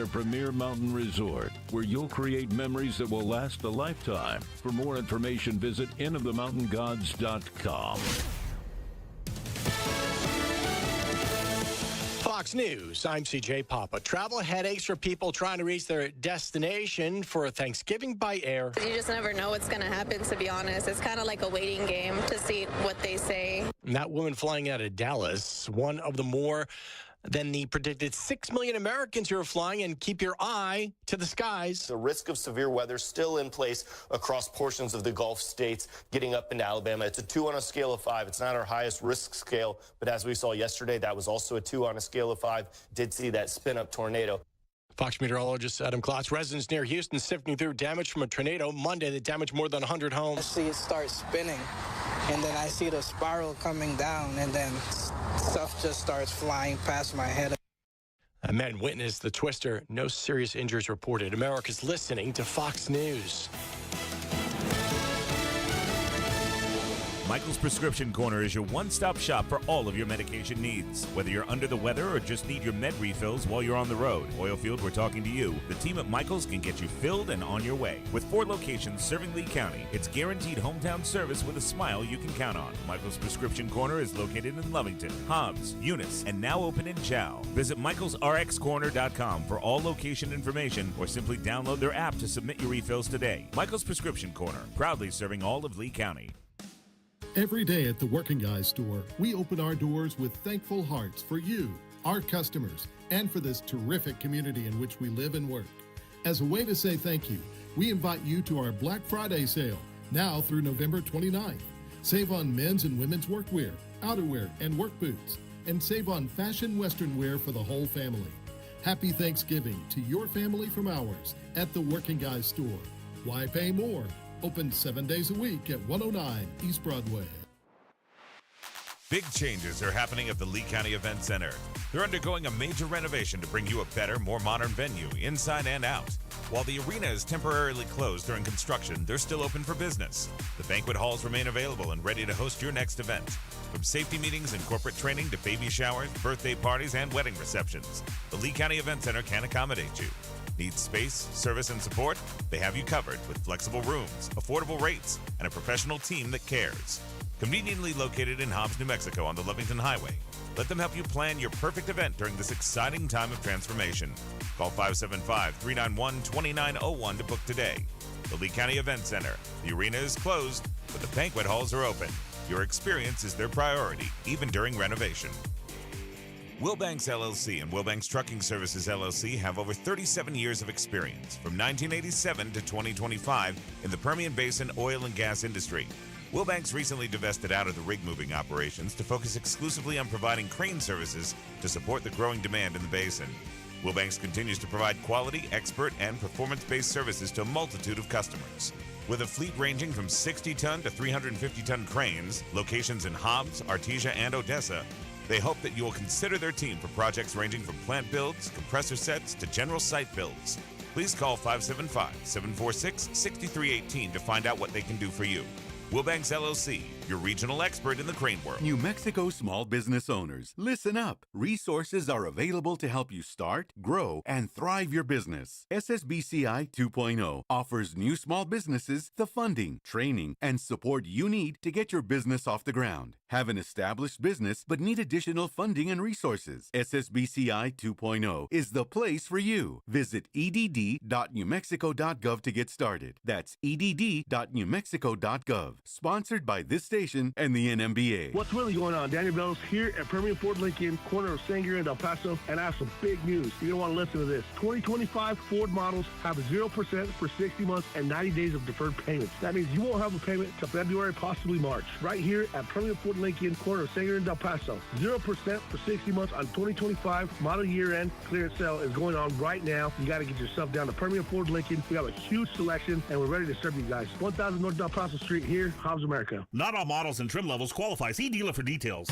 their premier mountain resort, where you'll create memories that will last a lifetime. For more information, visit innofthemountaingods.com. Fox News, I'm CJ Papa. Travel headaches for people trying to reach their destination for Thanksgiving by air. You just never know what's going to happen, to be honest. It's kind of like a waiting game to see what they say. And that woman flying out of Dallas, one of the more than the predicted 6 million Americans who are flying, and keep your eye to the skies. The risk of severe weather still in place across portions of the Gulf states, getting up into Alabama. It's a 2 on a scale of 5. It's not our highest risk scale, but as we saw yesterday, that was also a 2 on a scale of 5. Did see that spin-up tornado. Fox meteorologist Adam Klotz. Residents near Houston sifting through damage from a tornado Monday that damaged more than 100 homes. I see it start spinning, and then I see the spiral coming down, and then stuff just starts flying past my head. A man witnessed the twister. No serious injuries reported. America's listening to Fox News. Michael's Prescription Corner is your one-stop shop for all of your medication needs. Whether you're under the weather or just need your med refills while you're on the road, Oilfield, we're talking to you. The team at Michael's can get you filled and on your way. With 4 locations serving Lee County, it's guaranteed hometown service with a smile you can count on. Michael's Prescription Corner is located in Lovington, Hobbs, Eunice, and now open in Chow. Visit michaelsrxcorner.com for all location information, or simply download their app to submit your refills today. Michael's Prescription Corner, proudly serving all of Lee County. Every day at the Working Guys store, we open our doors with thankful hearts for you, our customers, and for this terrific community in which we live and work. As a way to say thank you, we invite you to our Black Friday sale, now through November 29th. Save on men's and women's workwear, outerwear, and work boots, and save on fashion Western wear for the whole family. Happy Thanksgiving to your family from ours at the Working Guys store. Why pay more? Open 7 days a week at 109 East Broadway. Big changes are happening at the Lee County Event Center. They're undergoing a major renovation to bring you a better, more modern venue, inside and out. While the arena is temporarily closed during construction, they're still open for business. The banquet halls remain available and ready to host your next event. From safety meetings and corporate training to baby showers, birthday parties, and wedding receptions, the Lee County Event Center can accommodate you. Need space, service, and support? They have you covered with flexible rooms, affordable rates, and a professional team that cares. Conveniently located in Hobbs, New Mexico on the Lovington Highway. Let them help you plan your perfect event during this exciting time of transformation. Call 575-391-2901 to book today. The Lee County Event Center. The arena is closed, but the banquet halls are open. Your experience is their priority, even during renovation. Wilbanks LLC and Wilbanks Trucking Services LLC have over 37 years of experience, from 1987 to 2025, in the Permian Basin oil and gas industry. Wilbanks recently divested out of the rig moving operations to focus exclusively on providing crane services to support the growing demand in the basin. Wilbanks continues to provide quality, expert, and performance-based services to a multitude of customers. With a fleet ranging from 60-ton to 350-ton cranes, locations in Hobbs, Artesia, and Odessa, they hope that you will consider their team for projects ranging from plant builds, compressor sets, to general site builds. Please call 575-746-6318 to find out what they can do for you. Wilbanks LLC, your regional expert in the crane world. New Mexico small business owners, listen up. Resources are available to help you start, grow, and thrive your business. SSBCI 2.0 offers new small businesses the funding, training, and support you need to get your business off the ground. Have an established business but need additional funding and resources? SSBCI 2.0 is the place for you. Visit edd.newmexico.gov to get started. That's edd.newmexico.gov. Sponsored by this station and the NMBA. What's really going on? Daniel Bellows here at Permian Ford Lincoln, corner of Sanger and El Paso, and I have some big news. You're going to want to listen to this. 2025 Ford models have 0% for 60 months and 90 days of deferred payments. That means you won't have a payment until February, possibly March. Right here at Permian Ford Lincoln, corner of Sanger and El Paso. 0% for 60 months on 2025 model year-end clearance sale is going on right now. You got to get yourself down to Permian Ford Lincoln. We have a huge selection, and we're ready to serve you guys. 1000 North Del Paso Street here, Hobbs, America. Not all models and trim levels qualify. See dealer for details.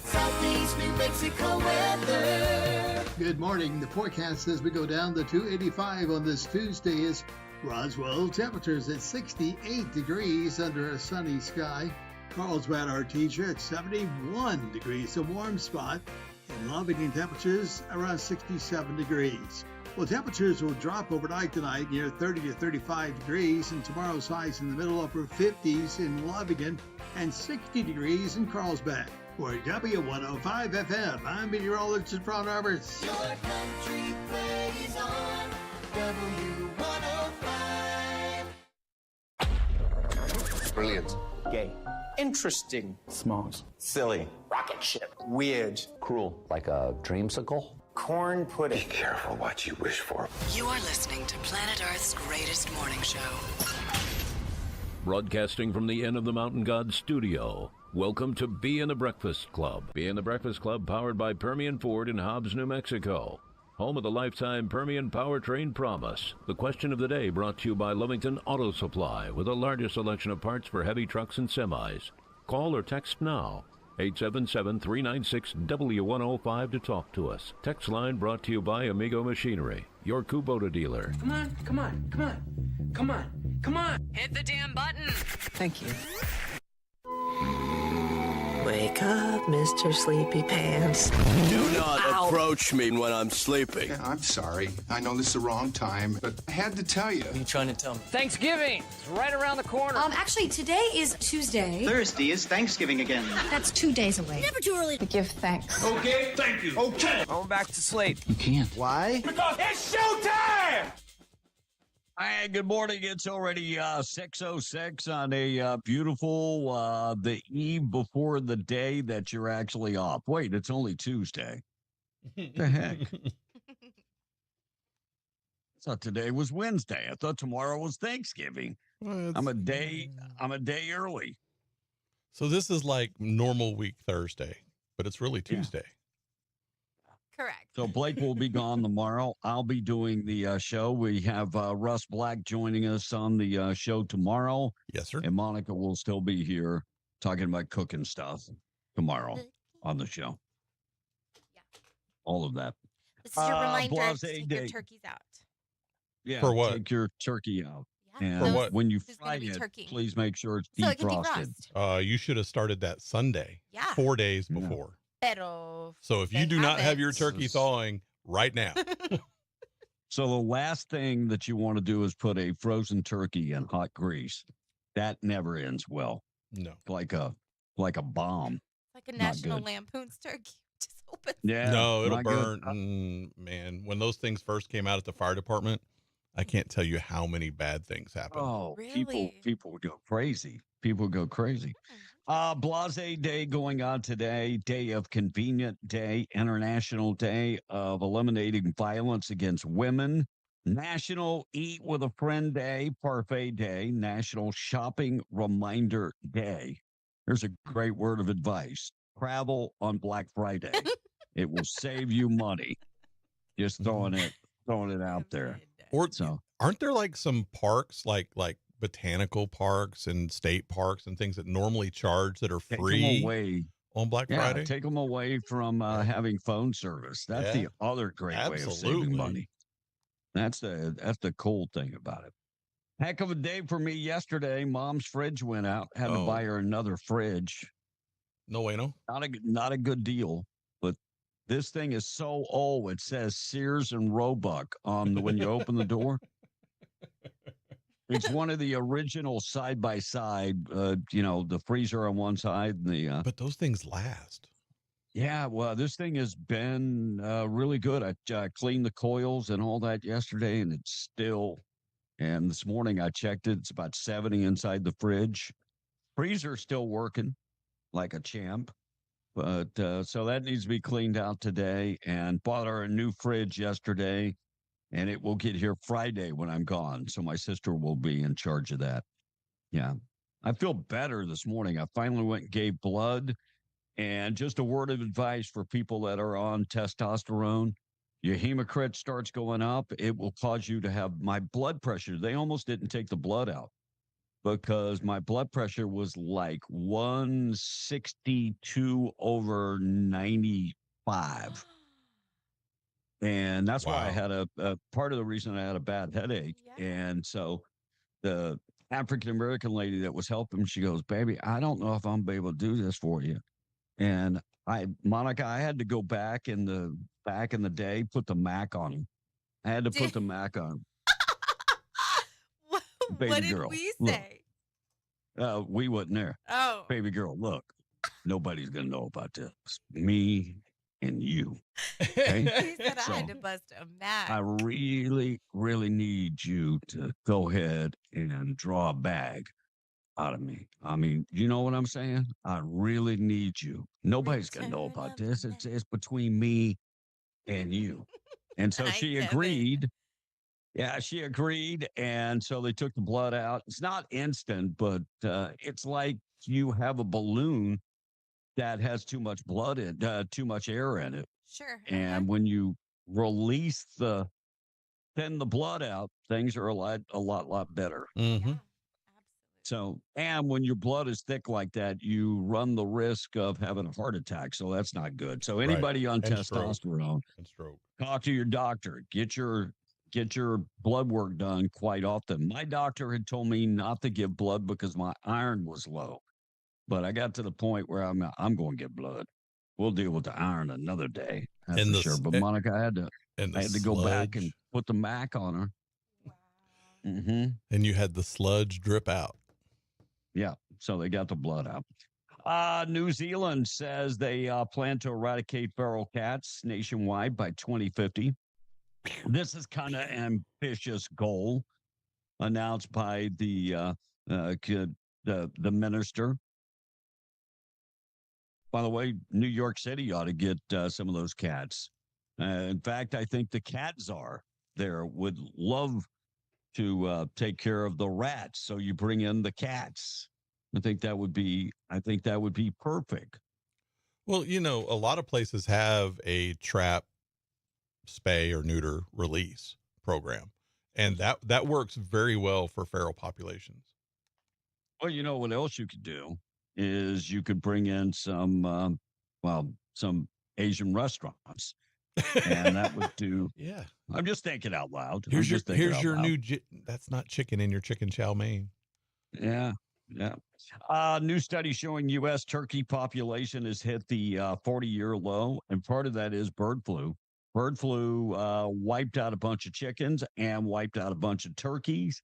Southeast New Mexico weather. Good morning. The forecast says we go down to 285 on this Tuesday as Roswell. Temperatures at 68 degrees under a sunny sky. Carlsbad, Artesia at 71 degrees, a warm spot. And Lovington temperatures around 67 degrees. Well, temperatures will drop overnight tonight near 30 to 35 degrees, and tomorrow's highs in the middle upper 50s in Lovingen and 60 degrees in Carlsbad. For W105 FM, I'm meteorologist Ron Roberts. Your country plays on W105. Brilliant. Gay. Interesting. Smart. Silly. Rocket ship. Weird. Cruel. Like a dreamsicle. Corn pudding. Be careful what you wish for. You are listening to Planet Earth's greatest morning show. Broadcasting from the Inn of the Mountain God studio. Welcome to Be in the Breakfast Club. Be in the Breakfast Club, powered by Permian Ford in Hobbs, New Mexico. Home of the lifetime Permian Powertrain Promise. The question of the day brought to you by Lovington Auto Supply, with the largest selection of parts for heavy trucks and semis. Call or text now. 877-396-W105 to talk to us. Text line brought to you by Amigo Machinery, your Kubota dealer. Come on, come on, come on, come on, come on. Hit the damn button. Thank you. Wake up, Mr. Sleepy Pants. Do not approach me when I'm sleeping. Yeah, I'm sorry. I know this is the wrong time, but I had to tell you. What are you trying to tell me? Thanksgiving. It's right around the corner. Actually, today is Tuesday. Thursday is Thanksgiving again. That's 2 days away. Never too early to give thanks. Okay, thank you. Okay. Going back to sleep. You can't. Why? Because it's showtime! Hi, good morning. It's already 6:06 on a beautiful, the eve before the day that you're actually off. Wait, it's only Tuesday. The heck? I thought today was Wednesday. I thought tomorrow was Thanksgiving. Well, I'm a day early. So this is like normal week Thursday, but it's really Tuesday. Correct. So Blake will be gone tomorrow. I'll be doing the show. We have Russ Black joining us on the show tomorrow. Yes, sir. And Monica will still be here talking about cooking stuff tomorrow on the show. Yeah. All of that. This is your reminder Blase to take Day. your turkeys out. Yeah. For what? Take your turkey out. Yeah. And For what? when you There's fry gonna be it, turkey. please make sure it's So it can defrosted. defrost. You should have started that Sunday. Yeah. 4 days before. Pero So if you do not have your turkey thawing right now, So the last thing that you want to do is put a frozen turkey in hot grease. That never ends well. no. Like a bomb. like a Not National good. Lampoon's turkey. Just open. Yeah. No, it'll not good. burn. Man, when those things first came out at the fire department, I can't tell you how many bad things happened. Oh, Really? people would go crazy. People go crazy. Blase Day going on today, Day of Convenient Day, International Day of Eliminating Violence Against Women, National Eat with a Friend Day, Parfait Day, National Shopping Reminder Day. Here's a great word of advice. Travel on Black Friday. It will save you money. Just throwing it out there. Or So aren't there like some parks, like botanical parks and state parks and things that normally charge that are take free them away. on Black Yeah, Friday? take them away from having phone service. That's Yeah, the other great way of absolutely. saving money. That's the cool thing about it. Heck of a day for me yesterday. Mom's fridge went out. Had to buy her another fridge. No way, no. Not a good deal. But this thing is so old. It says Sears and Roebuck on when you open the door. It's one of the original side by side. The freezer on one side and the. But those things last. Yeah, well, this thing has been really good. I cleaned the coils and all that yesterday, and it's still. And this morning I checked it. It's about 70 inside the fridge. Freezer's still working like a champ. But so that needs to be cleaned out today. And bought her a new fridge yesterday, and it will get here Friday when I'm gone. So my sister will be in charge of that. Yeah, I feel better this morning. I finally went and gave blood. And just a word of advice for people that are on testosterone. Your hematocrit starts going up. It will cause you to have my blood pressure. They almost didn't take the blood out because my blood pressure was like 162 over 95. And that's why I had a part of the reason I had a bad headache. Yeah. And so the African-American lady that was helping, she goes, baby, I don't know if I'm be able to do this for you. And Monica, I had to go back in the day, put the MAC on him. I had to put the Mac on. What Baby did girl, we look. say? We wasn't there. Oh. Baby girl, look. Nobody's going to know about this. Me and you. Okay? He said I had to bust a Mac. I really, really need you to go ahead and draw a bag out of me. I mean, you know what I'm saying? I really need you. Nobody's going to know about this. It's between me and you. And so she agreed. Yeah, she agreed. And so they took the blood out. It's not instant, but it's like you have a balloon that has too much blood in, too much air in it. Sure. And when you release thin the blood out, things are a lot better. Mm-hmm. So, and when your blood is thick like that, you run the risk of having a heart attack. So that's not good. So anybody on And testosterone, stroke. talk to your doctor. Get your blood work done quite often. My doctor had told me not to give blood because my iron was low, but I got to the point where I'm going to get blood. We'll deal with the iron another day. That's And for the sure. s- But and- Monica, I had to go back and sludge. put the Mac on her. Mm-hmm. And you had the sludge drip out. Yeah, so they got the blood out. New Zealand says they plan to eradicate feral cats nationwide by 2050. This is kind of ambitious goal announced by the minister. By the way, New York City ought to get some of those cats. In fact, I think the cat czar there would love to take care of the rats. So you bring in the cats. I think that would be perfect. Well, you know, a lot of places have a trap, spay, or neuter release program, and that works very well for feral populations. Well, you know what else you could do is you could bring in some Asian restaurants, and that would do. Yeah, I'm just thinking out loud. Here's your new. That's not chicken in your chicken chow mein. Yeah. Yeah. New study showing U.S. turkey population has hit the 40-year low, and part of that is bird flu. Bird flu wiped out a bunch of chickens and wiped out a bunch of turkeys.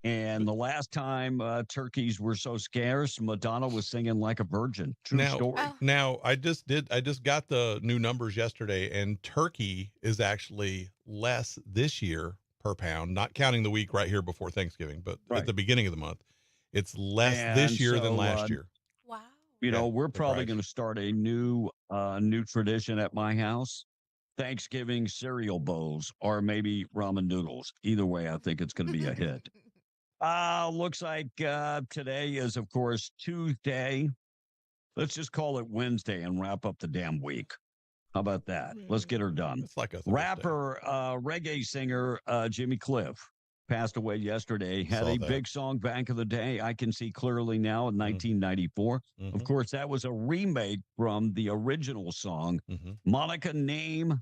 And the last time turkeys were so scarce, Madonna was singing like a virgin. True story. Now, I just got the new numbers yesterday, and turkey is actually less this year per pound, not counting the week right here before Thanksgiving, but at the beginning of the month. It's less this year than last year. Wow. You know, we're probably going to start a new tradition at my house. Thanksgiving cereal bowls or maybe ramen noodles. Either way, I think it's going to be a hit. Looks like today is, of course, Tuesday. Let's just call it Wednesday and wrap up the damn week. How about that? Let's get her done. It's like a rapper, reggae singer Jimmy Cliff passed away yesterday. Had Saw a that. big song back in the day. I Can See Clearly Now in 1994. Of course, that was a remake from the original song. Monica, name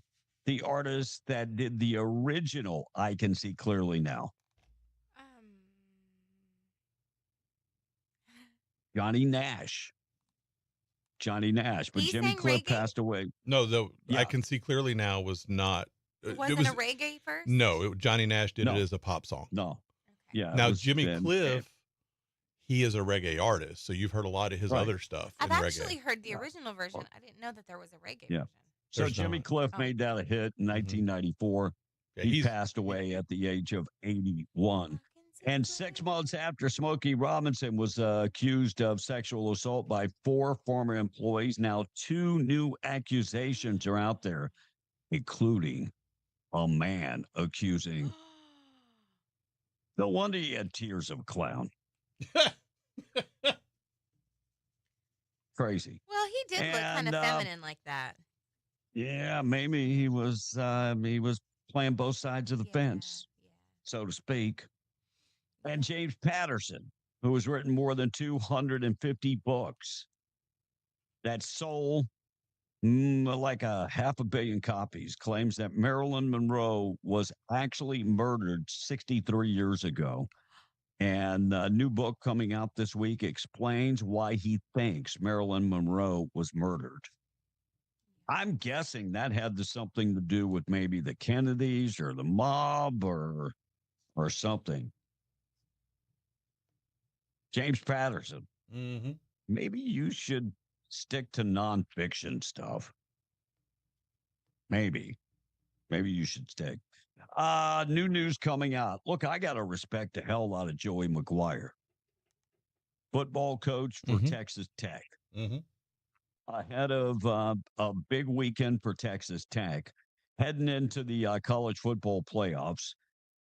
the artist that did the original I Can See Clearly Now. Johnny Nash. But He Jimmy sang Cliff reggae? passed away. No, Yeah. I Can See Clearly Now was not. It wasn't a reggae first? No, Johnny Nash did No. it as a pop song. No. Yeah. it Now, was Jimmy then- Cliff, he is a reggae artist, so you've heard a lot of his Right. other stuff I've in actually reggae. heard the original version. I didn't know that there was a reggae Yeah. version. So There's Jimmy not. Cliff made that a hit in 1994. Yeah, He he's- passed away at the age of 81. And 6 months after Smokey Robinson was accused of sexual assault by 4 former employees, now 2 new accusations are out there, including a man accusing. No wonder he had tears of a clown. Crazy. Well, he did look kind of And, feminine like that. Yeah, maybe he was playing both sides of the fence, so to speak. And James Patterson, who has written more than 250 books that sold like a 500 million copies, claims that Marilyn Monroe was actually murdered 63 years ago. And a new book coming out this week explains why he thinks Marilyn Monroe was murdered. I'm guessing that had something to do with maybe the Kennedys or the mob or something. James Patterson. Mm-hmm. Maybe you should stick to nonfiction stuff. Maybe you should stick. New news coming out. Look, I got to respect the hell out of Joey McGuire, football coach for Texas Tech. Mm-hmm. Ahead of a big weekend for Texas Tech, heading into the college football playoffs,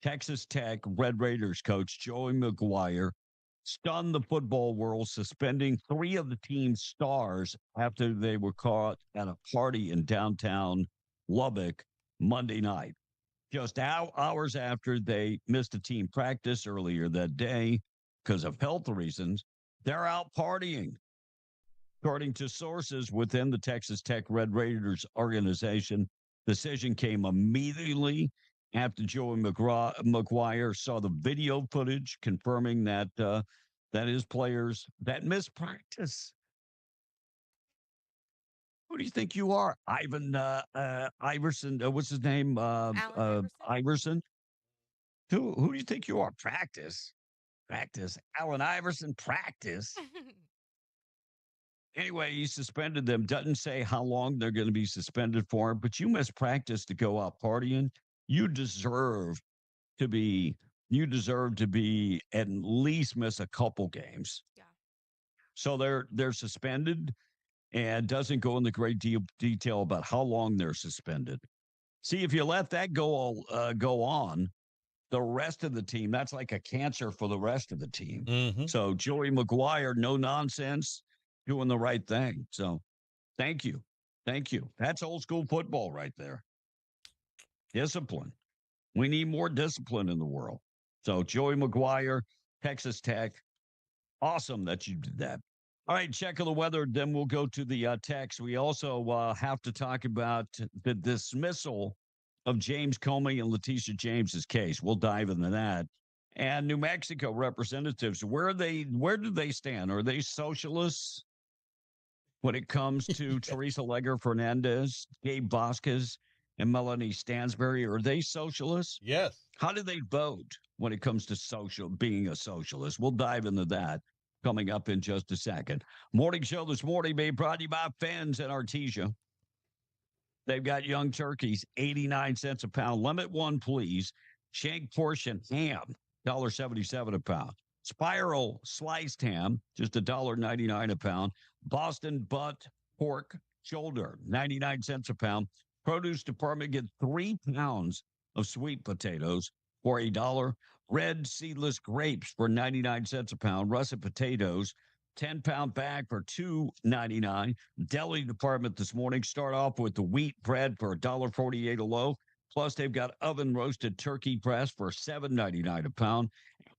Texas Tech Red Raiders coach Joey McGuire stunned the football world, suspending 3 of the team's stars after they were caught at a party in downtown Lubbock Monday night. Just hours after they missed a team practice earlier that day because of health reasons, they're out partying. According to sources within the Texas Tech Red Raiders organization, the decision came immediately after Joey McGuire saw the video footage confirming that his players that missed practice. Who do you think you are? Ivan Iverson. What's his name? Iverson. Who do you think you are? Practice. Allen Iverson, practice. Anyway, he suspended them. Doesn't say how long they're going to be suspended for, but you missed practice to go out partying. You deserve to be at least miss a couple games. Yeah. So they're suspended, and doesn't go into great detail about how long they're suspended. See, if you let that go on, the rest of the team, that's like a cancer for the rest of the team. Mm-hmm. So Joey McGuire, no nonsense, doing the right thing. So thank you. That's old school football right there. Discipline. We need more discipline in the world. So Joey McGuire, Texas Tech, awesome that you did that. All right, check of the weather. Then we'll go to the text. We also have to talk about the dismissal of James Comey and Letitia James's case. We'll dive into that. And New Mexico representatives, where do they stand? Are they socialists when it comes to Teresa Leger Fernandez, Gabe Vasquez, and Melanie Stansbury? Are they socialists? Yes. How do they vote when it comes to being a socialist? We'll dive into that coming up in just a second. Morning show this morning being brought to you by Fens and Artesia. They've got young turkeys, 89 cents a pound. Limit one, please. Shank portion ham, $1.77 a pound. Spiral sliced ham, just $1.99 a pound. Boston butt pork shoulder, 99 cents a pound. Produce department get 3 pounds of sweet potatoes for $1. Red seedless grapes for 99 cents a pound. Russet potatoes, 10-pound bag for $2.99. Deli department this morning start off with the wheat bread for $1.48 a loaf. Plus, they've got oven roasted turkey breast for $7.99 a pound,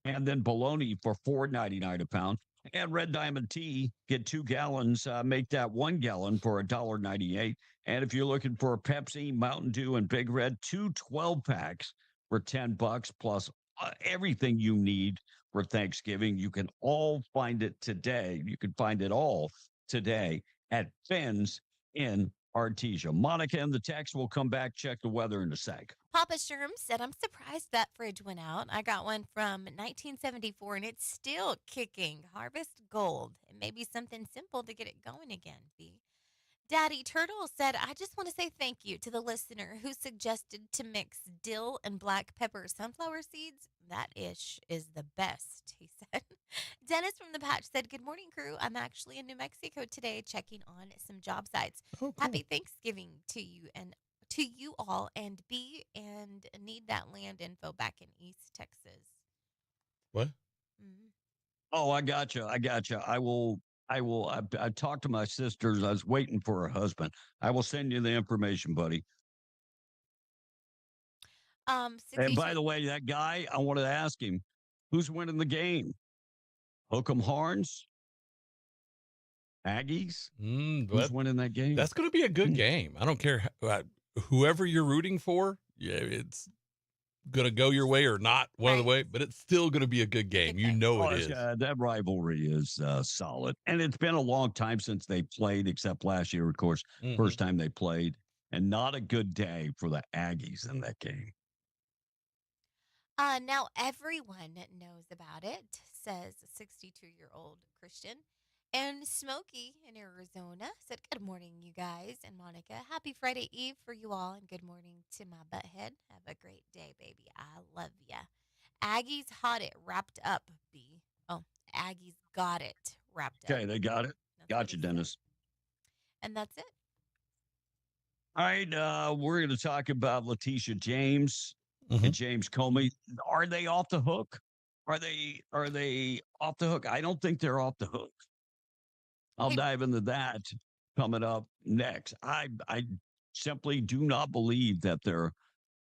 and then bologna for $4.99 a pound. And Red Diamond tea, get 2 gallons, make that 1 gallon for $1.98. And if you're looking for a Pepsi, Mountain Dew, and Big Red, 2 12-packs for $10 plus everything you need for Thanksgiving. You can all find it today. You can find it all today at Fens in Artesia. Monica and the text will come back, check the weather in a sec. Papa Sherm said, I'm surprised that fridge went out. I got one from 1974 and it's still kicking. Harvest Gold. It may be something simple to get it going again, B. Daddy Turtle said, I just want to say thank you to the listener who suggested to mix dill and black pepper sunflower seeds. That ish is the best, he said. Dennis from the Patch said, good morning, crew. I'm actually in New Mexico today checking on some job sites. Oh, cool. Happy Thanksgiving to you all, and need that land info back in East Texas. What? Mm-hmm. Oh, I gotcha. I talked to my sisters. I was waiting for her husband. I will send you the information, buddy. And by the way, that guy, I wanted to ask him, who's winning the game? Hook'em Horns? Aggies? Who's winning that game? That's going to be a good game. I don't care whoever you're rooting for. Yeah, going to go your way or not one of the way, but it's still going to be a good game. You know it is. That rivalry is solid. And it's been a long time since they played, except last year, of course, first time they played. And not a good day for the Aggies in that game. Now everyone knows about it, says 62-year-old Christian. And Smokey in Arizona said, "Good morning, you guys." And Monica, "Happy Friday Eve for you all. And good morning to my butthead. Have a great day, baby. I love ya." Aggies hot it wrapped up, B. Oh, Aggies got it wrapped up. Okay, they got it. Gotcha, Dennis. And that's it. All right, we're going to talk about Letitia James and James Comey. Are they off the hook? Are they off the hook? I don't think they're off the hook. I'll dive into that coming up next. I simply do not believe that they're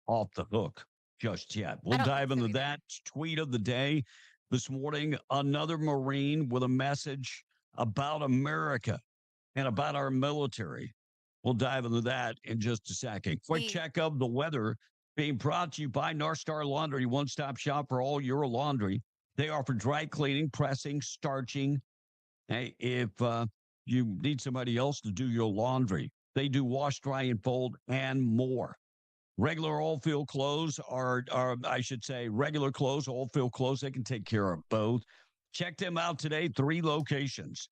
off the hook just yet. We'll dive into that. Tweet of the day this morning. Another Marine with a message about America and about our military. We'll dive into that in just a second. Quick check of the weather being brought to you by North Star Laundry, one-stop shop for all your laundry. They offer dry cleaning, pressing, starching. Hey, if you need somebody else to do your laundry, they do wash, dry, and fold, and more. Regular oil field clothes I should say, regular clothes, oil field clothes, they can take care of both. Check them out today. 3 locations.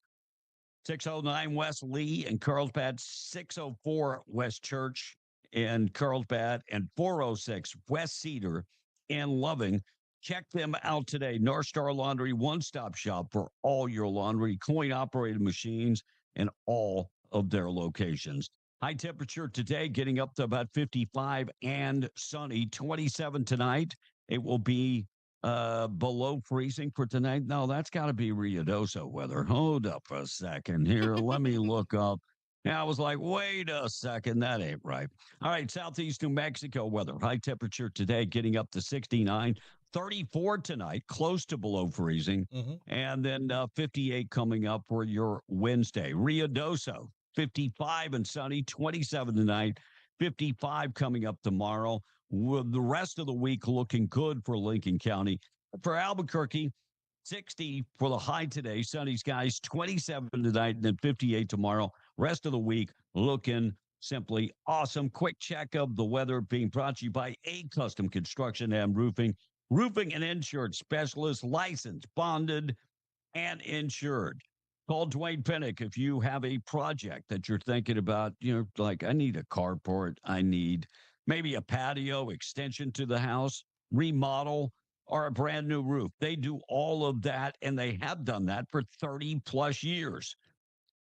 609 West Lee in Carlsbad, 604 West Church in Carlsbad, and 406 West Cedar in Loving. Check them out today. North Star Laundry, one-stop shop for all your laundry, coin-operated machines, and all of their locations. High temperature today, getting up to about 55 and sunny. 27 tonight. It will be below freezing for tonight. No, that's got to be Ruidoso weather. Hold up a second here. Let me look up. Yeah, I was like, wait a second. That ain't right. All right, southeast New Mexico weather. High temperature today, getting up to 69. 34 tonight, close to below freezing. And then 58 coming up for your Wednesday. Ruidoso, 55 and sunny. 27 tonight. 55 coming up tomorrow. With the rest of the week looking good for Lincoln County. For Albuquerque, 60 for the high today. Sunny skies, 27 tonight, and then 58 tomorrow. Rest of the week looking simply awesome. Quick check of the weather being brought to you by A Custom Construction and Roofing. Roofing and insured specialist, licensed, bonded, and insured. Call Dwayne Pinnick if you have a project that you're thinking about. Like, I need a carport. I need maybe a patio extension to the house, remodel, or a brand new roof. They do all of that, and they have done that for 30 plus years.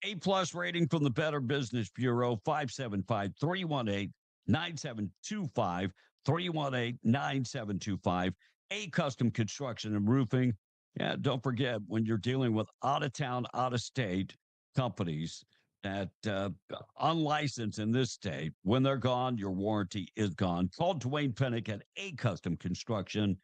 A-plus rating from the Better Business Bureau, 575-318-9725, 318-9725. A Custom Construction and Roofing. Yeah, don't forget, when you're dealing with out-of-town, out-of-state companies that unlicensed in this state, when they're gone, your warranty is gone. Call Dwayne Pinnick at A Custom Construction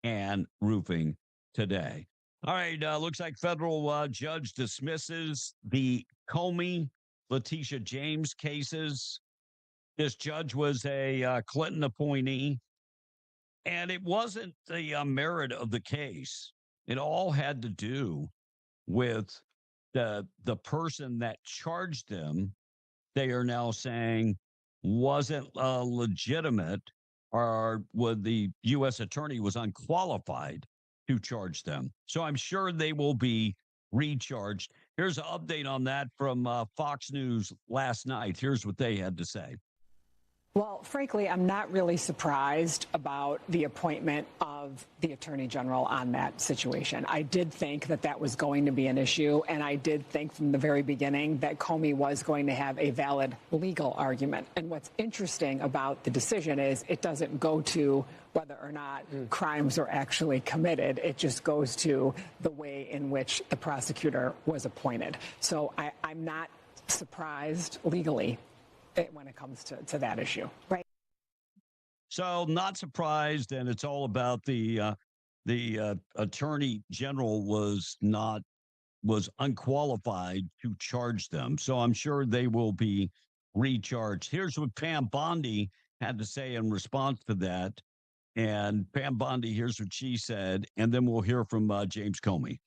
and Roofing today. All right, looks like federal judge dismisses the Comey, Letitia James cases. This judge was a Clinton appointee, and it wasn't the merit of the case. It all had to do with the person that charged them. They are now saying wasn't legitimate, or the U.S. attorney was unqualified to charge them. So I'm sure they will be recharged. Here's an update on that from Fox News last night. Here's what they had to say. Well, frankly, I'm not really surprised about the appointment of the Attorney General on that situation. I did think that that was going to be an issue, and I did think from the very beginning that Comey was going to have a valid legal argument. And what's interesting about the decision is it doesn't go to whether or not crimes are actually committed. It just goes to the way in which the prosecutor was appointed. So I'm not surprised legally when it comes to that issue. Right. So not surprised, and it's all about the Attorney General was unqualified to charge them. So I'm sure they will be recharged. Here's what Pam Bondi had to say in response to that. And Pam Bondi, here's what she said, and then we'll hear from James Comey.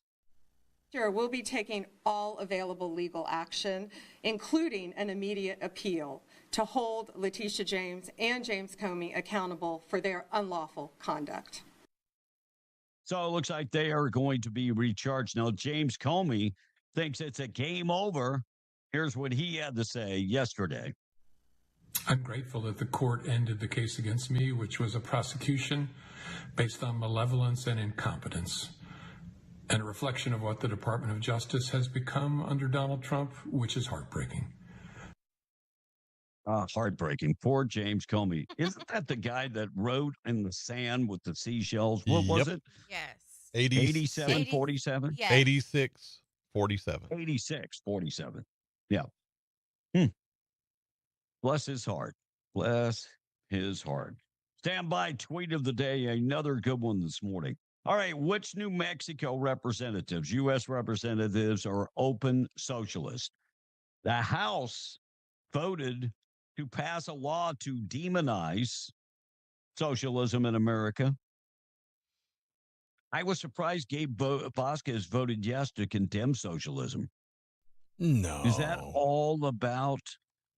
Sure, we'll be taking all available legal action, including an immediate appeal, to hold Letitia James and James Comey accountable for their unlawful conduct. So it looks like they are going to be recharged. Now, James Comey thinks it's a game over. Here's what he had to say yesterday. I'm grateful that the court ended the case against me, which was a prosecution based on malevolence and incompetence, and a reflection of what the Department of Justice has become under Donald Trump, which is heartbreaking. Heartbreaking. Poor James Comey. Isn't that the guy that wrote in the sand with the seashells? What was it? Yes. 87, 47? Yes. 86, 47. 86, 47. Yeah. Bless his heart. Bless his heart. Stand by. Tweet of the day. Another good one this morning. All right. Which New Mexico representatives, U.S. representatives, are open socialists? The House voted to pass a law to demonize socialism in America. I was surprised Gabe Vasquez voted yes to condemn socialism. No. Is that all about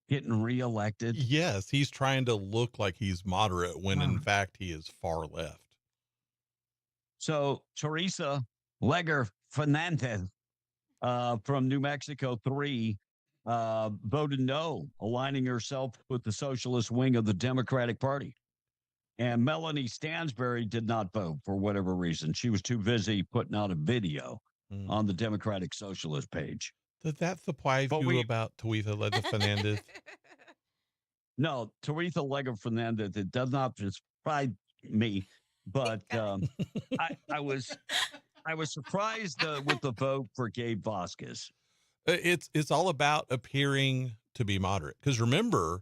getting reelected? Yes, he's trying to look like he's moderate when in fact he is far left. So Teresa Leger Fernandez from New Mexico 3 voted no, aligning herself with the socialist wing of the Democratic Party. And Melanie Stansbury did not vote for whatever reason. She was too busy putting out a video on the Democratic Socialist page. Did that surprise you about Teresa Leger Fernandez? No, Teresa Leger Fernandez, it does not surprise me, but I was surprised with the vote for Gabe Vasquez. It's all about appearing to be moderate. Because remember,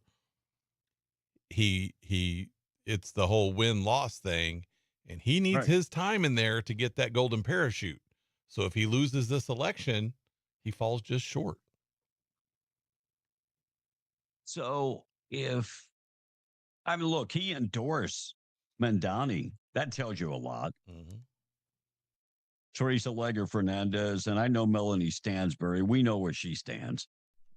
it's the whole win-loss thing, and he needs his time in there to get that golden parachute. So if he loses this election, he falls just short. So look, he endorsed Mamdani. That tells you a lot. Mm-hmm. Teresa Leger Fernandez, and I know Melanie Stansbury. We know where she stands.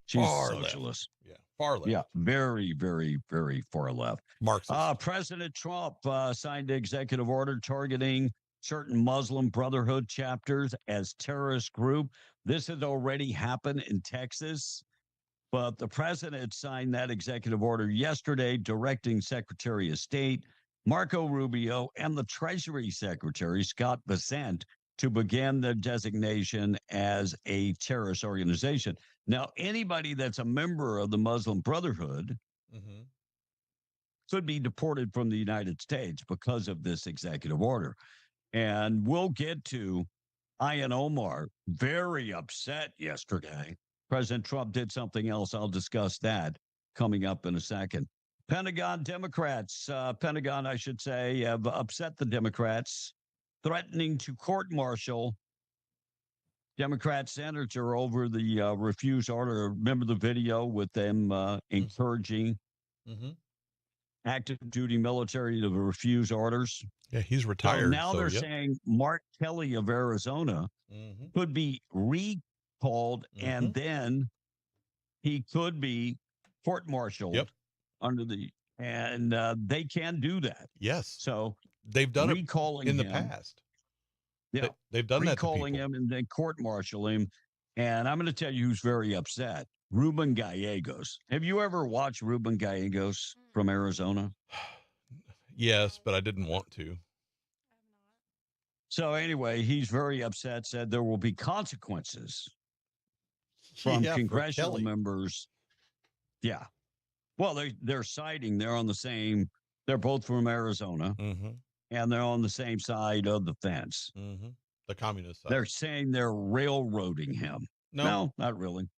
She's far a socialist. Left. Yeah, far left. Yeah, very, very, very far left. Marxist. President Trump signed an executive order targeting certain Muslim Brotherhood chapters as terrorist group. This had already happened in Texas, but the president signed that executive order yesterday, directing Secretary of State Marco Rubio and the Treasury Secretary Scott Bessent to begin the designation as a terrorist organization. Now, anybody that's a member of the Muslim Brotherhood could be deported from the United States because of this executive order. And we'll get to Ian Omar, very upset yesterday. President Trump did something else. I'll discuss that coming up in a second. Pentagon Democrats, Pentagon, I should say, have upset the Democrats, threatening to court-martial Democrat senator over the refuse order. Remember the video with them encouraging active duty military to refuse orders? Yeah, he's retired. So now they're saying Mark Kelly of Arizona could be recalled and then he could be court-martialed under the, and they can do that. Yes. So they've done it in the him. past. Yeah, they've done that to recalling him and then court-martial him. And I'm going to tell you who's very upset. Ruben Gallegos. Have you ever watched Ruben Gallegos from Arizona? Yes, but I didn't want to. So anyway, he's very upset, said there will be consequences from congressional members. Yeah. Well, they're citing, they're on the same, they're both from Arizona, and they're on the same side of the fence. The communist side. They're saying they're railroading him. No, not really.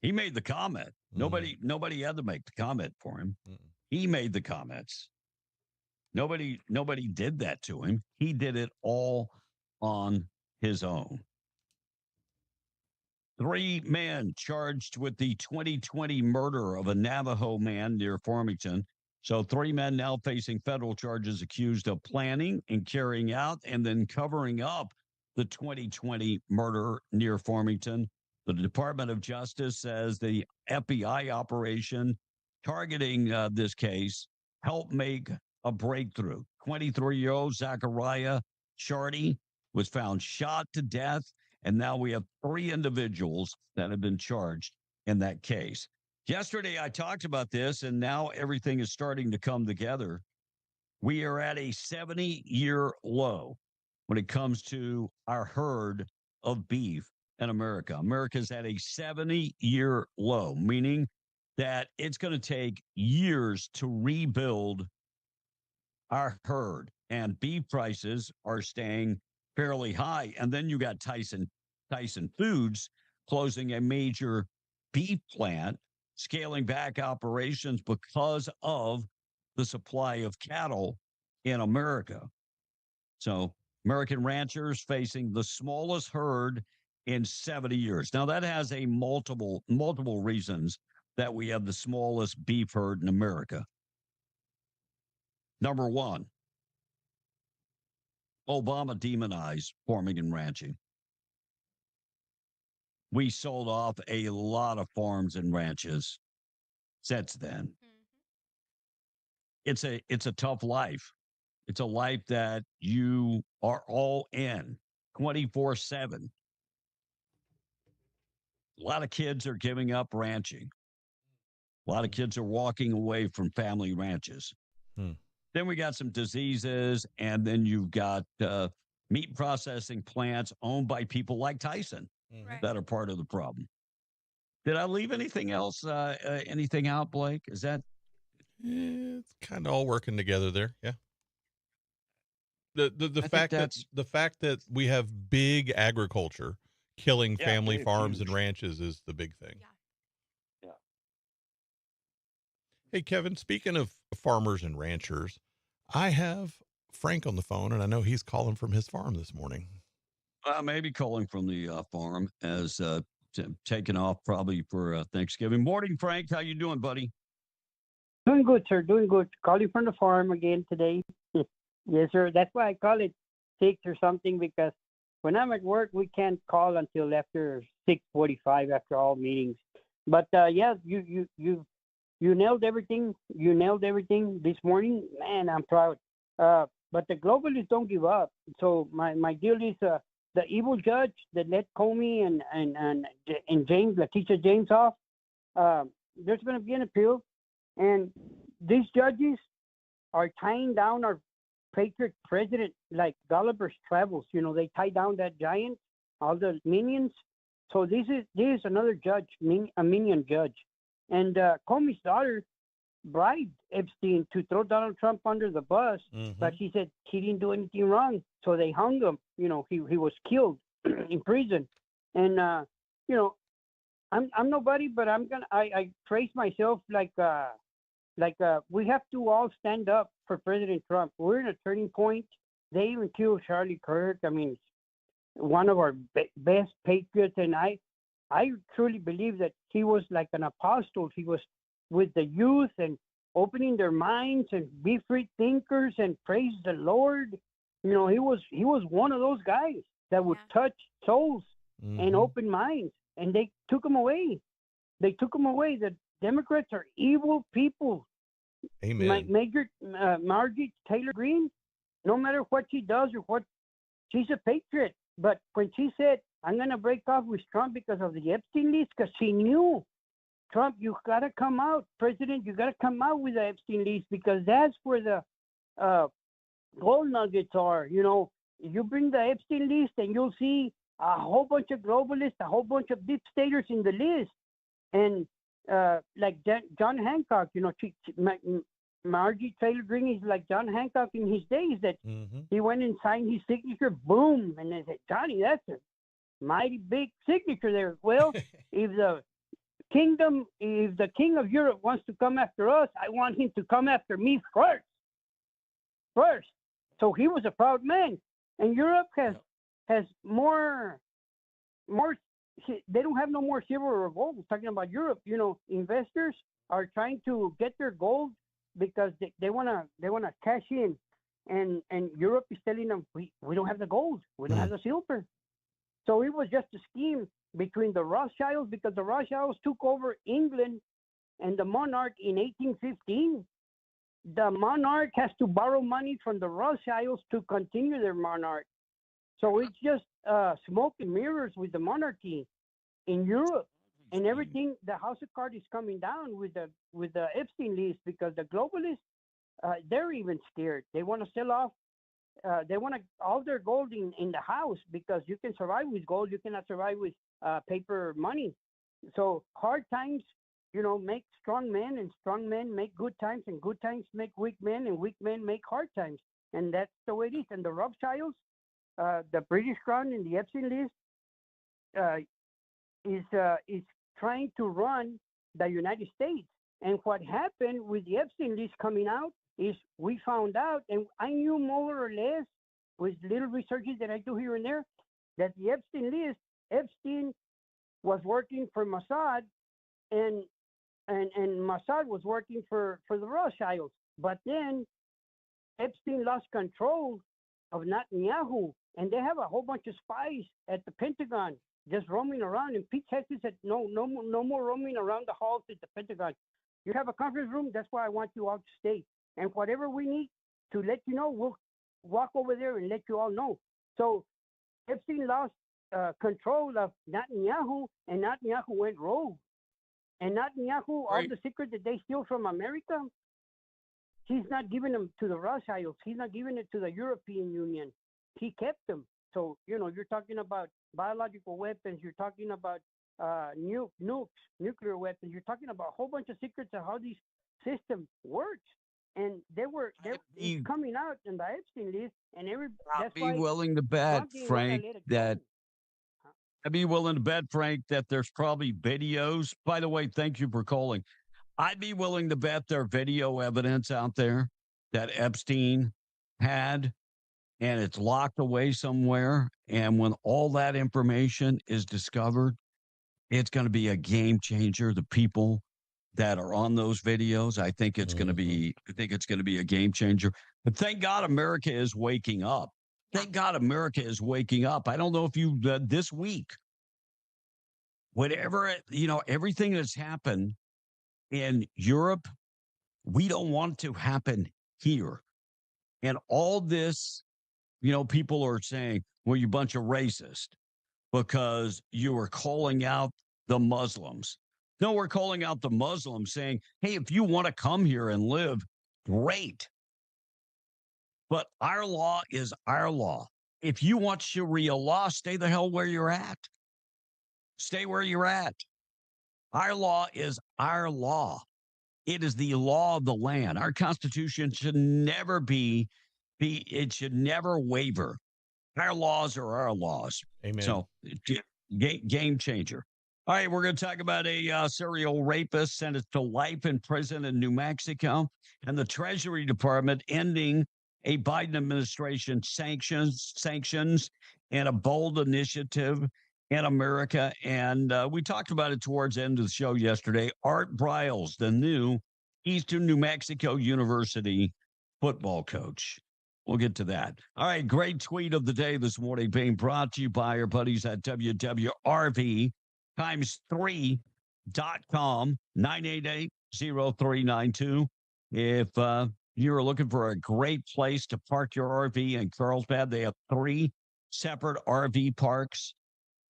He made the comment. Nobody had to make the comment for him. He made the comments. Nobody did that to him. He did it all on his own. 3 men charged with the 2020 murder of a Navajo man near Farmington. So 3 men now facing federal charges accused of planning and carrying out and then covering up the 2020 murder near Farmington. The Department of Justice says the FBI operation targeting this case helped make a breakthrough. 23-year-old Zachariah Shardy was found shot to death, and now we have 3 individuals that have been charged in that case. Yesterday, I talked about this, and now everything is starting to come together. We are at a 70-year low when it comes to our herd of beef in America. America's at a 70-year low, meaning that it's going to take years to rebuild our herd, and beef prices are staying fairly high. And then you got Tyson Foods closing a major beef plant, scaling back operations because of the supply of cattle in America. So American ranchers facing the smallest herd in 70 years. Now that has a multiple reasons that we have the smallest beef herd in America. Number one, Obama demonized farming and ranching. We sold off a lot of farms and ranches since then. It's a tough life. It's a life that you are all in 24/7. A lot of kids are giving up ranching. A lot of kids are walking away from family ranches. Then we got some diseases, and then you've got meat processing plants owned by people like Tyson that are part of the problem. Did I leave anything else, anything out, Blake? Is that? It's kind of all working together there. Yeah. The fact that we have big agriculture killing family farms and ranches is the big thing. Yeah. Hey, Kevin, speaking of farmers and ranchers, I have Frank on the phone, and I know he's calling from his farm this morning. Maybe calling from the farm as taking off probably for Thanksgiving. Morning, Frank. How you doing, buddy? Doing good, sir. Doing good. Calling from the farm again today. Yes, sir. That's why I call it 6 or something, because when I'm at work, we can't call until after 6:45 after all meetings. But yeah, you nailed everything. You nailed everything this morning. Man, I'm proud. But the globalists don't give up. So my deal is the evil judge that let Comey and James, Letitia James off. There's going to be an appeal, and these judges are tying down our patriot president like Gulliver's Travels. You know, they tie down that giant, all the minions. So this is another judge, a minion judge. And Comey's daughter bribed Epstein to throw Donald Trump under the bus, but she said he didn't do anything wrong. So they hung him. You know, he was killed in prison. And, you know, I'm nobody, but I trace myself like we have to all stand up for President Trump. We're in a turning point. They even killed Charlie Kirk. I mean, one of our best patriots. And I truly believe that he was like an apostle. He was with the youth and opening their minds and be free thinkers and praise the Lord. You know, he was one of those guys that would touch souls and open minds. And they took him away. They took him away. The Democrats are evil people. Amen. Margie Taylor Greene, no matter what she does or what, she's a patriot. But when she said, I'm going to break off with Trump because of the Epstein list, because she knew, Trump, you got to come out. President, you got to come out with the Epstein list, because that's where the gold nuggets are. You know, you bring the Epstein list and you'll see a whole bunch of globalists, a whole bunch of deep staters in the list. And like John Hancock, you know, Margie Taylor Greene is like John Hancock in his days, that he went and signed his signature, boom. And they said, Johnny, that's a mighty big signature there. Well, if the king of Europe wants to come after us, I want him to come after me first. So he was a proud man. And Europe has more, they don't have no more silver or gold. Talking about Europe, you know, investors are trying to get their gold because they wanna cash in, and Europe is telling them we don't have the gold, we don't have the silver. So it was just a scheme between the Rothschilds, because the Rothschilds took over England and the monarch in 1815. The monarch has to borrow money from the Rothschilds to continue their monarch. So it's just smoke and mirrors with the monarchy in Europe, and everything. The House of Cards is coming down with the Epstein list, because the globalists, they're even scared. They want to sell off. They want all their gold in the house, because you can survive with gold. You cannot survive with paper money. So hard times, make strong men, and strong men make good times, and good times make weak men, and weak men make hard times. And that's the way it is. And the Rothschilds, the British Crown and the Epstein list is trying to run the United States. And what happened with the Epstein list coming out is we found out, and I knew more or less with little researches that I do here and there, that the Epstein list, Epstein was working for Mossad, and Mossad was working for the Rothschilds. But then Epstein lost control of Netanyahu, and they have a whole bunch of spies at the Pentagon just roaming around. And Pete Hegseth said, no more roaming around the halls at the Pentagon. You have a conference room, that's why I want you all to stay. And whatever we need to let you know, we'll walk over there and let you all know. So Epstein lost control of Netanyahu, and Netanyahu went rogue. And Netanyahu, all the secrets that they steal from America, he's not giving them to the Rothschilds. He's not giving it to the European Union. He kept them. So, you're talking about biological weapons. You're talking about nukes, nuclear weapons. You're talking about a whole bunch of secrets of how this system works. And they're coming out in the Epstein list, and I'd be willing to bet, Frank, that there's probably videos. By the way, thank you for calling. I'd be willing to bet there are video evidence out there that Epstein had, and it's locked away somewhere. And when all that information is discovered, it's going to be a game changer. The people that are on those videos, I think it's going to be a game changer. But thank God America is waking up. Thank God America is waking up. I don't know if you this week, everything that's happened in Europe, we don't want it to happen here. And all this, people are saying, well, you bunch of racists because you are calling out the Muslims. No, we're calling out the Muslims saying, hey, if you want to come here and live, great. But our law is our law. If you want Sharia law, stay the hell where you're at. Stay where you're at. Our law is our law. It is the law of the land. Our Constitution should never it should never waver. Our laws are our laws. Amen. So, game changer. All right, we're going to talk about a serial rapist sentenced to life in prison in New Mexico, and the Treasury Department ending a Biden administration sanctions and a bold initiative in America. And we talked about it towards the end of the show yesterday. Art Briles, the new Eastern New Mexico University football coach. We'll get to that. All right, great tweet of the day this morning being brought to you by our buddies at WWRV. times3.com, 988-0392. If you're looking for a great place to park your RV in Carlsbad, they have 3 separate RV parks,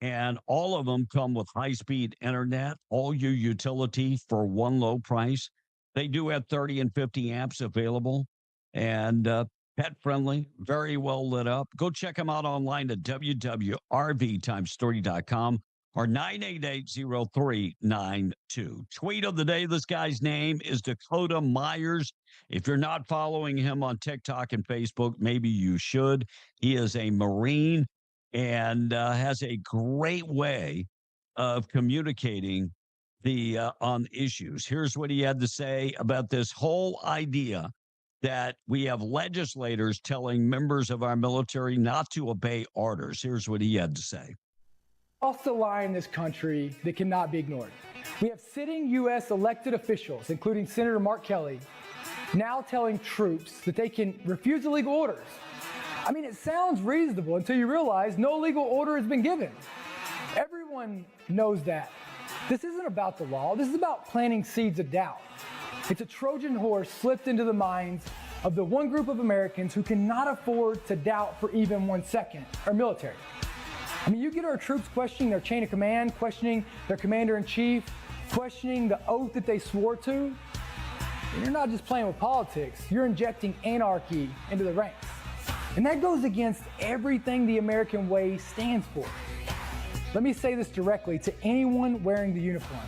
and all of them come with high-speed internet, all your utility for one low price. They do have 30 and 50 amps available, and pet-friendly, very well lit up. Go check them out online at www.rvtimes3.com. or 988-0392. Tweet of the day, this guy's name is Dakota Myers. If you're not following him on TikTok and Facebook, maybe you should. He is a Marine and has a great way of communicating on issues. Here's what he had to say about this whole idea that we have legislators telling members of our military not to obey orders. Here's what he had to say. Cross the line in this country that cannot be ignored. We have sitting U.S. elected officials, including Senator Mark Kelly, now telling troops that they can refuse illegal orders. I mean, it sounds reasonable until you realize no legal order has been given. Everyone knows that. This isn't about the law. This is about planting seeds of doubt. It's a Trojan horse slipped into the minds of the one group of Americans who cannot afford to doubt for even 1 second, our military. I mean, you get our troops questioning their chain of command, questioning their commander-in-chief, questioning the oath that they swore to. And you're not just playing with politics, you're injecting anarchy into the ranks. And that goes against everything the American way stands for. Let me say this directly to anyone wearing the uniform.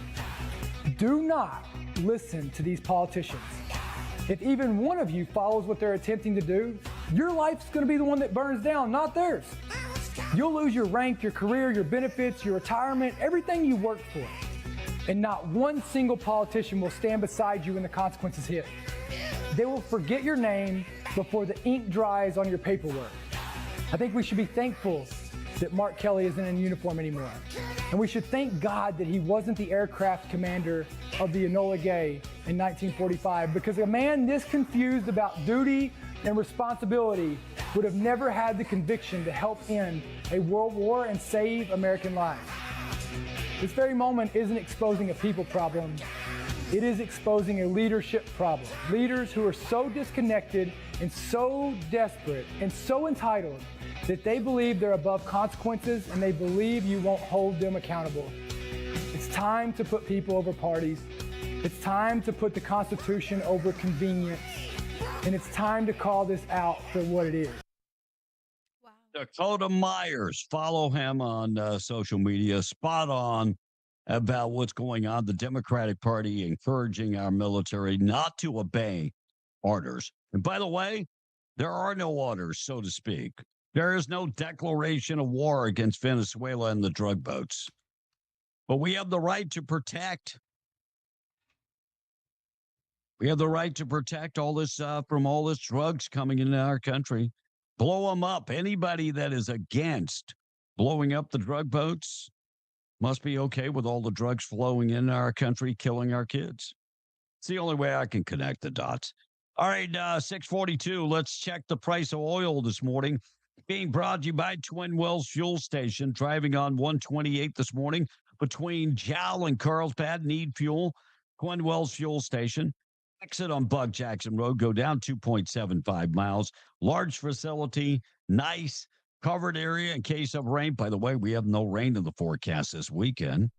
Do not listen to these politicians. If even one of you follows what they're attempting to do, your life's going to be the one that burns down, not theirs. You'll lose your rank, your career, your benefits, your retirement, everything you worked for. And not one single politician will stand beside you when the consequences hit. They will forget your name before the ink dries on your paperwork. I think we should be thankful that Mark Kelly isn't in uniform anymore. And we should thank God that he wasn't the aircraft commander of the Enola Gay in 1945, because a man this confused about duty and responsibility would have never had the conviction to help end a world war and save American lives. This very moment isn't exposing a people problem. It is exposing a leadership problem. Leaders who are so disconnected and so desperate and so entitled that they believe they're above consequences and they believe you won't hold them accountable. It's time to put people over parties. It's time to put the Constitution over convenience. And it's time to call this out for what it is. Dakota Myers, follow him on social media. Spot on about what's going on. The Democratic Party encouraging our military not to obey orders. And by the way, there are no orders, so to speak. There is no declaration of war against Venezuela and the drug boats. But we have the right to protect. We have the right to protect all this from all this drugs coming into our country. Blow them up. Anybody that is against blowing up the drug boats must be okay with all the drugs flowing in our country, killing our kids. It's the only way I can connect the dots. All right, 642. Let's check the price of oil this morning. Being brought to you by Twin Wells Fuel Station. Driving on 128 this morning between Jowl and Carlsbad. Need fuel. Twin Wells Fuel Station. Exit on Bug Jackson Road. Go down 2.75 miles. Large facility. Nice covered area in case of rain. By the way, we have no rain in the forecast this weekend.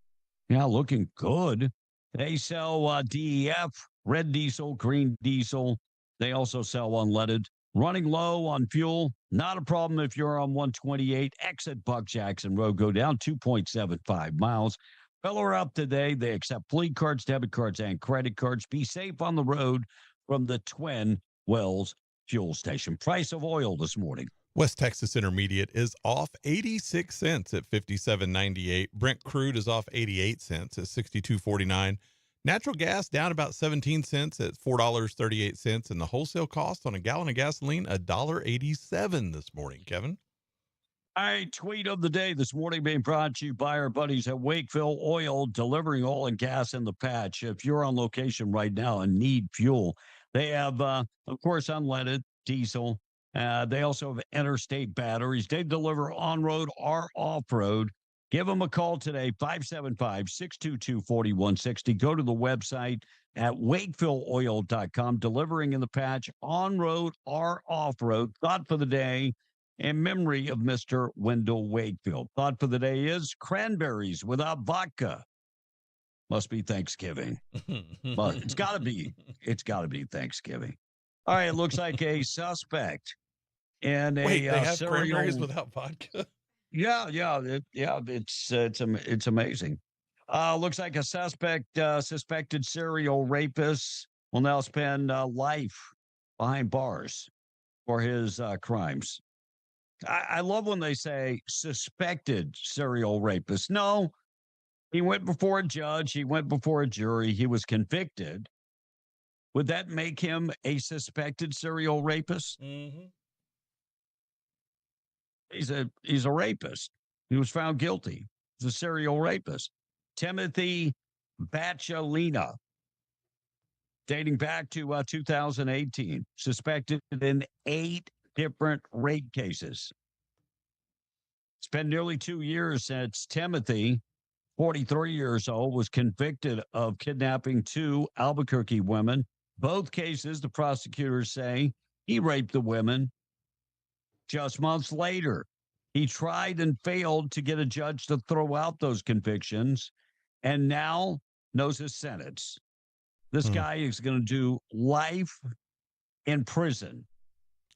Yeah, looking good. They sell DEF, red diesel, green diesel. They also sell unleaded. Running low on fuel. Not a problem if you're on 128. Exit Buck Jackson Road. Go down 2.75 miles. Fill her up today. They accept fleet cards, debit cards, and credit cards. Be safe on the road from the Twin Wells Fuel Station. Price of oil this morning. West Texas Intermediate is off 86 cents at 57.98. Brent crude is off 88 cents at 62.49. Natural gas down about 17 cents at $4.38. And the wholesale cost on a gallon of gasoline, $1.87 this morning, Kevin. All right, tweet of the day this morning being brought to you by our buddies at Wakefield Oil, delivering oil and gas in the patch. If you're on location right now and need fuel, they have, of course, unleaded diesel. They also have interstate batteries. They deliver on-road or off-road. Give them a call today, 575-622-4160. Go to the website at wakefieldOil.com, delivering in the patch, on-road or off-road. Thought for the day in memory of Mr. Wendell Wakefield. Thought for the day is cranberries without vodka. Must be Thanksgiving. But it's got to be. It's got to be Thanksgiving. All right, it looks like a suspect in Wait, a they have serial... cranberries without vodka? Yeah, it's amazing. Looks like a suspected serial rapist will now spend life behind bars for his crimes. I love when they say suspected serial rapist. No, he went before a judge. He went before a jury. He was convicted. Would that make him a suspected serial rapist? Mm-hmm. He's a rapist. He was found guilty. He's a serial rapist. Timothy Bachelina. dating back to 2018, suspected in 8 different rape cases. It's been nearly 2 years since Timothy, 43 years old, was convicted of kidnapping 2 Albuquerque women. Both cases, the prosecutors say he raped the women. Just months later, he tried and failed to get a judge to throw out those convictions, and now knows his sentence. This guy is going to do life in prison.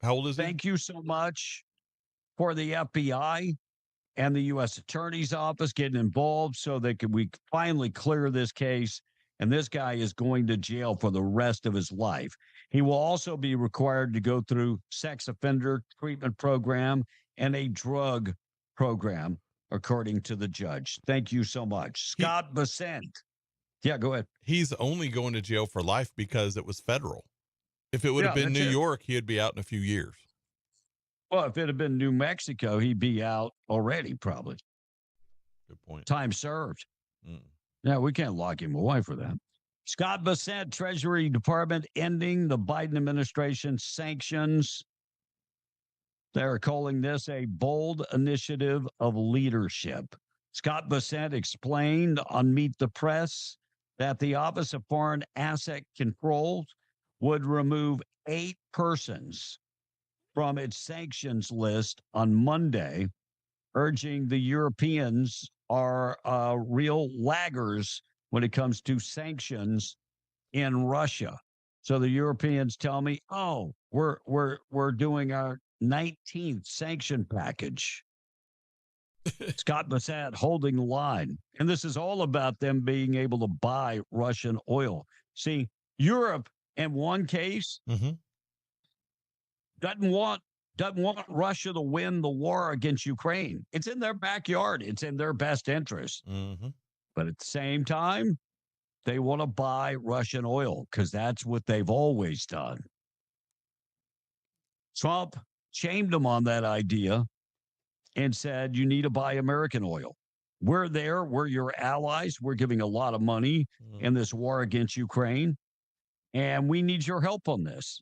How old is he? Thank you so much for the FBI and the U.S. Attorney's Office getting involved so that we finally clear this case. And this guy is going to jail for the rest of his life. He will also be required to go through sex offender treatment program and a drug program, according to the judge. Thank you so much. Scott Bessent. Yeah, go ahead. He's only going to jail for life because it was federal. If it would have been New York, he'd be out in a few years. Well, if it had been New Mexico, he'd be out already, probably. Good point. Time served. Yeah, we can't lock him away for that. Scott Bessent, Treasury Department, ending the Biden administration sanctions. They're calling this a bold initiative of leadership. Scott Bessent explained on Meet the Press that the Office of Foreign Asset Control would remove 8 persons from its sanctions list on Monday, urging the Europeans are real laggers when it comes to sanctions in Russia. So the Europeans tell me, "Oh, we're doing our 19th sanction package." Scott Bessent holding the line. And this is all about them being able to buy Russian oil. See, Europe, in one case, doesn't want Russia to win the war against Ukraine. It's in their backyard. It's in their best interest. But at the same time, they want to buy Russian oil because that's what they've always done. Trump shamed them on that idea and said, you need to buy American oil. We're there. We're your allies. We're giving a lot of money in this war against Ukraine, and we need your help on this.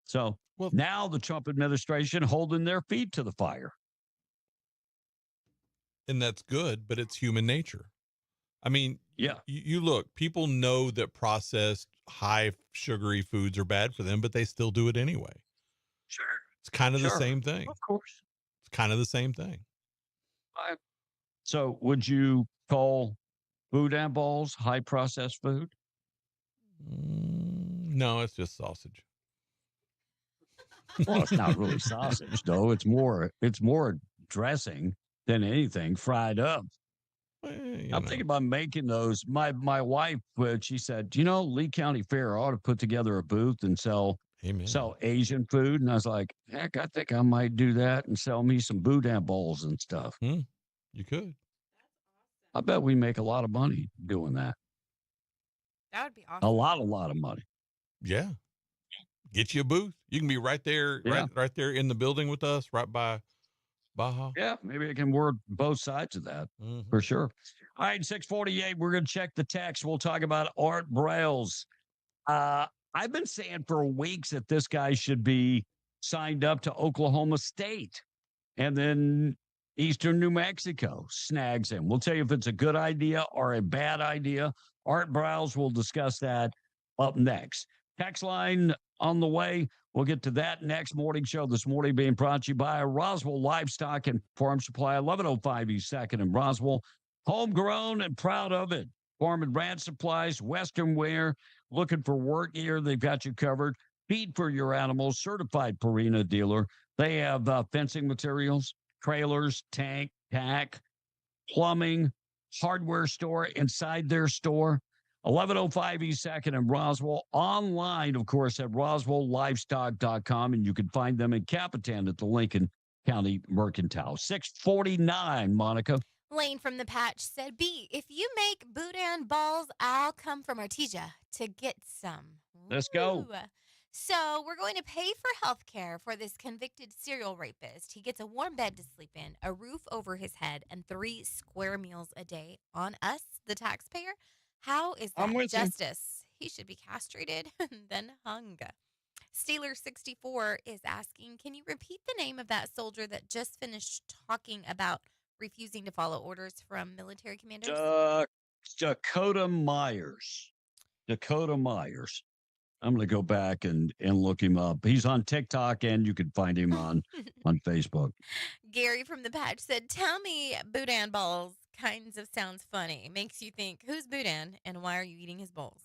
So now the Trump administration holding their feet to the fire. And that's good, but it's human nature. I mean, you look, people know that processed high sugary foods are bad for them, but they still do it anyway. Sure. It's kind of the same thing. Of course. It's kind of the same thing. So would you call boudin balls high processed food? No, it's just sausage. Well, it's not really sausage, though. It's more dressing than anything fried up. I'm thinking about making those. My wife, she said, Lee County Fair ought to put together a booth and sell Asian food. And I was like, heck, I think I might do that and sell me some boudin balls and stuff. You could. I bet we make a lot of money doing that. That would be awesome. A lot of money. Yeah. Get you a booth. You can be right there, right there in the building with us, right by Baja. Yeah, maybe I can work both sides of that for sure. All right, 648, we're going to check the text. We'll talk about Art Briles. I've been saying for weeks that this guy should be signed up to Oklahoma State, and then Eastern New Mexico snags him. We'll tell you if it's a good idea or a bad idea. Art Briles will discuss that up next. Text line on the way. We'll get to that next morning show this morning, being brought to you by Roswell Livestock and Farm Supply, 1105 East 2nd in Roswell. Homegrown and proud of it. Farm and ranch supplies, Western wear. Looking for work gear, they've got you covered. Feed for your animals, certified Purina dealer. They have fencing materials, trailers, tank, tack, plumbing, hardware store inside their store. 1105 East 2nd in Roswell. Online, of course, at roswelllivestock.com, and you can find them in Capitan at the Lincoln County Mercantile. 649, Monica. Lane from the Patch said, B, if you make boudin balls, I'll come from Artesia to get some. Let's go. So we're going to pay for health care for this convicted serial rapist. He gets a warm bed to sleep in, a roof over his head, and 3 square meals a day on us, the taxpayer. How is that justice? he should be castrated and then hung. Steeler64 is asking, can you repeat the name of that soldier that just finished talking about refusing to follow orders from military commanders? Dakota Myers. Dakota Myers. I'm going to go back and look him up. He's on TikTok, and you can find him on Facebook. Gary from the patch said, tell me boudin balls kinds of sounds funny. Makes you think, who's boudin and why are you eating his balls?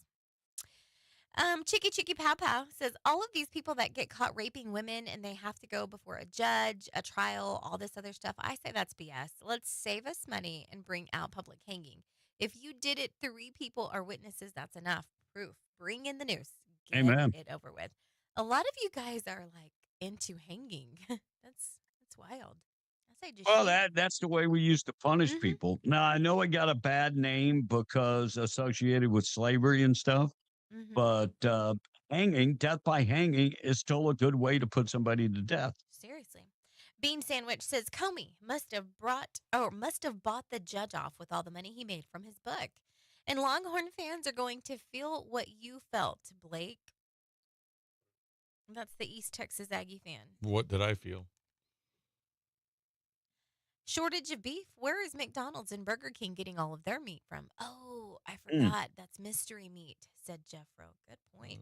Chicky Pow Pow says, all of these people that get caught raping women and they have to go before a judge, a trial, all this other stuff, I say that's BS. Let's save us money and bring out public hanging. If you did it, 3 people are witnesses, that's enough proof. Bring in the noose. Get Amen. it over with. A lot of you guys are like into hanging. That's wild. I say just Well, shoot. that's the way we used to punish people. Now, I know it got a bad name because associated with slavery and stuff, but hanging, death by hanging is still a good way to put somebody to death. Seriously. Bean Sandwich says Comey must have bought the judge off with all the money he made from his book. And Longhorn fans are going to feel what you felt, Blake. That's the East Texas Aggie fan. What did I feel? Shortage of beef? Where is McDonald's and Burger King getting all of their meat from? Oh, I forgot. That's mystery meat, said Jeffro. Good point.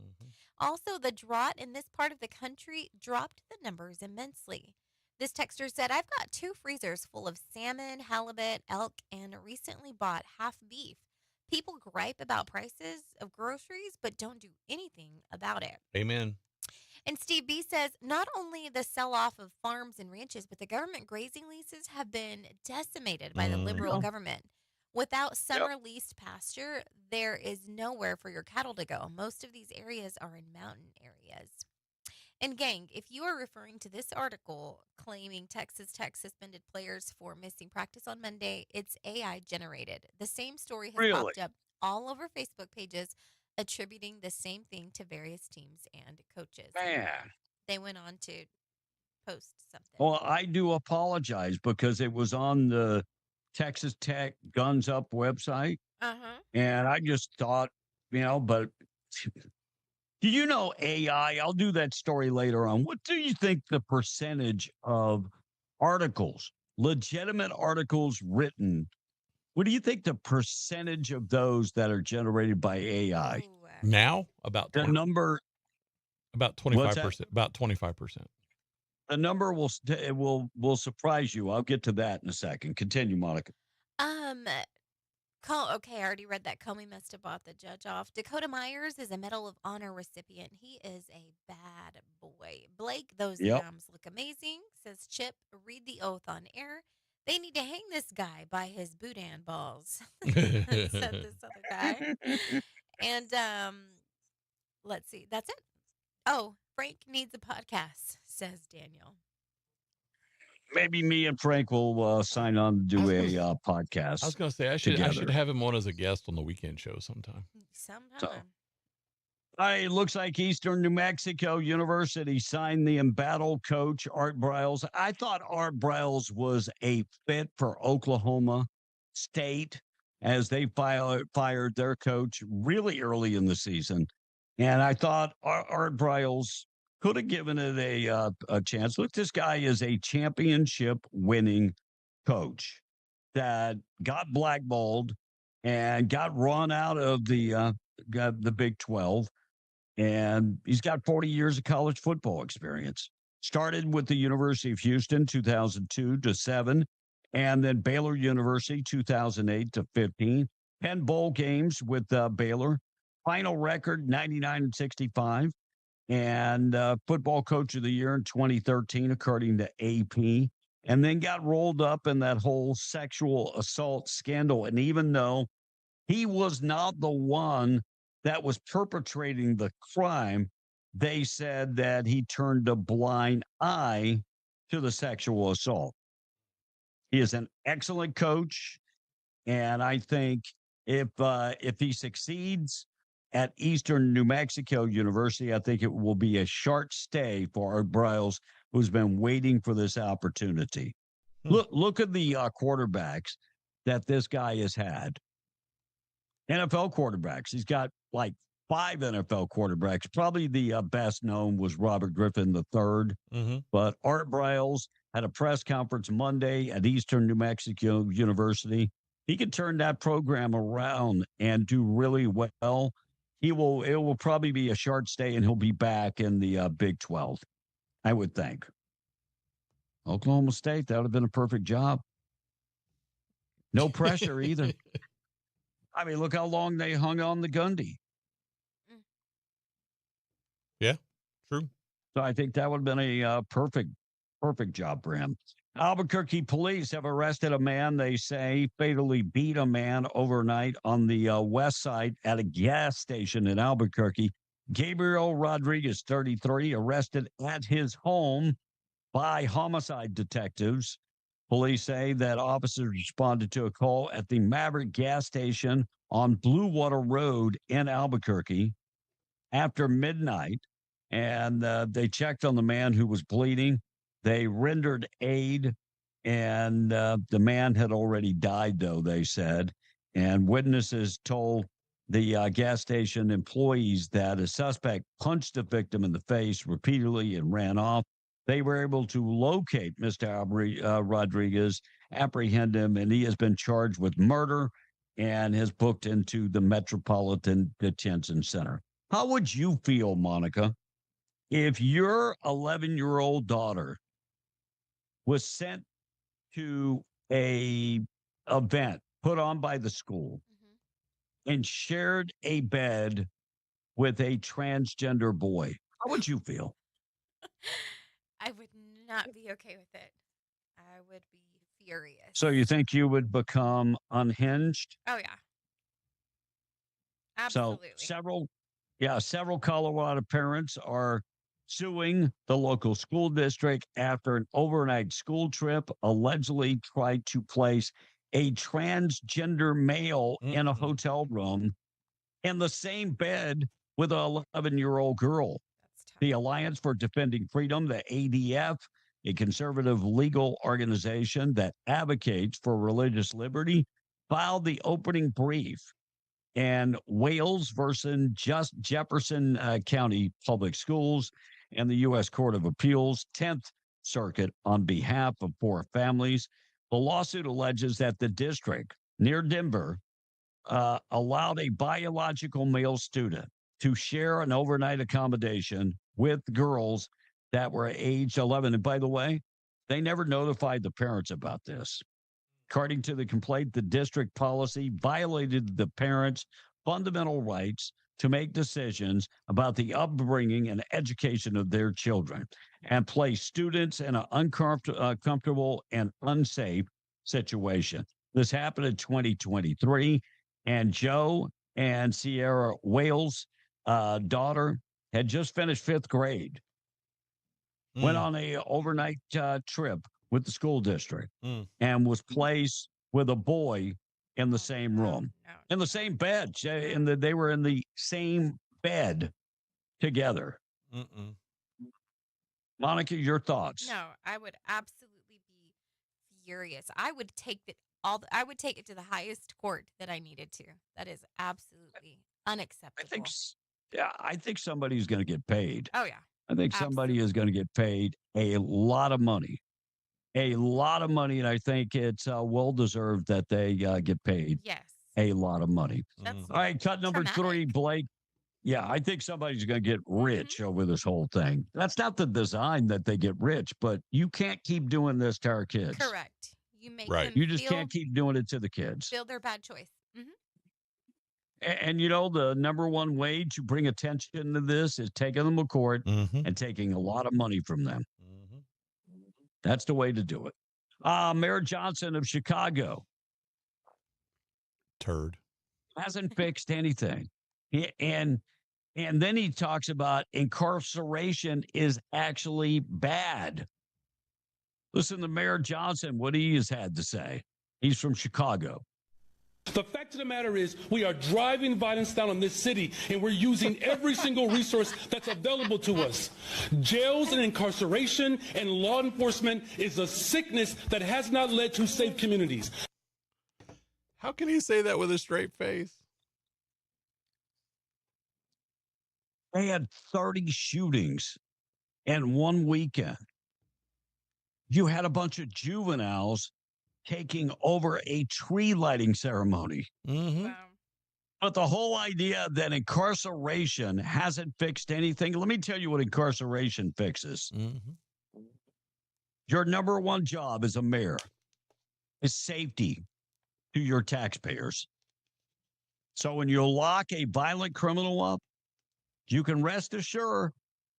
Also, the drought in this part of the country dropped the numbers immensely. This texter said, I've got 2 freezers full of salmon, halibut, elk, and recently bought half beef. People gripe about prices of groceries, but don't do anything about it. Amen. And Steve B says, not only the sell-off of farms and ranches, but the government grazing leases have been decimated by the liberal government. Without summer leased pasture, there is nowhere for your cattle to go. Most of these areas are in mountain areas. And gang, if you are referring to this article claiming Texas Tech suspended players for missing practice on Monday, it's AI generated. The same story has popped up all over Facebook pages attributing the same thing to various teams and coaches. Man. They went on to post something. Well, I do apologize because it was on the Texas Tech Guns Up website. And I just thought, but do you know AI? I'll do that story later on. What do you think the percentage of articles, legitimate articles written, what do you think the percentage of those that are generated by AI? Now, about the number, about 25%. About 25%. The number will surprise you. I'll get to that in a second. Continue, Monica. Okay, I already read that. Comey must have bought the judge off. Dakota Myers is a Medal of Honor recipient. He is a bad boy. Blake, those yams look amazing, says Chip. Read the oath on air. They need to hang this guy by his boudin balls, said this other guy. And let's see. That's it. Oh, Frank needs a podcast, says Daniel. Maybe me and Frank will sign on to do a podcast. I was going to say I should have him on as a guest on the weekend show sometime. It looks like Eastern New Mexico University signed the embattled coach Art Briles. I thought Art Briles was a fit for Oklahoma State as they fired their coach really early in the season, and I thought Art Briles could have given it a chance. Look, this guy is a championship-winning coach that got blackballed and got run out of the Big 12, and he's got 40 years of college football experience. Started with the University of Houston, 2002 to 7, and then Baylor University, 2008 to 15. 10 bowl games with Baylor. Final record, 99-65. And football coach of the year in 2013, according to AP, and then got rolled up in that whole sexual assault scandal. And even though he was not the one that was perpetrating the crime, they said that he turned a blind eye to the sexual assault. He is an excellent coach, and I think if he succeeds at Eastern New Mexico University, I think it will be a short stay for Art Briles, who's been waiting for this opportunity. Look at the quarterbacks that this guy has had. NFL quarterbacks. He's got like 5 NFL quarterbacks. Probably the best known was Robert Griffin III. But Art Briles had a press conference Monday at Eastern New Mexico University. He could turn that program around and do really well. It will probably be a short stay, and he'll be back in the Big 12, I would think. Oklahoma State, that would have been a perfect job. No pressure either. I mean, look how long they hung on the Gundy. Yeah, true. So I think that would have been a perfect job for him. Albuquerque police have arrested a man they say fatally beat a man overnight on the west side at a gas station in Albuquerque. Gabriel Rodriguez, 33, arrested at his home by homicide detectives. Police say that officers responded to a call at the Maverick gas station on Blue Water Road in Albuquerque after midnight, and they checked on the man who was bleeding. They rendered aid, and the man had already died, though, they said. And witnesses told the gas station employees that a suspect punched the victim in the face repeatedly and ran off. They were able to locate Mr. Rodriguez, apprehend him, and he has been charged with murder and has booked into the Metropolitan Detention Center. How would you feel, Monica, if your 11-year-old daughter was sent to a event put on by the school and shared a bed with a transgender boy? How would you feel? I would not be okay with it. I would be furious. So you think you would become unhinged? Oh, yeah. Absolutely. So several Colorado parents are suing the local school district after an overnight school trip allegedly tried to place a transgender male in a hotel room in the same bed with an 11-year-old girl. The Alliance for Defending Freedom, the ADF, a conservative legal organization that advocates for religious liberty, filed the opening brief. And Wales versus Jefferson County Public Schools and the U.S. Court of Appeals, 10th Circuit, on behalf of 4 families. The lawsuit alleges that the district near Denver allowed a biological male student to share an overnight accommodation with girls that were age 11. And by the way, they never notified the parents about this. According to the complaint, the district policy violated the parents' fundamental rights to make decisions about the upbringing and education of their children and place students in an uncomfortable and unsafe situation. This happened in 2023, and Joe and Sierra Wales' daughter had just finished 5th grade, went on a overnight trip with the school district and was placed with a boy in the same room, in the same bed. They were in the same bed together. Monica, your thoughts? No, I would absolutely be furious. I would take it to the highest court that I needed to. That is absolutely unacceptable. I think somebody's going to get paid. Oh, yeah. I think somebody is going to get paid a lot of money. And I think it's well-deserved that they get paid a lot of money. All right, cut number 3, Blake. Yeah, I think somebody's going to get rich over this whole thing. That's not the design that they get rich, but you can't keep doing this to our kids. Correct. You make them You just can't keep doing it to the kids. Feel their bad choice. And, the number one way to bring attention to this is taking them to court and taking a lot of money from them. That's the way to do it. Mayor Johnson of Chicago. Turd. Hasn't fixed anything. And then he talks about incarceration is actually bad. Listen to Mayor Johnson, what he has had to say. He's from Chicago. The fact of the matter is we are driving violence down on this city, and we're using every single resource that's available to us. Jails and incarceration and law enforcement is a sickness that has not led to safe communities. How can he say that with a straight face? They had 30 shootings in one weekend. You had a bunch of juveniles taking over a tree lighting ceremony. Mm-hmm. But the whole idea that incarceration hasn't fixed anything, let me tell you what incarceration fixes. Mm-hmm. Your number one job as a mayor is safety to your taxpayers. So when you lock a violent criminal up, you can rest assured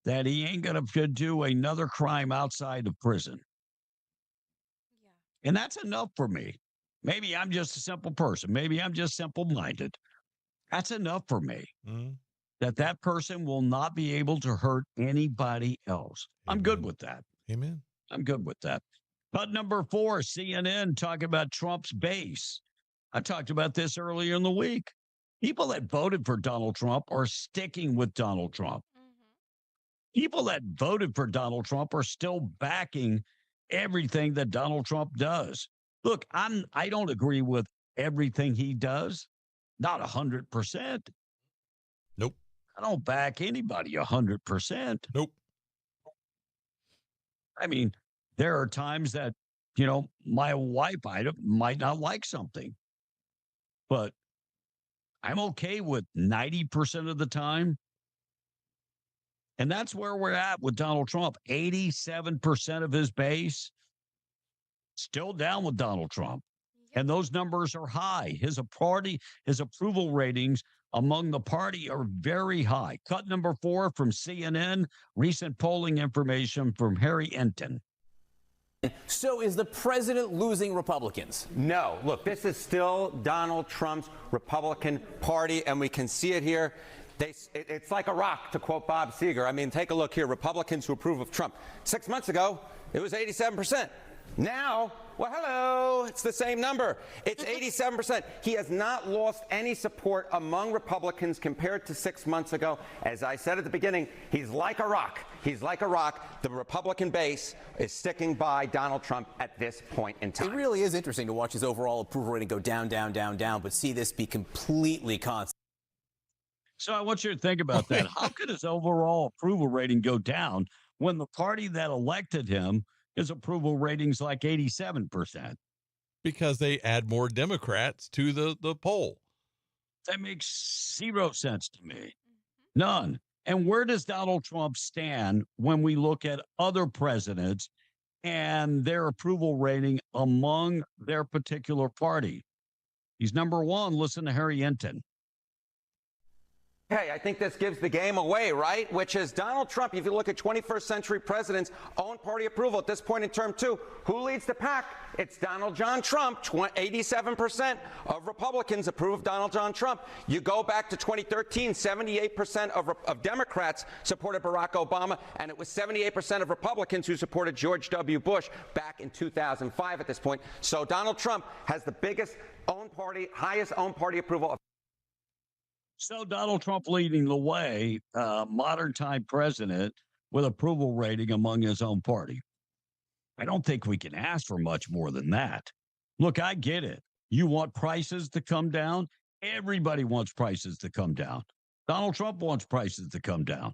that he ain't going to do another crime outside of prison. And that's enough for me. Maybe I'm just a simple person. Maybe I'm just simple-minded. That's enough for me. Mm-hmm. That person will not be able to hurt anybody else. Amen. I'm good with that. Amen. I'm good with that. But number 4, CNN talking about Trump's base. I talked about this earlier in the week. People that voted for Donald Trump are sticking with Donald Trump. People that voted for Donald Trump are still backing everything that Donald Trump does. Look, I don't agree with everything he does. Not 100%. Nope. I don't back anybody 100%. Nope. I mean, there are times that, my wife might not like something, but I'm okay with 90% of the time. And that's where we're at with Donald Trump. 87% of his base still down with Donald Trump. And those numbers are high. His approval ratings among the party are very high. Cut number 4 from CNN, recent polling information from Harry Enton. So is the president losing Republicans? No. Look, this is still Donald Trump's Republican Party, and we can see it here. It's like a rock, to quote Bob Seger. I mean, take a look here. Republicans who approve of Trump. 6 months ago, it was 87%. Now, well, hello, it's the same number. It's 87%. He has not lost any support among Republicans compared to 6 months ago. As I said at the beginning, he's like a rock. He's like a rock. The Republican base is sticking by Donald Trump at this point in time. It really is interesting to watch his overall approval rating go down, down, down, down, but see this be completely constant. So I want you to think about that. How could his overall approval rating go down when the party that elected him, his approval ratings like 87%? Because they add more Democrats to the poll. That makes zero sense to me. None. And where does Donald Trump stand when we look at other presidents and their approval rating among their particular party? He's number 1. Listen to Harry Enton. Hey, I think this gives the game away, right? Which is Donald Trump, if you look at 21st century presidents' own party approval at this point in term 2, who leads the pack? It's Donald John Trump. 87% of Republicans approve of Donald John Trump. You go back to 2013, 78% of Democrats supported Barack Obama, and it was 78% of Republicans who supported George W. Bush back in 2005 at this point. So Donald Trump has the biggest own party, highest own party approval. So Donald Trump leading the way, modern time president with approval rating among his own party. I don't think we can ask for much more than that. Look, I get it. You want prices to come down? Everybody wants prices to come down. Donald Trump wants prices to come down.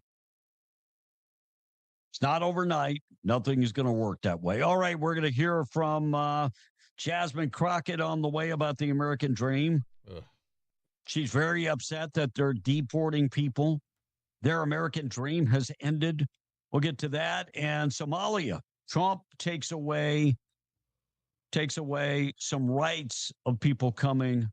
It's not overnight. Nothing is going to work that way. All right, we're going to hear from Jasmine Crockett on the way about the American dream. Ugh. She's very upset that they're deporting people. Their American dream has ended. We'll get to that. And Somalia. Trump takes away some rights of people coming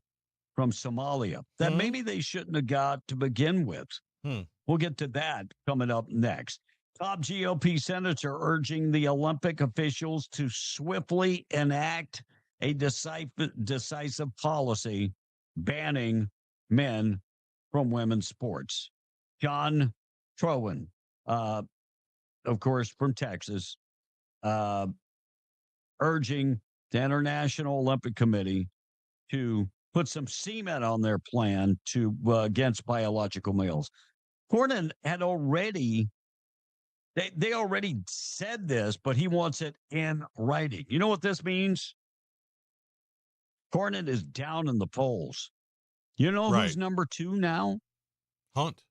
from Somalia that maybe they shouldn't have got to begin with. We'll get to that coming up next. Top GOP senator urging the Olympic officials to swiftly enact a decisive policy banning men from women's sports. John Trowan, of course, from Texas, urging the International Olympic Committee to put some cement on their plan to against biological males. Cornyn had already, they already said this, but he wants it in writing. You know what this means? Cornyn is down in the polls. You know who's number 2 now? Hunt.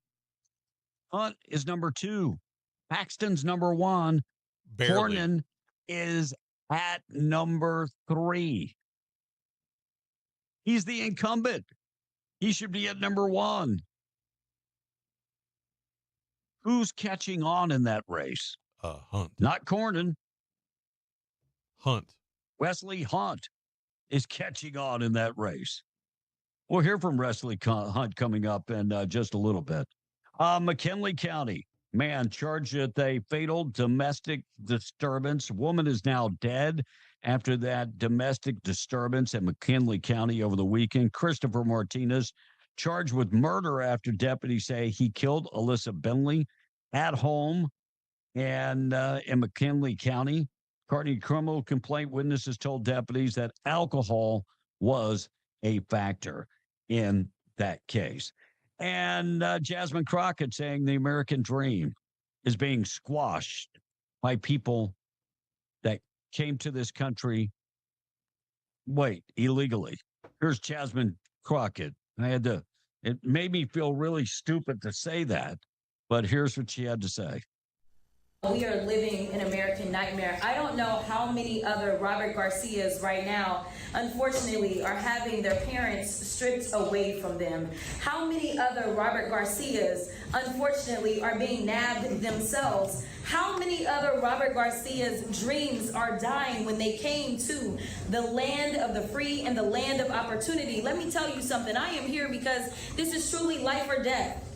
Hunt is number 2. Paxton's number 1. Barely. Cornyn is at number 3. He's the incumbent. He should be at number 1. Who's catching on in that race? Hunt. Not Cornyn. Hunt. Wesley Hunt is catching on in that race. We'll hear from Wesley Hunt coming up in just a little bit. McKinley County, man charged with a fatal domestic disturbance. Woman is now dead after that domestic disturbance in McKinley County over the weekend. Christopher Martinez charged with murder after deputies say he killed Alyssa Bentley at home and in McKinley County. According to criminal complaint, witnesses told deputies that alcohol was a factor in that case. And Jasmine Crockett saying the American dream is being squashed by people that came to this country, illegally. Here's Jasmine Crockett. It made me feel really stupid to say that, but here's what she had to say. We are living an American nightmare. I don't know how many other Robert Garcias right now, unfortunately, are having their parents stripped away from them. How many other Robert Garcias, unfortunately, are being nabbed themselves? How many other Robert Garcia's dreams are dying when they came to the land of the free and the land of opportunity? Let me tell you something. I am here because this is truly life or death.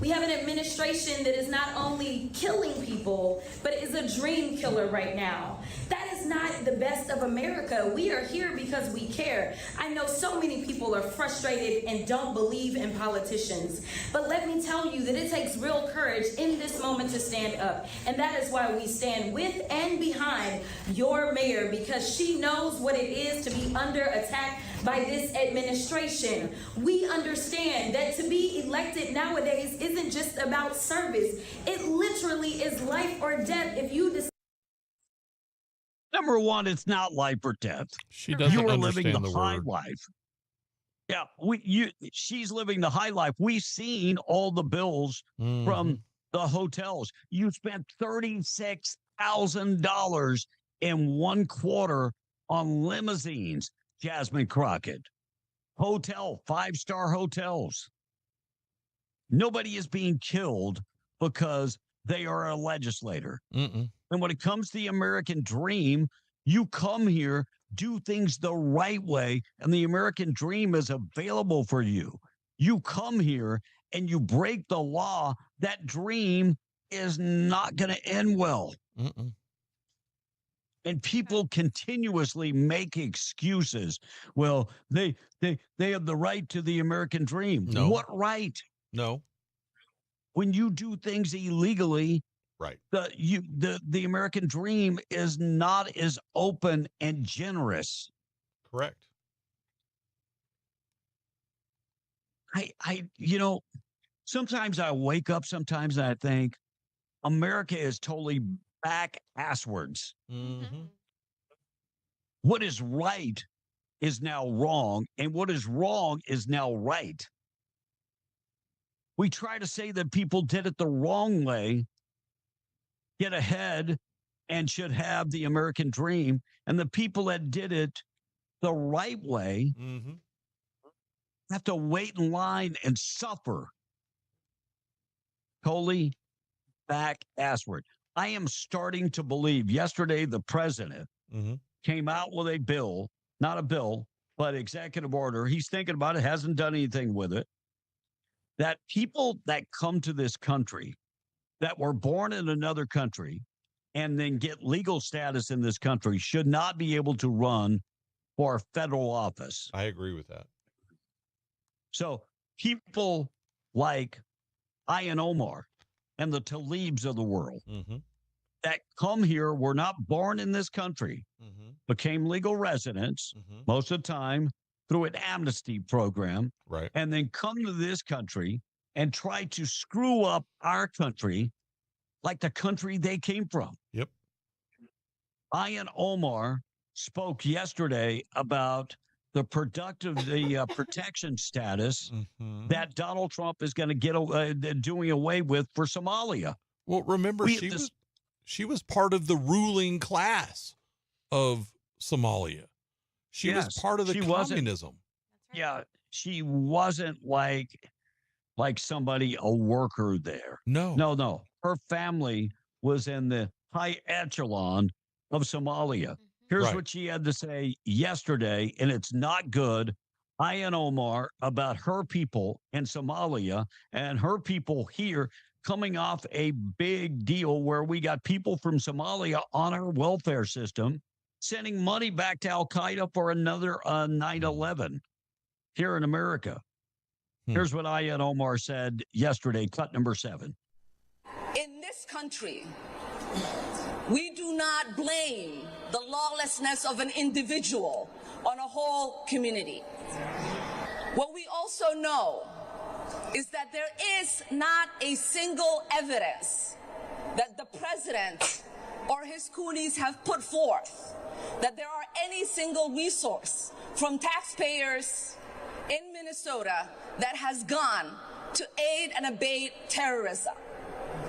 We have an administration that is not only killing people, but is a dream killer right now. That is not the best of America. We are here because we care. I know so many people are frustrated and don't believe in politicians. But let me tell you that it takes real courage in this moment to stand up. And that is why we stand with and behind your mayor, because she knows what it is to be under attack by this administration. We understand that to be elected nowadays isn't just about service. It literally is life or death if you decide. Number one, it's not life or death. She doesn't You are understand living the the high word. life. Yeah, she's living the high life. We've seen all the bills from the hotels. You spent $36,000 in 1 quarter on limousines, Jasmine Crockett. 5-star hotels. Nobody is being killed because they are a legislator. Mm-mm. And when it comes to the American dream, you come here, do things the right way, and the American dream is available for you. You come here and you break the law, that dream is not going to end well. Mm-mm. And people continuously make excuses. Well, they have the right to the American dream. No. What right? No. When you do things illegally, right? The American dream is not as open and generous. Correct. Sometimes I wake up sometimes and I think America is totally back asswards. Mm-hmm. What is right is now wrong, and what is wrong is now right. We try to say that people did it the wrong way, get ahead, and should have the American dream, and the people that did it the right way have to wait in line and suffer. Totally back assward. I am starting to believe. Yesterday, the president came out with a bill, not a bill, but executive order. He's thinking about it, hasn't done anything with it. That people that come to this country, that were born in another country, and then get legal status in this country should not be able to run for federal office. I agree with that. So people like Ian Omar and the Talibs of the world that come here, were not born in this country, became legal residents most of the time through an amnesty program, right? And then come to this country and try to screw up our country like the country they came from. Yep. Ian Omar spoke yesterday about the protection status that Donald Trump is going to get doing away with for Somalia. Well, remember, she was part of the ruling class of Somalia. She was part of the communism. Yeah, she wasn't like somebody, a worker there. No. Her family was in the high echelon of Somalia. Here's what she had to say yesterday, and it's not good. Ilhan Omar, about her people in Somalia and her people here coming off a big deal where we got people from Somalia on our welfare system sending money back to Al-Qaeda for another 9/11 here in America. Here's what Ilhan Omar said yesterday, cut number 7. In this country, we do not blame the lawlessness of an individual on a whole community. What we also know is that there is not a single evidence that the president or his coonies have put forth that there are any single resource from taxpayers in Minnesota that has gone to aid and abate terrorism.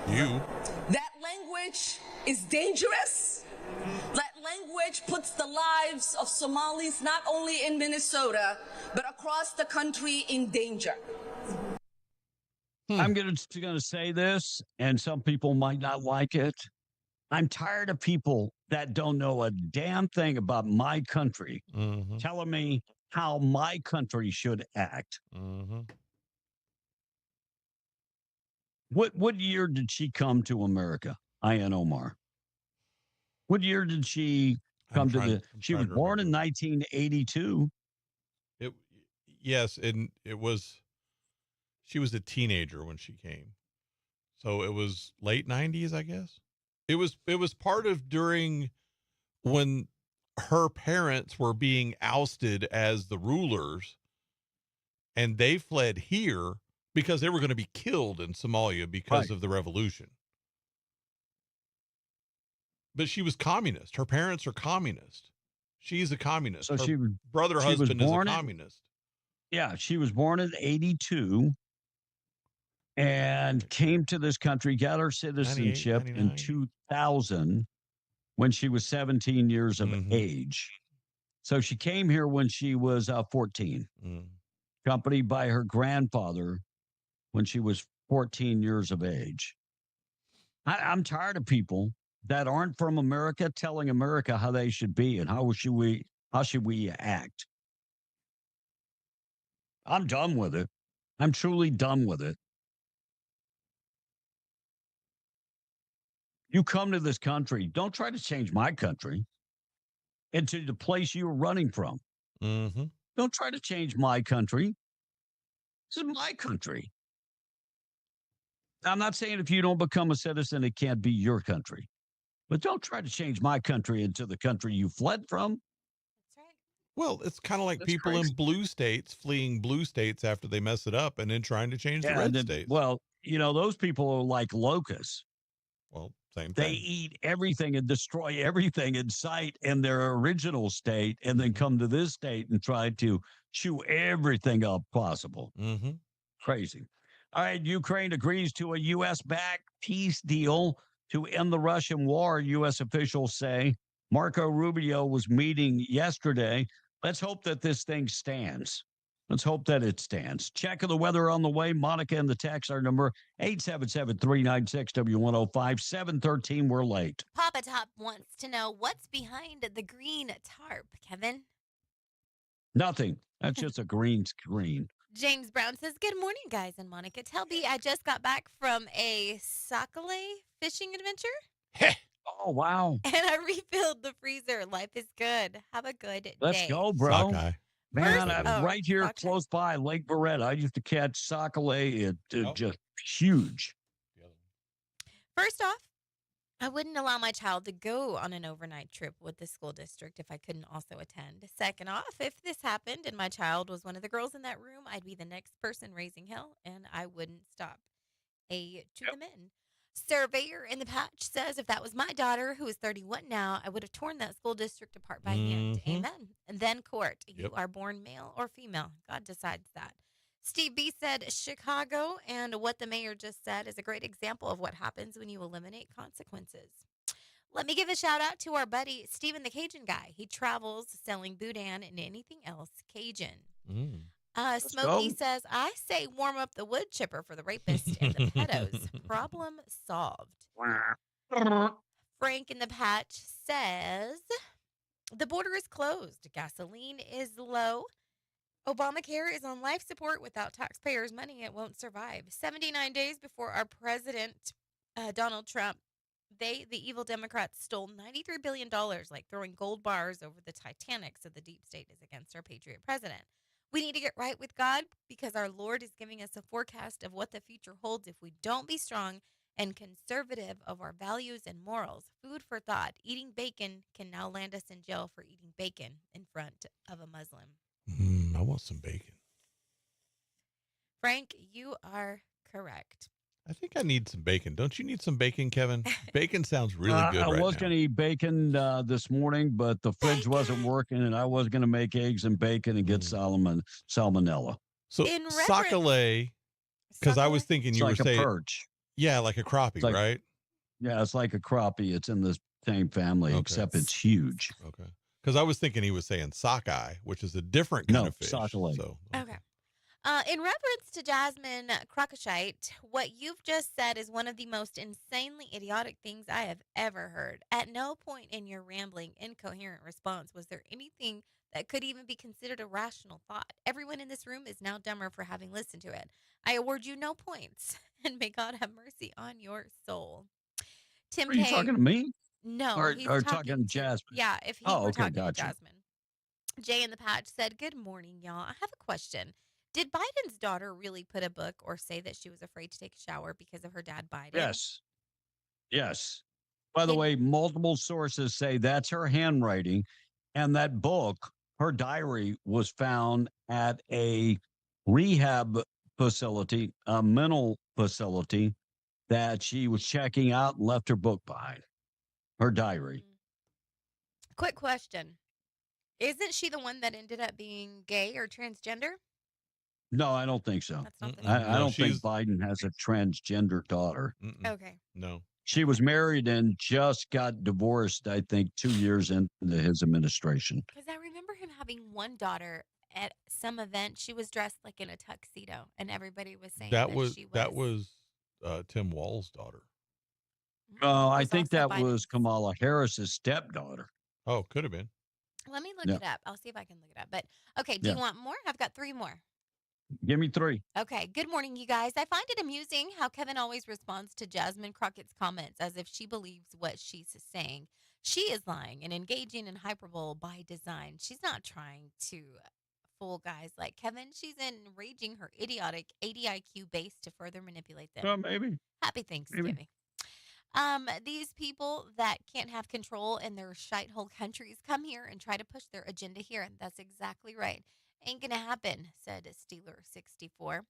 That language is dangerous. That language puts the lives of Somalis not only in Minnesota, but across the country in danger. I'm going to say this, and some people might not like it. I'm tired of people that don't know a damn thing about my country telling me how my country should act. What year did she come to America, Ilhan Omar? What year did she come to she was born in 1982. Yes, and she was a teenager when she came. So it was late 90s, I guess. It was part of during when her parents were being ousted as the rulers, and they fled here because they were going to be killed in Somalia because of the revolution. But she was communist. Her parents are communist. She's a communist. So her husband is a communist. She was born in 82 and came to this country, got her citizenship in 2000 when she was 17 years of age. So she came here when she was 14, accompanied by her grandfather when she was 14 years of age. I'm tired of people that aren't from America telling America how they should be and how should we act. I'm done with it. I'm truly done with it. You come to this country, don't try to change my country into the place you were running from. Don't try to change my country. This is my country. I'm not saying if you don't become a citizen, it can't be your country. But don't try to change my country into the country you fled from. That's right. Well, it's kind of like people in blue states fleeing blue states after they mess it up and then trying to change the red states. Well, those people are like locusts. Well, same thing. They eat everything and destroy everything in sight in their original state and then come to this state and try to chew everything up possible. Crazy. All right, Ukraine agrees to a U.S.-backed peace deal to end the Russian war, U.S. officials say. Marco Rubio was meeting yesterday. Let's hope that this thing stands. Let's hope that it stands. Check of the weather on the way. Monica and the text, our number 877-396-W105, 713. We're late. Papa Top wants to know what's behind the green tarp, Kevin. Nothing. That's just a green screen. James Brown says, good morning, guys and Monica. Tell B I just got back from a Sakale fishing adventure. Oh, wow. And I refilled the freezer. Life is good. Have a good day. Let's go, bro. Sockeye. Man, I'm right here close by Lake Beretta. I used to catch Sakale. It's just huge. First off, I wouldn't allow my child to go on an overnight trip with the school district if I couldn't also attend. Second off, if this happened and my child was one of the girls in that room, I'd be the next person raising hell, and I wouldn't stop. To the men. Surveyor in the patch says if that was my daughter, who is 31 now, I would have torn that school district apart by hand. Amen. And then court. You are born male or female. God decides that. Steve B said Chicago, and what the mayor just said is a great example of what happens when you eliminate consequences. Let me give a shout out to our buddy Steven the Cajun guy. He travels selling boudin and anything else Cajun. Smokey says, I say warm up the wood chipper for the rapist and the pedos. Problem solved. Frank in the Patch says, the border is closed. Gasoline is low. Obamacare is on life support. Without taxpayers' money, it won't survive. 79 days before our president, Donald Trump, the evil Democrats, stole $93 billion, like throwing gold bars over the Titanic, so the deep state is against our patriot president. We need to get right with God because our Lord is giving us a forecast of what the future holds if we don't be strong and conservative of our values and morals. Food for thought. Eating bacon can now land us in jail for eating bacon in front of a Muslim. I want some bacon. Frank, you are correct. I think I need some bacon. Don't you need some bacon, Kevin? Bacon sounds really good I right was now. going to eat bacon this morning, but the fridge wasn't working, and I was going to make eggs and bacon and get salmonella. So Sakale, because I was thinking It's you like were a saying, perch. yeah, like a crappie, like- right? Yeah, it's like a crappie. It's in the same family, except it's huge. Okay. Because I was thinking he was saying sockeye, which is a different kind of fish. Sakale. So, Okay. In reference to Jasmine Crockashite, what you've just said is one of the most insanely idiotic things I have ever heard. At no point in your rambling, incoherent response was there anything that could even be considered a rational thought. Everyone in this room is now dumber for having listened to it. I award you no points, and may God have mercy on your soul. Tim Are you K. talking to me? No, Or, he's or talking to Jasmine? Yeah, if he Oh, were okay, talking to gotcha. Jasmine. Jay in the Patch said, good morning, y'all. I have a question. Did Biden's daughter really put a book or say that she was afraid to take a shower because of her dad Biden? Yes. Yes. By the way, multiple sources say that's her handwriting. And that book, her diary, was found at a rehab facility, a mental facility that she was checking out and left her book behind. Her diary. Quick question. Isn't she the one that ended up being gay or transgender? No, I don't think so. That's not the I No, don't think she's- Biden has a transgender daughter. Okay. No. She was married and just got divorced, I think, 2 years into his administration. Because I remember him having one daughter at some event. She was dressed like in a tuxedo, and everybody was saying That was she Tim Wall's daughter. Oh, I was think also that was Kamala Harris's stepdaughter. Oh, could have been. Let me look Yeah. it up. I'll see if I can look it up. But okay, do you Yeah. want more? I've got 3 more. Give me 3. Okay, good morning, you guys. I find it amusing how Kevin always responds to Jasmine Crockett's comments as if she believes what she's saying. She is lying and engaging in hyperbole by design. She's not trying to fool guys like Kevin. She's enraging her idiotic ADIQ base to further manipulate them. Maybe. Happy Thanksgiving. These people that can't have control in their shithole countries come here and try to push their agenda here. And that's exactly right. Ain't gonna happen, said Steeler64.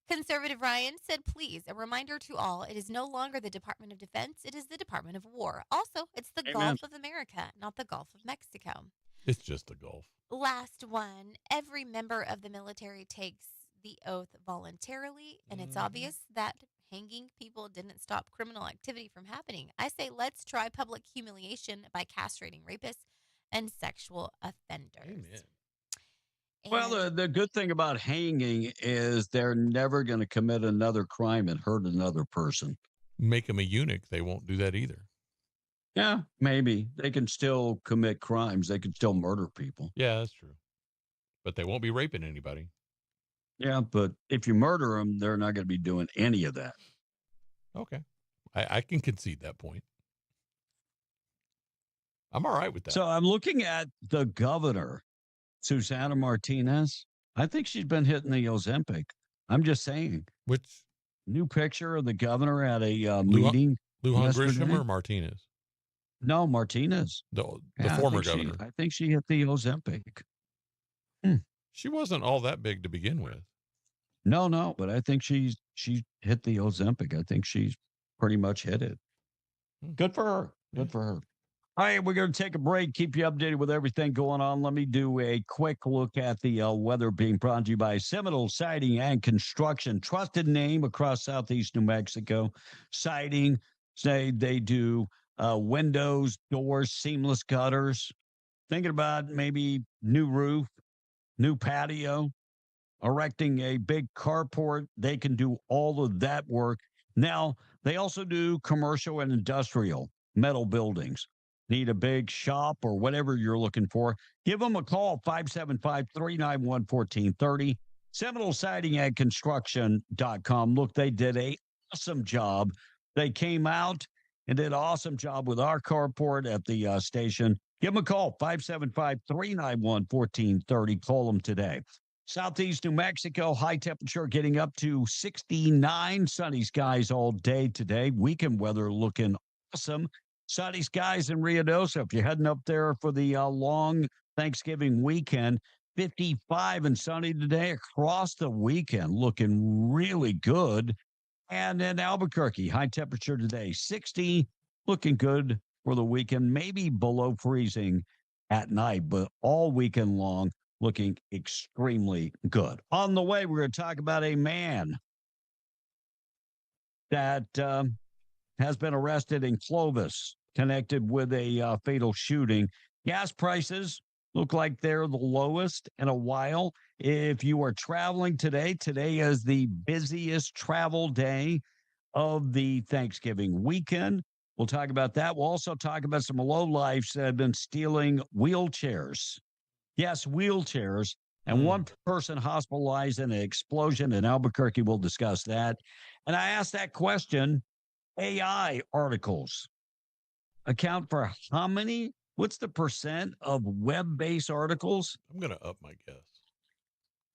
Conservative Ryan said, please, a reminder to all, it is no longer the Department of Defense, it is the Department of War. Also, it's the Amen. Gulf of America, not the Gulf of Mexico. It's just the Gulf. Last one, every member of the military takes the oath voluntarily, and it's obvious that hanging people didn't stop criminal activity from happening. I say let's try public humiliation by castrating rapists and sexual offenders. Well, the good thing about hanging is they're never going to commit another crime and hurt another person. Make them a eunuch. They won't do that either. Yeah, maybe. They can still commit crimes. They can still murder people. Yeah, that's true. But they won't be raping anybody. Yeah, but if you murder them, they're not going to be doing any of that. Okay. I can concede that point. I'm all right with that. So I'm looking at the governor, Susana Martinez. I think she's been hitting the Ozempic. I'm just saying. Which new picture of the governor at a meeting? Lujan Grisham yesterday? or Martinez? No, Martinez. The Yeah, I former think governor. I think she hit the Ozempic. She wasn't all that big to begin with. No, but I think she hit the Ozempic. I think she's pretty much hit it. Good for her. Good for her. All right, we're going to take a break, keep you updated with everything going on. Let me do a quick look at the weather being brought to you by Seminole Siding and Construction, trusted name across southeast New Mexico. Siding, say they do windows, doors, seamless gutters. Thinking about maybe new roof, new patio, erecting a big carport. They can do all of that work. Now, they also do commercial and industrial metal buildings. Need a big shop or whatever you're looking for, give them a call, 575-391-1430. Seminole Siding and Construction.com. Look, they did an awesome job. They came out and did an awesome job with our carport at the station. Give them a call, 575-391-1430. Call them today. Southeast New Mexico, high temperature getting up to 69. Sunny skies all day today. Weekend weather looking awesome. Sunny skies in Ruidoso. If you're heading up there for the long Thanksgiving weekend, 55 and sunny today across the weekend, looking really good. And in Albuquerque, high temperature today, 60, looking good for the weekend, maybe below freezing at night, but all weekend long, looking extremely good. On the way, we're going to talk about a man that has been arrested in Clovis, connected with a fatal shooting. Gas prices look like they're the lowest in a while. If you are traveling today is the busiest travel day of the Thanksgiving weekend. We'll talk about that. We'll also talk about some lowlifes that have been stealing wheelchairs. Yes, wheelchairs. And one person hospitalized in an explosion in Albuquerque. We'll discuss that. And I asked that question, AI articles account for how many? What's the percent of web-based articles? I'm going to up my guess.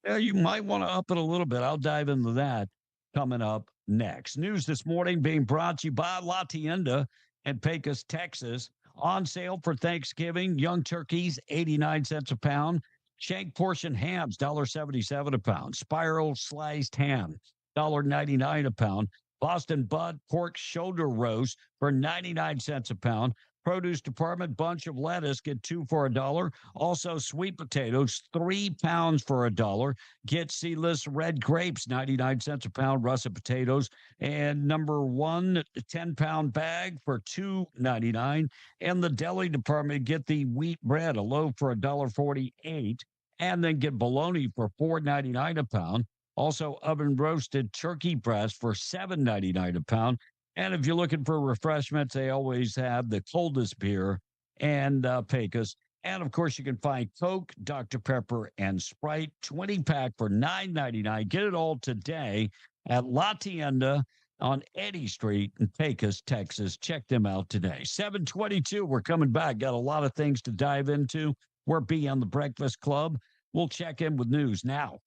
Yeah, you might want to up it a little bit. I'll dive into that coming up next. News this morning being brought to you by La Tienda in Pecos, Texas. On sale for Thanksgiving, young turkeys, 89 cents a pound. Shank portion hams, $1.77 a pound. Spiral sliced ham, $1.99 a pound. Boston Butt pork shoulder roast for 99 cents a pound. Produce department bunch of lettuce, get 2 for $1. Also sweet potatoes, 3 pounds for $1. Get seedless red grapes, 99 cents a pound. Russet potatoes and number 1 10-pound bag for $2.99. And the deli department, get the wheat bread, a loaf for $1.48, and then get bologna for $4.99 a pound. Also, oven roasted turkey breast for $7.99 a pound. And if you're looking for refreshments, they always have the coldest beer and Pecos. And of course, you can find Coke, Dr. Pepper, and Sprite, 20-pack for $9.99. Get it all today at La Tienda on Eddy Street in Pecos, Texas. Check them out today. 7:22. We're coming back. Got a lot of things to dive into. We're Beyond the Breakfast Club. We'll check in with news now.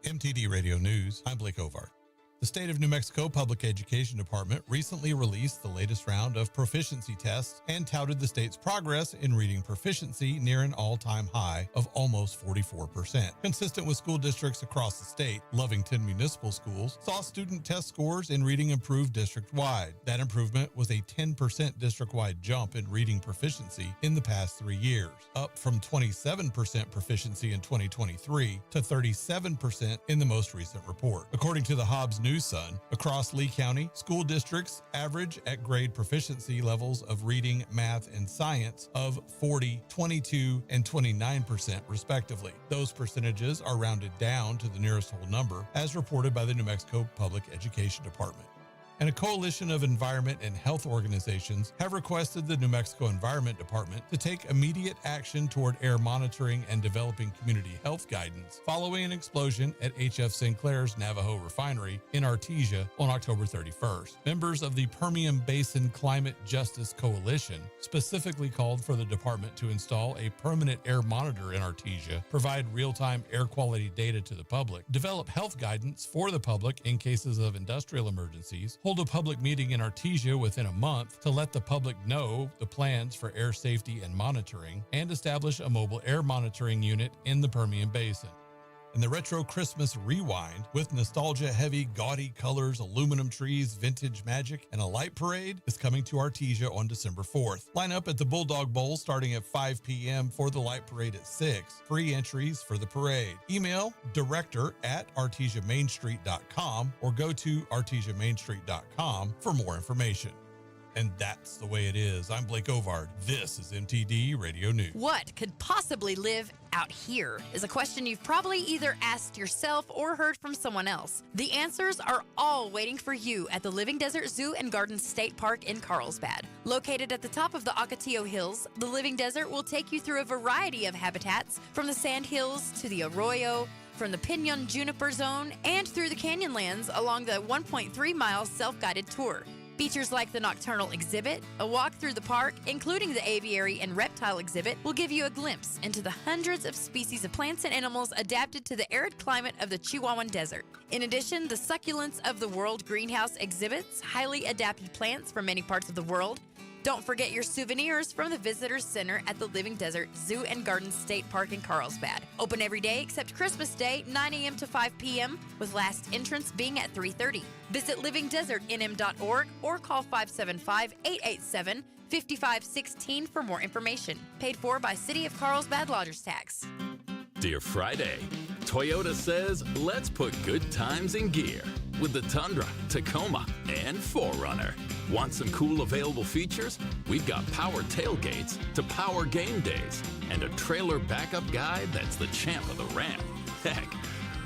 MTD Radio News, I'm Blake Ovart. The State of New Mexico Public Education Department recently released the latest round of proficiency tests and touted the state's progress in reading proficiency near an all-time high of almost 44%. Consistent with school districts across the state, Lovington Municipal Schools saw student test scores in reading improve district-wide. That improvement was a 10% district-wide jump in reading proficiency in the past 3 years, up from 27% proficiency in 2023 to 37% in the most recent report. According to the Hobbs News Sun, across Lee County, school districts average at grade proficiency levels of reading, math, and science of 40, 22, and 29% respectively. Those percentages are rounded down to the nearest whole number, as reported by the New Mexico Public Education Department. And a coalition of environment and health organizations have requested the New Mexico Environment Department to take immediate action toward air monitoring and developing community health guidance following an explosion at HF Sinclair's Navajo refinery in Artesia on October 31st. Members of the Permian Basin Climate Justice Coalition specifically called for the department to install a permanent air monitor in Artesia, provide real-time air quality data to the public, develop health guidance for the public in cases of industrial emergencies, hold a public meeting in Artesia within a month to let the public know the plans for air safety and monitoring, and establish a mobile air monitoring unit in the Permian Basin. And the Retro Christmas Rewind with nostalgia-heavy, gaudy colors, aluminum trees, vintage magic, and a light parade is coming to Artesia on December 4th. Line up at the Bulldog Bowl starting at 5 p.m. for the light parade at 6. Free entries for the parade. Email director@artesiamainstreet.com or go to artesiamainstreet.com for more information. And that's the way it is. I'm Blake Ovard. This is MTD Radio News. What could possibly live out here is a question you've probably either asked yourself or heard from someone else. The answers are all waiting for you at the Living Desert Zoo and Garden State Park in Carlsbad. Located at the top of the Ocotillo Hills, the Living Desert will take you through a variety of habitats, from the sand hills to the arroyo, from the Pinon Juniper Zone, and through the canyonlands along the 1.3-mile self-guided tour. Features like the nocturnal exhibit, a walk through the park, including the aviary and reptile exhibit, will give you a glimpse into the hundreds of species of plants and animals adapted to the arid climate of the Chihuahuan Desert. In addition, the Succulents of the World greenhouse exhibits highly adapted plants from many parts of the world. Don't forget your souvenirs from the Visitors Center at the Living Desert Zoo and Garden State Park in Carlsbad. Open every day except Christmas Day, 9 a.m. to 5 p.m., with last entrance being at 3:30. Visit livingdesertnm.org or call 575-887-5516 for more information. Paid for by City of Carlsbad Lodgers Tax. Dear Friday, Toyota says let's put good times in gear with the Tundra, Tacoma, and 4Runner. Want some cool available features? We've got power tailgates to power game days and a trailer backup guide that's the champ of the ramp. Heck,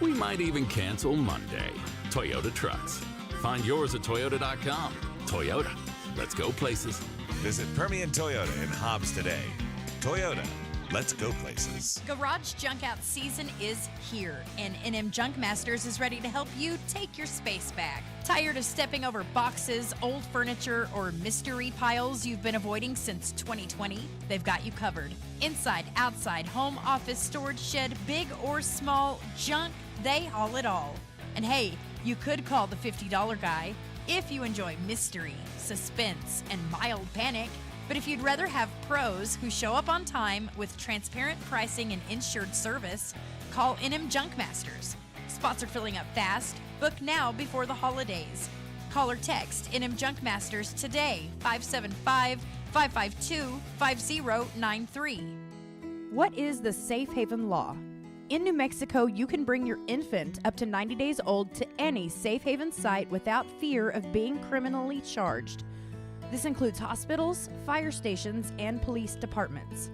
we might even cancel Monday. Toyota Trucks. Find yours at Toyota.com. Toyota, let's go places. Visit Permian Toyota in Hobbs today. Toyota, let's go places. Garage junk out season is here, and NM Junk Masters is ready to help you take your space back. Tired of stepping over boxes, old furniture, or mystery piles you've been avoiding since 2020? They've got you covered. Inside, outside, home, office, storage shed, big or small, junk, they haul it all. And hey, you could call the $50 guy if you enjoy mystery, suspense, and mild panic. But if you'd rather have pros who show up on time with transparent pricing and insured service, call NM Junk Masters. Spots are filling up fast. Book now before the holidays. Call or text NM Junk Masters today, 575-552-5093. What is the Safe Haven Law? In New Mexico, you can bring your infant up to 90 days old to any Safe Haven site without fear of being criminally charged. This includes hospitals, fire stations, and police departments.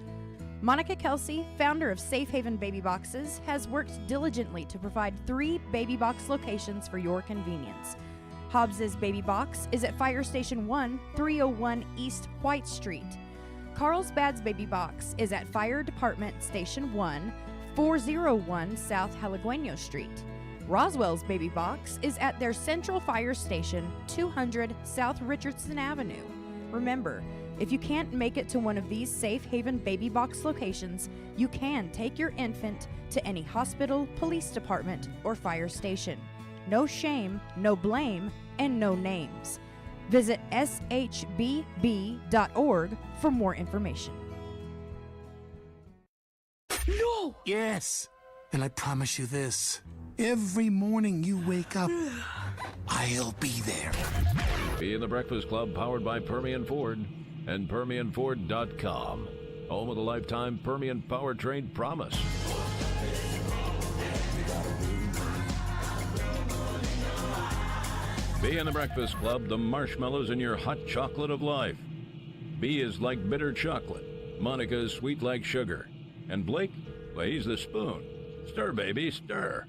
Monica Kelsey, founder of Safe Haven Baby Boxes, has worked diligently to provide 3 baby box locations for your convenience. Hobbs's Baby Box is at Fire Station 1, 301 East White Street. Carlsbad's Baby Box is at Fire Department Station 1, 401 South Jalagueño Street. Roswell's Baby Box is at their Central Fire Station, 200 South Richardson Avenue. Remember, if you can't make it to one of these Safe Haven Baby Box locations, you can take your infant to any hospital, police department, or fire station. No shame, no blame, and no names. Visit shbb.org for more information. No! Yes. And I promise you this. Every morning you wake up, I'll be there. Be in the Breakfast Club, powered by Permian Ford and PermianFord.com. Home of the lifetime Permian powertrain promise. Be in the Breakfast Club, the marshmallows in your hot chocolate of life. B is like bitter chocolate. Monica is sweet like sugar. And Blake, well, he's the spoon. Stir, baby, stir.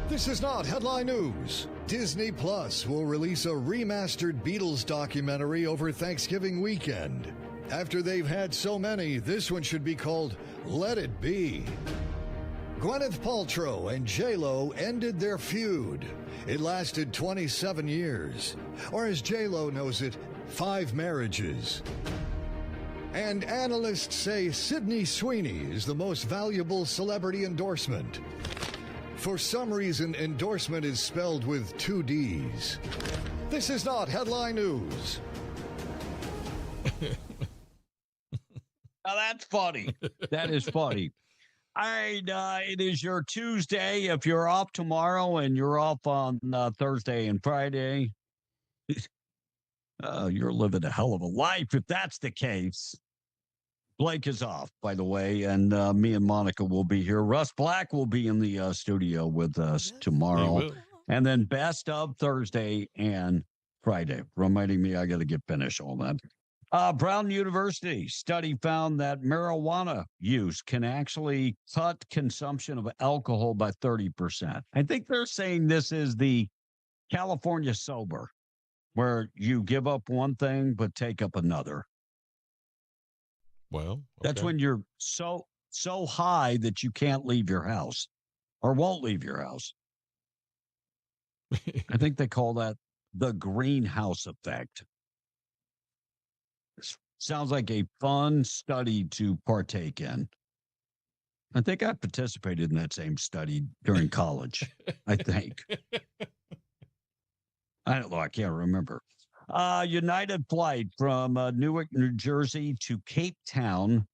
This is not headline news. Disney Plus will release a remastered Beatles documentary over Thanksgiving weekend. After they've had so many, this one should be called Let It Be. Gwyneth Paltrow and J-Lo ended their feud. It lasted 27 years. Or as J-Lo knows it, 5 marriages. And analysts say Sydney Sweeney is the most valuable celebrity endorsement. For some reason, endorsement is spelled with 2 Ds. This is not headline news. Now that's funny. That is funny. All right, it is your Tuesday. If you're off tomorrow and you're off on Thursday and Friday, you're living a hell of a life if that's the case. Blake is off, by the way, and me and Monica will be here. Russ Black will be in the studio with us tomorrow. And then best of Thursday and Friday. Reminding me I got to get finished all that. Brown University study found that marijuana use can actually cut consumption of alcohol by 30%. I think they're saying this is the California sober, where you give up one thing but take up another. Well, that's when you're so high that you can't leave your house or won't leave your house. I think they call that the greenhouse effect. Sounds like a fun study to partake in. I think I participated in that same study during college. I think. I don't know. I can't remember. United flight from Newark, New Jersey to Cape Town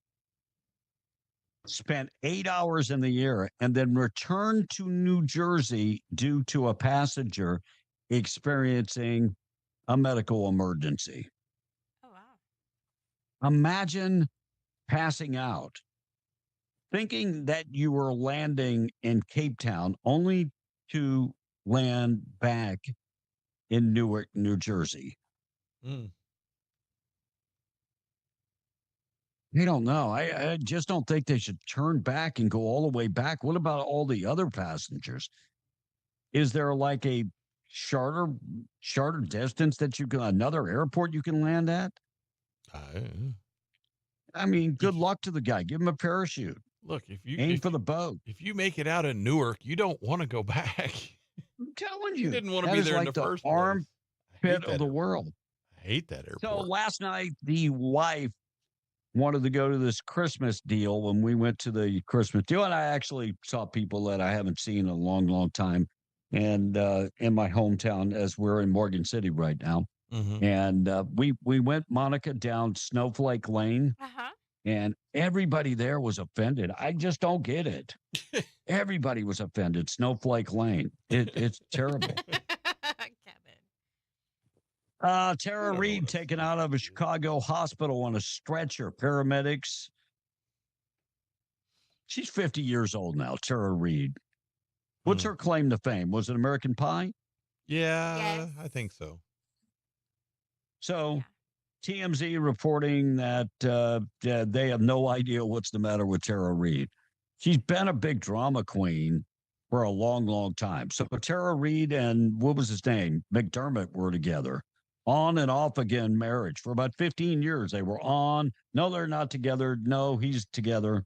spent 8 hours in the air and then returned to New Jersey due to a passenger experiencing a medical emergency. Imagine passing out, thinking that you were landing in Cape Town, only to land back in Newark, New Jersey. I don't know. I just don't think they should turn back and go all the way back. What about all the other passengers? Is there like a charter distance that you can, another airport you can land at? I mean, good luck to the guy. Give him a parachute. Look, if you aim for the boat. If you make it out of Newark, you don't want to go back. I'm telling you, didn't want to be there like in the first armpit of the world. I hate that airport. So last night, the wife wanted to go to this Christmas deal when we went to the Christmas deal, and I actually saw people that I haven't seen in a long, long time, and in my hometown, as we're in Morgan City right now. And we went, Monica, down Snowflake Lane, and everybody there was offended. I just don't get it. Everybody was offended. Snowflake Lane. It's terrible. Tara Reid taken out of a Chicago hospital on a stretcher. Paramedics. She's 50 years old now, Tara Reid. What's her claim to fame? Was it American Pie? Yeah, I think so. So TMZ reporting that they have no idea what's the matter with Tara Reid. She's been a big drama queen for a long, long time. So Tara Reid and what was his name? McDermott were together. On and off again marriage. For about 15 years, they were on. No, they're not together. No, he's together.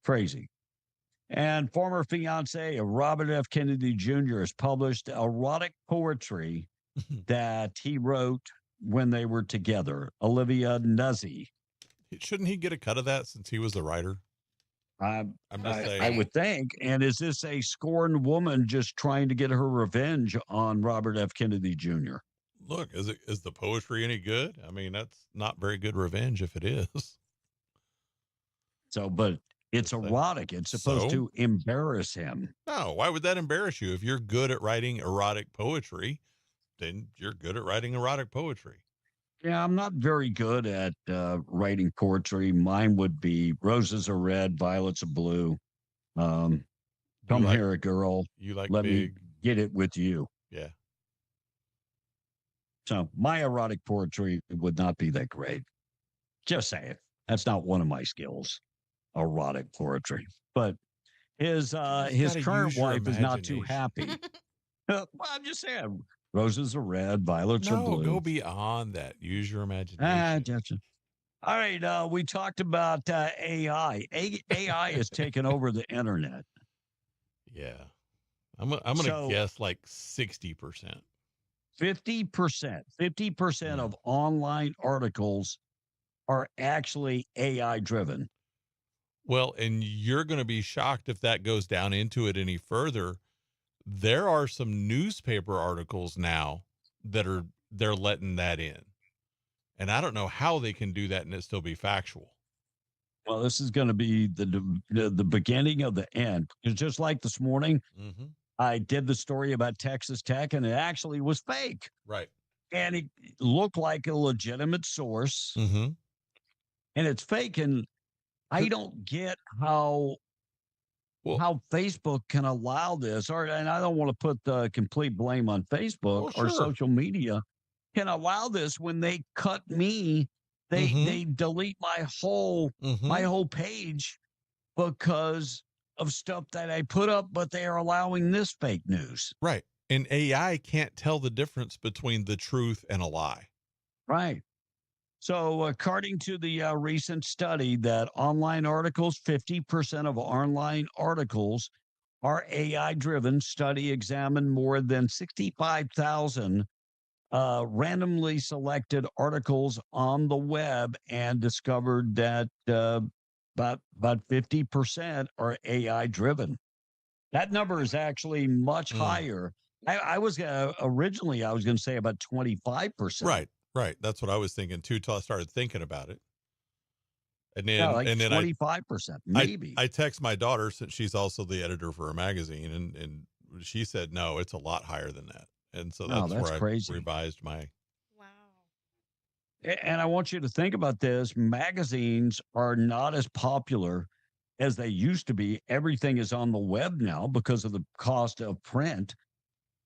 Crazy. And former fiance of Robert F. Kennedy Jr. has published erotic poetry that he wrote when they were together. Olivia Nuzzi. Shouldn't he get a cut of that since he was the writer? I'm just saying. I would think. And is this a scorned woman just trying to get her revenge on Robert F. Kennedy Jr.? Look, is the poetry any good? I mean, that's not very good revenge if it is. So, but it's erotic. It's supposed to embarrass him. No, why would that embarrass you? If you're good at writing erotic poetry, then you're good at writing erotic poetry. Yeah, I'm not very good at writing poetry. Mine would be roses are red, violets are blue. Come here, girl. You like Let big. me get it with you. Yeah. So my erotic poetry would not be that great. Just say it. That's not one of my skills, erotic poetry. But his current wife is not too happy. Well, I'm just saying, roses are red, violets are blue. Go beyond that. Use your imagination. Gotcha. All right, we talked about AI. AI has taken over the internet. Yeah. I'm going to guess like 60%. 50% of online articles are actually AI driven. Well, and you're going to be shocked if that goes down into it any further. There are some newspaper articles now that they're letting that in. And I don't know how they can do that and it still be factual. Well, this is going to be the beginning of the end. It's just like this morning, I did the story about Texas Tech, and it actually was fake. Right. And it looked like a legitimate source, and it's fake. And I don't get how Facebook can allow this, and I don't want to put the complete blame on Facebook or social media, can allow this when they cut me. They delete my whole page because of stuff that I put up, but they are allowing this fake news. Right. And AI can't tell the difference between the truth and a lie. Right. So according to the recent study that online articles, 50% of online articles are AI driven. Study examined more than 65,000 randomly selected articles on the web and discovered that about 50% are AI driven. That number is actually much higher. I was originally I was going to say about 25%. Right. That's what I was thinking too till I started thinking about it. And then, like 25%, maybe. I text my daughter, since she's also the editor for a magazine, and she said no, it's a lot higher than that. And so that's where crazy. I revised my. And I want you to think about this. Magazines are not as popular as they used to be. Everything is on the web now because of the cost of print.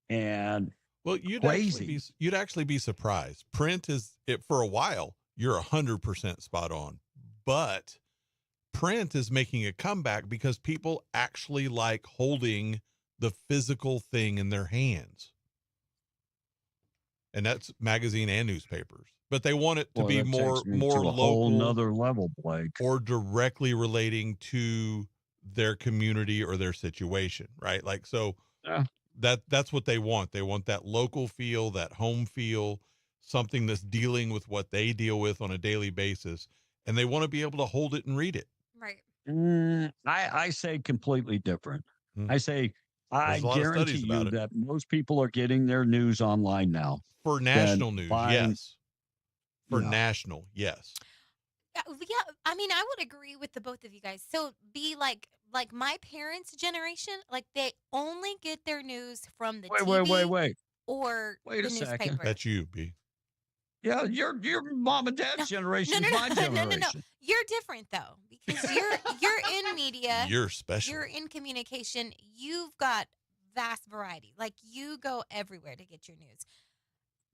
And well, you'd actually be surprised. Print is it for a while. You're 100% spot on, but print is making a comeback because people actually like holding the physical thing in their hands. And that's magazine and newspapers, but they want it to be more local, whole nother level, Blake, or directly relating to their community or their situation, right? Like, so that's what they want. They want that local feel, that home feel, something that's dealing with what they deal with on a daily basis, and they want to be able to hold it and read it. Right. I say completely different. I say I guarantee you that most people are getting their news online now. For national news, yes. For national, yes. Yeah, I mean, I would agree with the both of you guys. So be like my parents' generation, like they only get their news from the TV wait. or wait the a second. newspaper. That's you, B. Yeah, your mom and dad's generation is my generation. No. You're different though, because you're in media. You're special. You're in communication. You've got vast variety. Like you go everywhere to get your news.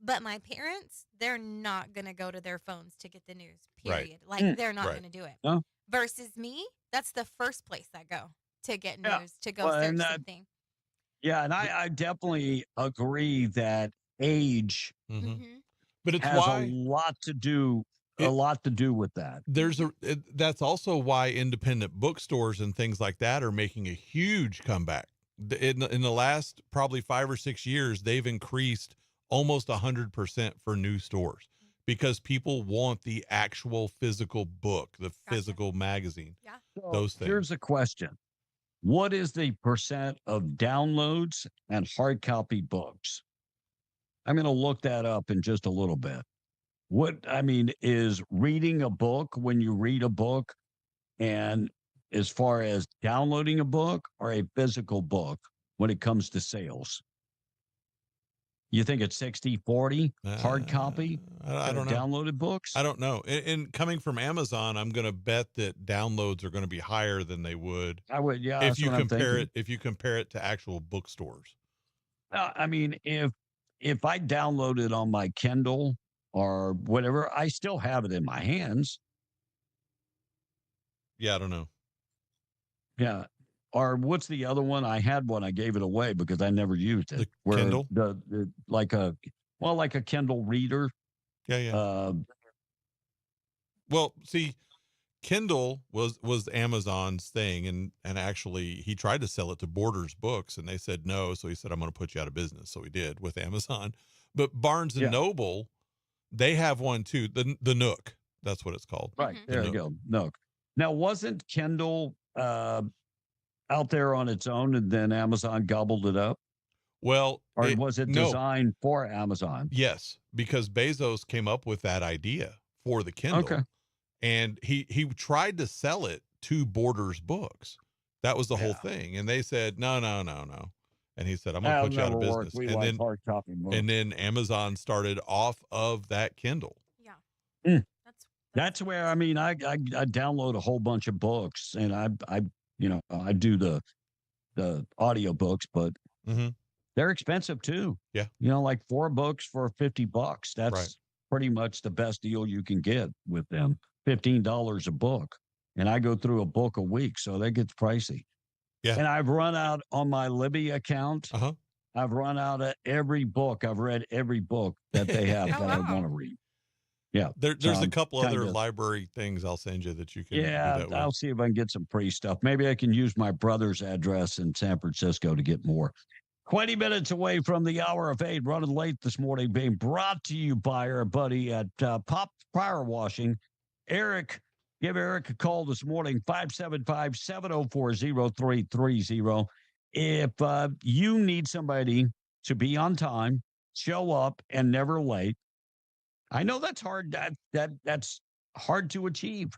But my parents, they're not going to go to their phones to get the news, period. Right. Like they're not going to do it. No. Versus me, that's the first place I go to get news, to go search something. Yeah, and I definitely agree that age but it's has why a lot to do with that. That's also why independent bookstores and things like that are making a huge comeback. In the last probably 5 or 6 years, they've increased almost 100% for new stores because people want the actual physical book, the physical magazine. Yeah. So those things. Here's a question. What is the percent of downloads and hard copy books? I'm going to look that up in just a little bit. Is reading a book when you read a book, and as far as downloading a book or a physical book when it comes to sales? You think it's 60-40 hard copy? I don't know. Downloaded books? I don't know. And coming from Amazon, I'm going to bet that downloads are going to be higher than they would. I would, yeah. If you compare it to actual bookstores. If I download it on my Kindle or whatever, I still have it in my hands. Yeah, I don't know. Yeah. Or what's the other one? I had one. I gave it away because I never used it. The Kindle? Like a Kindle reader. Yeah. Well, see, Kindle was Amazon's thing, and actually he tried to sell it to Borders Books, and they said no. So he said, "I'm going to put you out of business." So he did with Amazon. But Barnes and Noble, they have one too. The Nook, that's what it's called. Right there you go, Nook. Now, wasn't Kindle out there on its own, and then Amazon gobbled it up? Well, or was it designed for Amazon? Yes, because Bezos came up with that idea for the Kindle. Okay. and he tried to sell it to Borders Books. That was the whole thing, and they said no. And he said, I'm going to put you out of business. And then Amazon started off of that Kindle. Yeah. That's where, I mean, I download a whole bunch of books, and I do the audio books, but they're expensive too. Yeah. Like 4 books for $50. That's pretty much the best deal you can get with them. $15 a book. And I go through a book a week, so that gets pricey. Yeah. And I've run out on my Libby account. I've run out of every book. I've read every book that they have that I want to read. Yeah. There's a couple other library things I'll send you that you can do that with. I'll see if I can get some free stuff. Maybe I can use my brother's address in San Francisco to get more. 20 minutes away from the hour of 8, running late this morning, being brought to you by our buddy at Pop Power Washing, Eric. Give Eric a call this morning, 575-704-0330. If you need somebody to be on time, show up, and never late, I know that's hard. That's hard to achieve.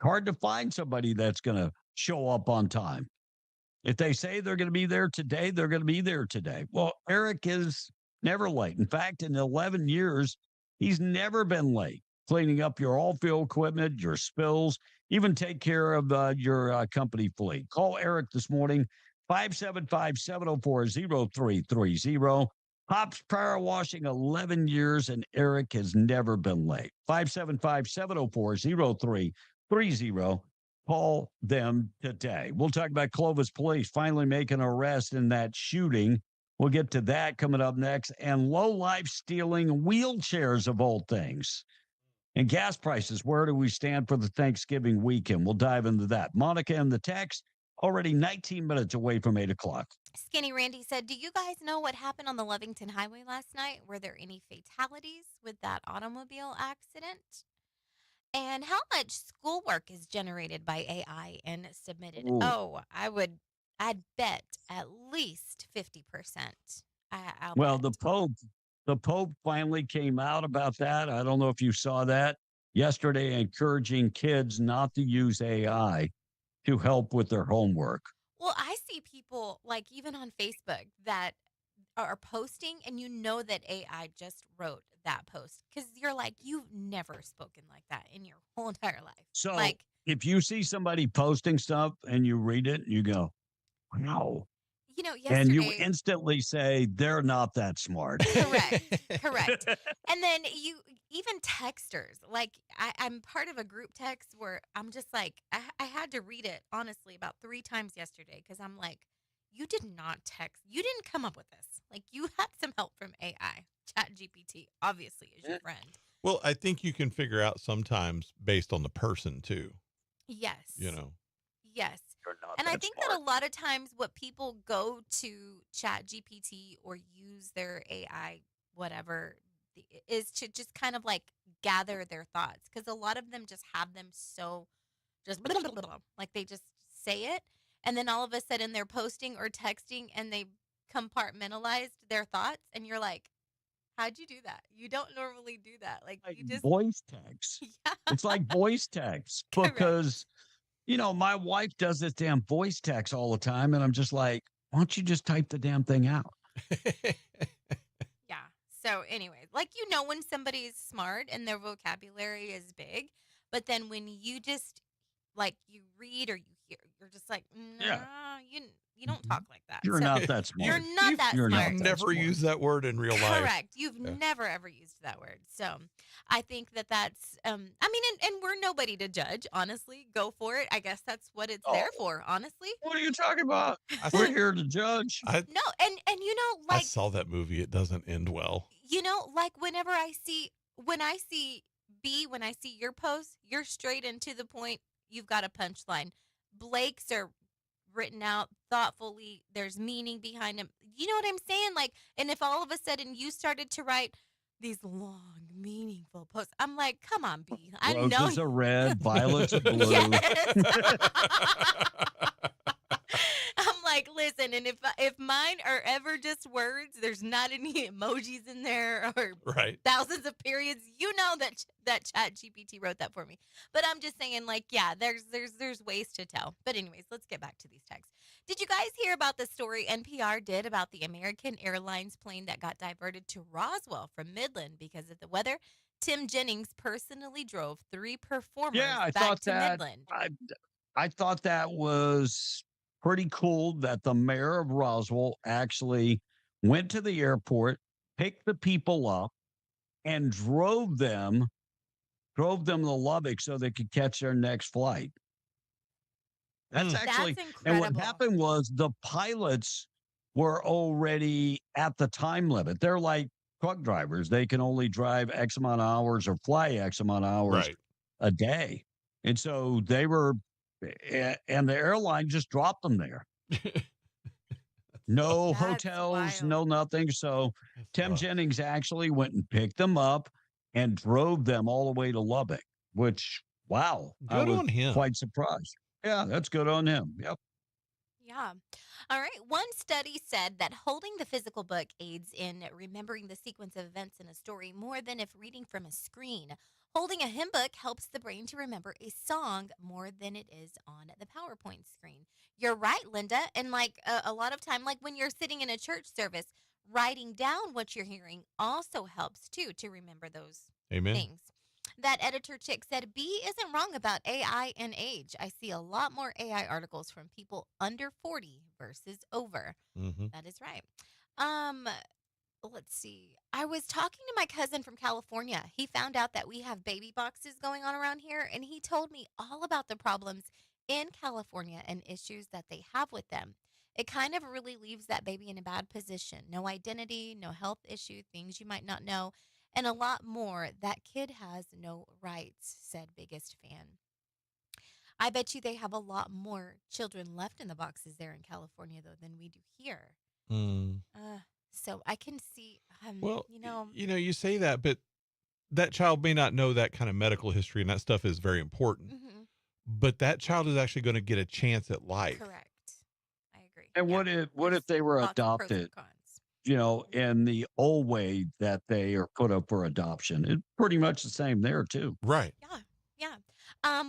Hard to find somebody that's going to show up on time. If they say they're going to be there today, they're going to be there today. Well, Eric is never late. In fact, in 11 years, he's never been late. Cleaning up your all-field equipment, your spills, even take care of your company fleet. Call Eric this morning, 575-704-0330. Pop's Power Washing, 11 years, and Eric has never been late. 575-704-0330. Call them today. We'll talk about Clovis Police finally making an arrest in that shooting. We'll get to that coming up next. And low-life stealing wheelchairs of all things. And gas prices, where do we stand for the Thanksgiving weekend? We'll dive into that. Monica and the text, already 19 minutes away from 8 o'clock. Skinny Randy said, do you guys know what happened on the Lovington Highway last night? Were there any fatalities with that automobile accident? And how much schoolwork is generated by AI and submitted? Ooh. Oh, I'd bet at least 50%. Well, the Pope finally came out about that. I don't know if you saw that yesterday, encouraging kids not to use AI to help with their homework. Well, I see people, like even on Facebook, that are posting, and you know that AI just wrote that post because you're like, you've never spoken like that in your whole entire life. So like, if you see somebody posting stuff and you read it, you go, wow. You know, yesterday, and you instantly say they're not that smart. Correct. And then even texters, like I'm part of a group text where I'm just like, I had to read it honestly about 3 times yesterday because I'm like, you did not text. You didn't come up with this. Like you had some help from AI. ChatGPT obviously is your friend. Well, I think you can figure out sometimes based on the person too. Yes. You know. Yes. And I think that a lot of times what people go to ChatGPT or use their AI, whatever, is to just kind of like gather their thoughts. Because a lot of them just have them so just like they just say it. And then all of a sudden they're posting or texting and they compartmentalized their thoughts. And you're like, how'd you do that? You don't normally do that. Like you just voice text. Yeah. It's like voice text because my wife does this damn voice text all the time. And I'm just like, why don't you just type the damn thing out? Yeah. So anyways, like, when somebody's smart and their vocabulary is big, but then when you just like you read or you hear, you're just like, no, you don't talk like that. You're not that smart. You're not that smart. You've never used that word in real life. Correct. You've never ever used that word. So I think that's, and we're nobody to judge, honestly. Go for it. I guess that's what it's there for, honestly. What are you talking about? We're here to judge. No, and I saw that movie. It doesn't end well. Like whenever I see your post, you're straight and to the point. You've got a punchline. Blake's are written out thoughtfully. There's meaning behind them. You know what I'm saying? Like, and if all of a sudden you started to write these long, meaningful posts, I'm like, come on, B. I know. Roses are red, violets are blue. I'm like, like, listen, and if mine are ever just words, there's not any emojis in there or Right. thousands of periods. You know that Chat GPT wrote that for me. But I'm just saying, like, yeah, there's ways to tell. But anyways, let's get back to these texts. Did you guys hear about the story NPR did about the American Airlines plane that got diverted to Roswell from Midland because of the weather? Tim Jennings personally drove 3 performers back to Midland. I thought that was pretty cool that the mayor of Roswell actually went to the airport, picked the people up, and drove them to Lubbock so they could catch their next flight. That's actually, and what happened was the pilots were already at the time limit. They're like truck drivers. They can only drive X amount of hours or fly X amount of hours a day. And so they were, and the airline just dropped them there. No hotels, no nothing. So Tim Jennings actually went and picked them up and drove them all the way to Lubbock, which, wow. I was on him. quite surprised. Yeah, that's good on him. Yep. Yeah. All right. One study said that holding the physical book aids in remembering the sequence of events in a story more than if reading from a screen. Holding a hymn book helps the brain to remember a song more than it is on the PowerPoint screen. You're right, Linda. And like a lot of time, like when you're sitting in a church service, writing down what you're hearing also helps too to remember those things. That editor chick said, B isn't wrong about AI and age. I see a lot more AI articles from people under 40 versus over. That is right. Let's see. I was talking to my cousin from California. He found out that we have baby boxes going on around here, and he told me all about the problems in California and issues that they have with them. It kind of really leaves that baby in a bad position. No identity, no health issue, things you might not know, and a lot more. That kid has no rights, said biggest fan. I bet you they have a lot more children left in the boxes there in California, though, than we do here. So I can see, Well, you know, you say that, but that child may not know that kind of medical history, and that stuff is very important. But that child is actually going to get a chance at life. correct. I agree. And what if they were Lots of pros and adopted, cons. in the old way that they are put up for adoption? It's pretty much the same there, too. Right. Yeah.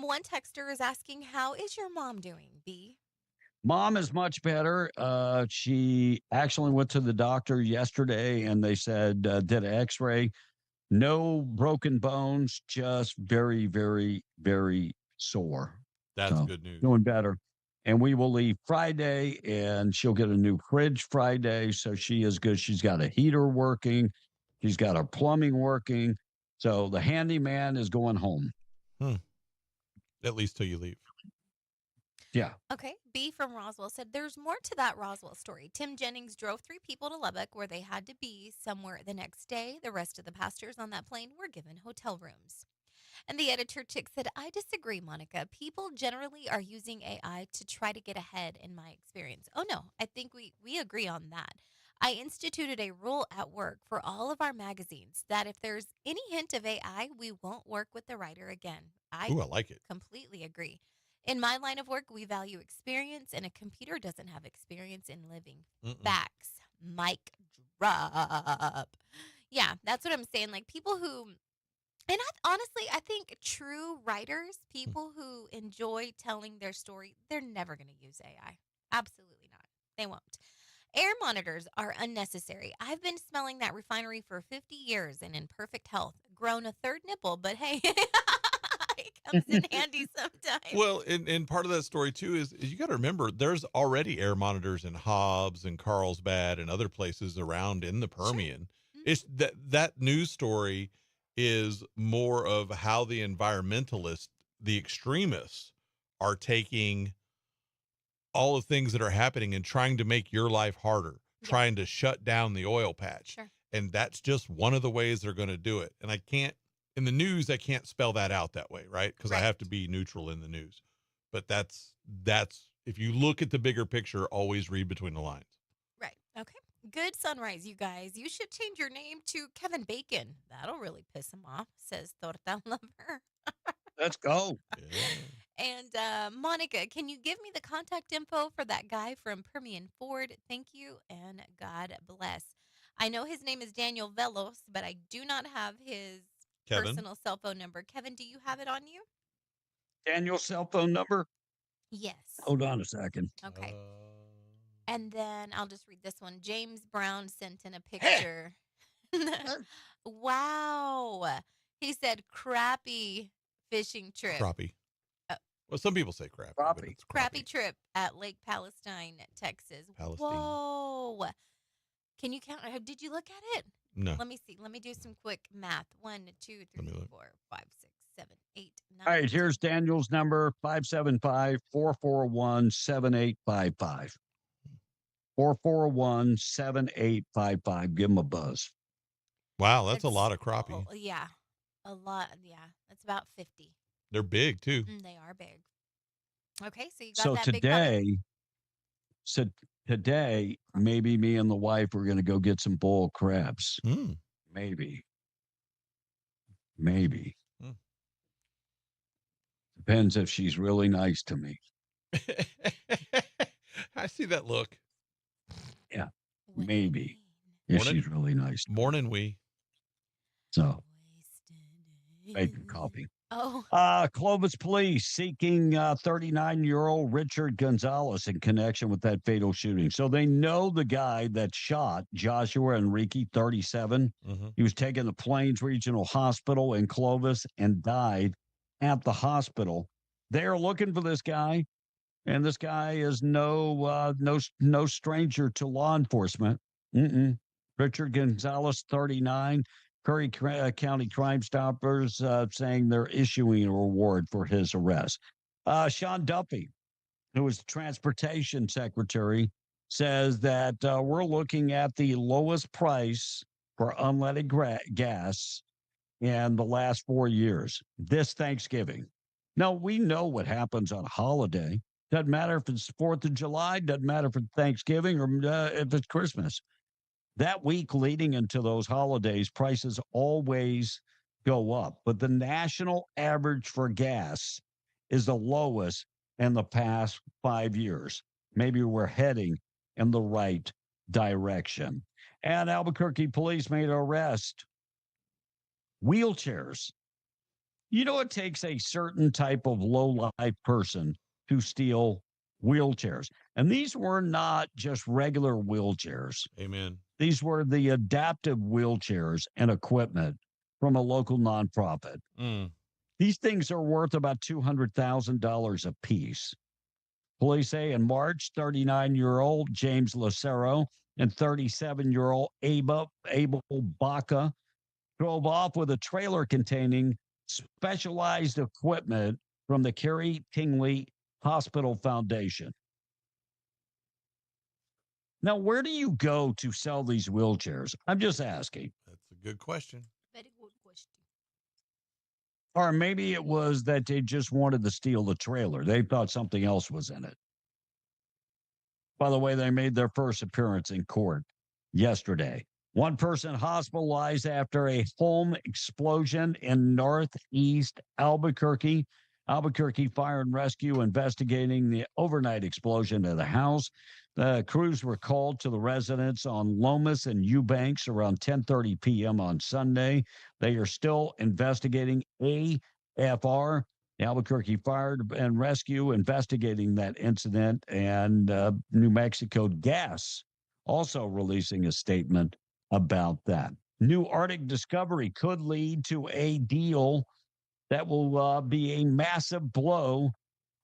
One texter is asking, how is your mom doing, B? Mom is much better. She actually went to the doctor yesterday and they said, did an x-ray, no broken bones, just very, very, very sore. That's good news. Doing better. And we will leave Friday and she'll get a new fridge Friday. So she is good. She's got a heater working. She's got her plumbing working. So the handyman is going home. At least till you leave. Yeah. Okay. B from Roswell said, there's more to that Roswell story. Tim Jennings drove 3 people to Lubbock where they had to be somewhere the next day. The rest of the passengers on that plane were given hotel rooms. And the editor chick said, I disagree, Monica. People generally are using AI to try to get ahead in my experience. Oh, no. I think we agree on that. I instituted a rule at work for all of our magazines that if there's any hint of AI, we won't work with the writer again. I like it. Completely agree. In my line of work, we value experience, and a computer doesn't have experience in living. Facts. Mic drop. Yeah, that's what I'm saying. Like people who, and honestly, I think true writers, people who enjoy telling their story, they're never going to use AI. Absolutely not. They won't. Air monitors are unnecessary. I've been smelling that refinery for 50 years and in perfect health. Grown a 3rd nipple, but hey, it comes in handy sometimes. Well, and part of that story too is you got to remember there's already air monitors in Hobbs and Carlsbad and other places around in the Permian. It's that news story is more of how the environmentalists, the extremists, are taking all the things that are happening and trying to make your life harder, trying to shut down the oil patch. And that's just one of the ways they're going to do it. And I can't, in the news, I can't spell that out that way, right? Because I have to be neutral in the news. But that's, if you look at the bigger picture, always read between the lines. Right. Okay. Good sunrise, you guys. You should change your name to Kevin Bacon. That'll really piss him off, says Torta Lover. Let's go. And Monica, can you give me the contact info for that guy from Permian Ford? Thank you, and God bless. I know his name is Daniel Velos, but I do not have his Kevin? personal cell phone number. Kevin, do you have it on you? Daniel's cell phone number? Yes. Hold on a second. Okay. And then I'll just read this one. James Brown sent in a picture. Wow. He said crappy fishing trip. Crappie. Well, some people say crappie. But it's Crappy trip at Lake Palestine, Texas. Palestine. Whoa. Can you count? Did you look at it? No. Let me see. Let me do some quick math. 1, 2, 3, 4, 5, 6, 7, 8, 9. All right, here's Daniel's number, 575-441-7855. 441-7855. Give him a buzz. Wow, that's a lot of crappie. Oh, yeah. A lot. Yeah. That's about 50. They're big, too. They are big. Okay, so you got So that big cover. today, maybe me and the wife are going to go get some boiled crabs. Maybe. Depends if she's really nice to me. I see that look. Yeah, maybe. If she's really nice. Morning, we. So, making coffee. Oh. Clovis police seeking 39-year-old Richard Gonzalez in connection with that fatal shooting. So they know the guy that shot Joshua Enrique, 37. He was taken to Plains Regional Hospital in Clovis and died at the hospital. They're looking for this guy, and this guy is no stranger to law enforcement. Richard Gonzalez, 39. Curry County Crime Stoppers saying they're issuing a reward for his arrest. Sean Duffy, who was the transportation secretary, says that we're looking at the lowest price for unleaded gas in the last 4 years, this Thanksgiving. Now, we know what happens on a holiday. Doesn't matter if it's 4th of July, doesn't matter if it's Thanksgiving or if it's Christmas. That week leading into those holidays, prices always go up. But the national average for gas is the lowest in the past 5 years. Maybe we're heading in the right direction. And Albuquerque police made an arrest. Wheelchairs. You know, it takes a certain type of low-life person to steal wheelchairs. And these were not just regular wheelchairs. Amen. These were the adaptive wheelchairs and equipment from a local nonprofit. These things are worth about $200,000 a piece. Police say in March, 39-year-old James Lucero and 37-year-old Abel Baca drove off with a trailer containing specialized equipment from the Carrie Tingley Hospital Foundation. Now, where do you go to sell these wheelchairs? I'm just asking. That's a good question. Very good question. Or maybe it was that they just wanted to steal the trailer. They thought something else was in it. By the way, they made their first appearance in court yesterday. One person hospitalized after a home explosion in northeast Albuquerque. Albuquerque Fire and Rescue investigating the overnight explosion at the house. The crews were called to the residence on Lomas and Eubanks around 10:30 p.m. on Sunday. They are still investigating. AFR, the Albuquerque Fire and Rescue, investigating that incident, and New Mexico Gas also releasing a statement about that. New Arctic discovery could lead to a deal that will be a massive blow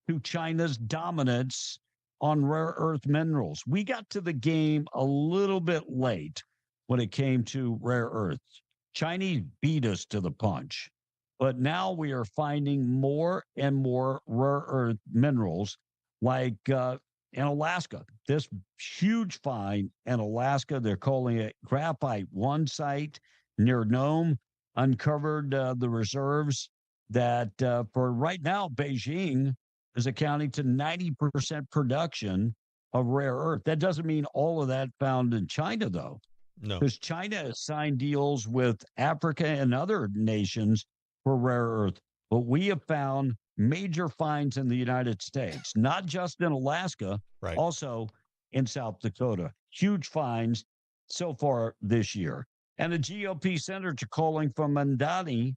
to China's dominance on rare earth minerals. We got to the game a little bit late when it came to rare earths. Chinese beat us to the punch, but now we are finding more and more rare earth minerals like in Alaska. This huge find in Alaska, they're calling it Graphite One site near Nome, uncovered the reserves that for right now, Beijing is accounting to 90% production of rare earth. That doesn't mean all of that found in China, though. No. Because China has signed deals with Africa and other nations for rare earth. But we have found major fines in the United States, not just in Alaska, Right. also in South Dakota. Huge fines so far this year. And a GOP senator calling from Mandani.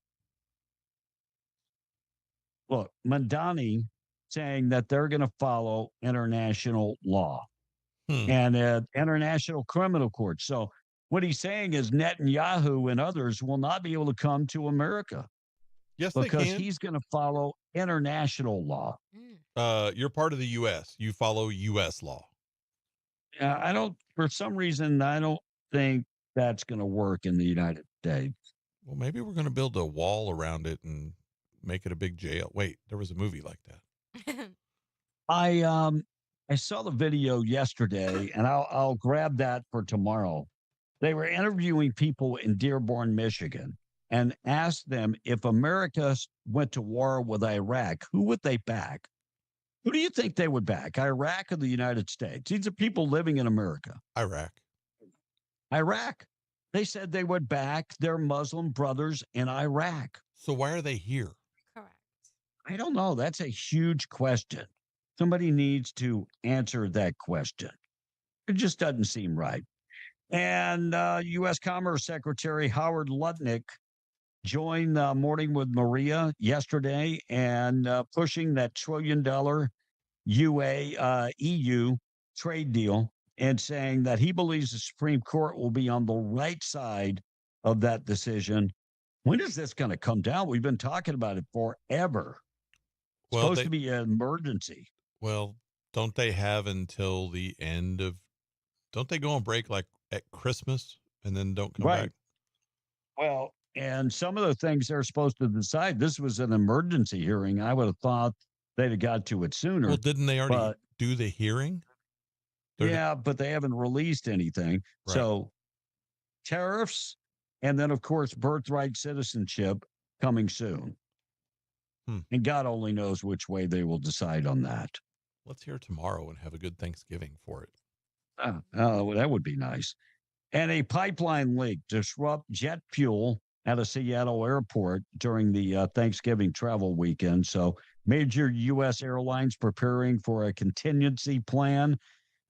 Look, Mandani saying that they're going to follow international law and international criminal court. So what he's saying is Netanyahu and others will not be able to come to America. Yes, because they can. he's going to follow international law. You're part of the U.S. You follow U.S. law. I don't, for some reason, I don't think that's going to work in the United States. Well, maybe we're going to build a wall around it and make it a big jail. Wait, there was a movie like that. I saw the video yesterday, and I'll grab that for tomorrow. They were interviewing people in Dearborn, Michigan, and asked them if America went to war with Iraq, who would they back? Who do you think they would back, Iraq or the United States? These are people living in America. Iraq. They said they would back their Muslim brothers in Iraq. So why are they here? Correct. I don't know. That's a huge question. Somebody needs to answer that question. It just doesn't seem right. And U.S. Commerce Secretary Howard Lutnick joined Morning with Maria yesterday and pushing that $1 trillion EU trade deal and saying that he believes the Supreme Court will be on the right side of that decision. When is this going to come down? We've been talking about it forever. It's supposed to be an emergency. Well, don't they have until the end of, don't they go on break like at Christmas and then don't come back? Well, and some of the things they're supposed to decide, this was an emergency hearing. I would have thought they'd have got to it sooner. Well, didn't they already do the hearing? But they haven't released anything. Right. So tariffs, and then, of course, birthright citizenship coming soon. And God only knows which way they will decide on that. Let's hear tomorrow and have a good Thanksgiving for it. Oh, that would be nice. And a pipeline leak disrupt jet fuel at a Seattle airport during the Thanksgiving travel weekend. So major U.S. airlines preparing for a contingency plan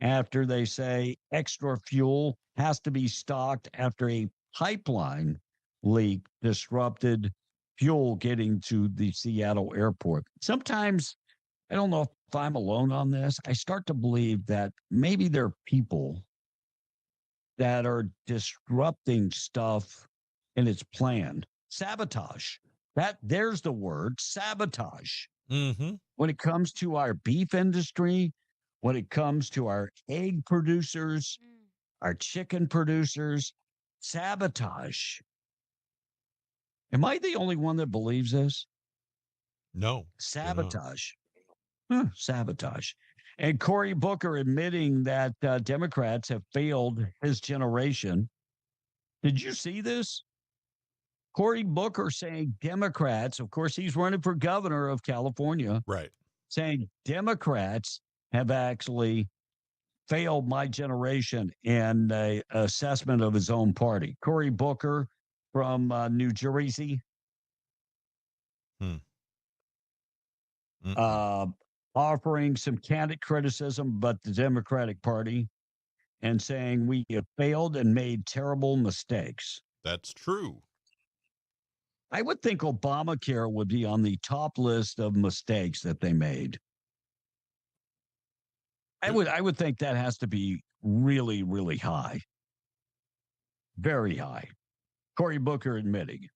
after they say extra fuel has to be stocked after a pipeline leak disrupted fuel getting to the Seattle airport. Sometimes, I don't know if I'm alone on this, I start to believe that maybe there are people that are disrupting stuff in its plan. Sabotage. There's the word, sabotage. Mm-hmm. When it comes to our beef industry, when it comes to our egg producers, our chicken producers, sabotage. Am I the only one that believes this? No. Sabotage. Sabotage. And Cory Booker admitting that Democrats have failed his generation. Did you see this? Cory Booker saying Democrats, of course, he's running for governor of California. Right. Saying Democrats have actually failed my generation in an assessment of his own party. Cory Booker from New Jersey. Offering some candid criticism about the Democratic Party and saying we have failed and made terrible mistakes. That's true. I would think Obamacare would be on the top list of mistakes that they made. I would think that has to be really, really high. Very high. Cory Booker admitting it.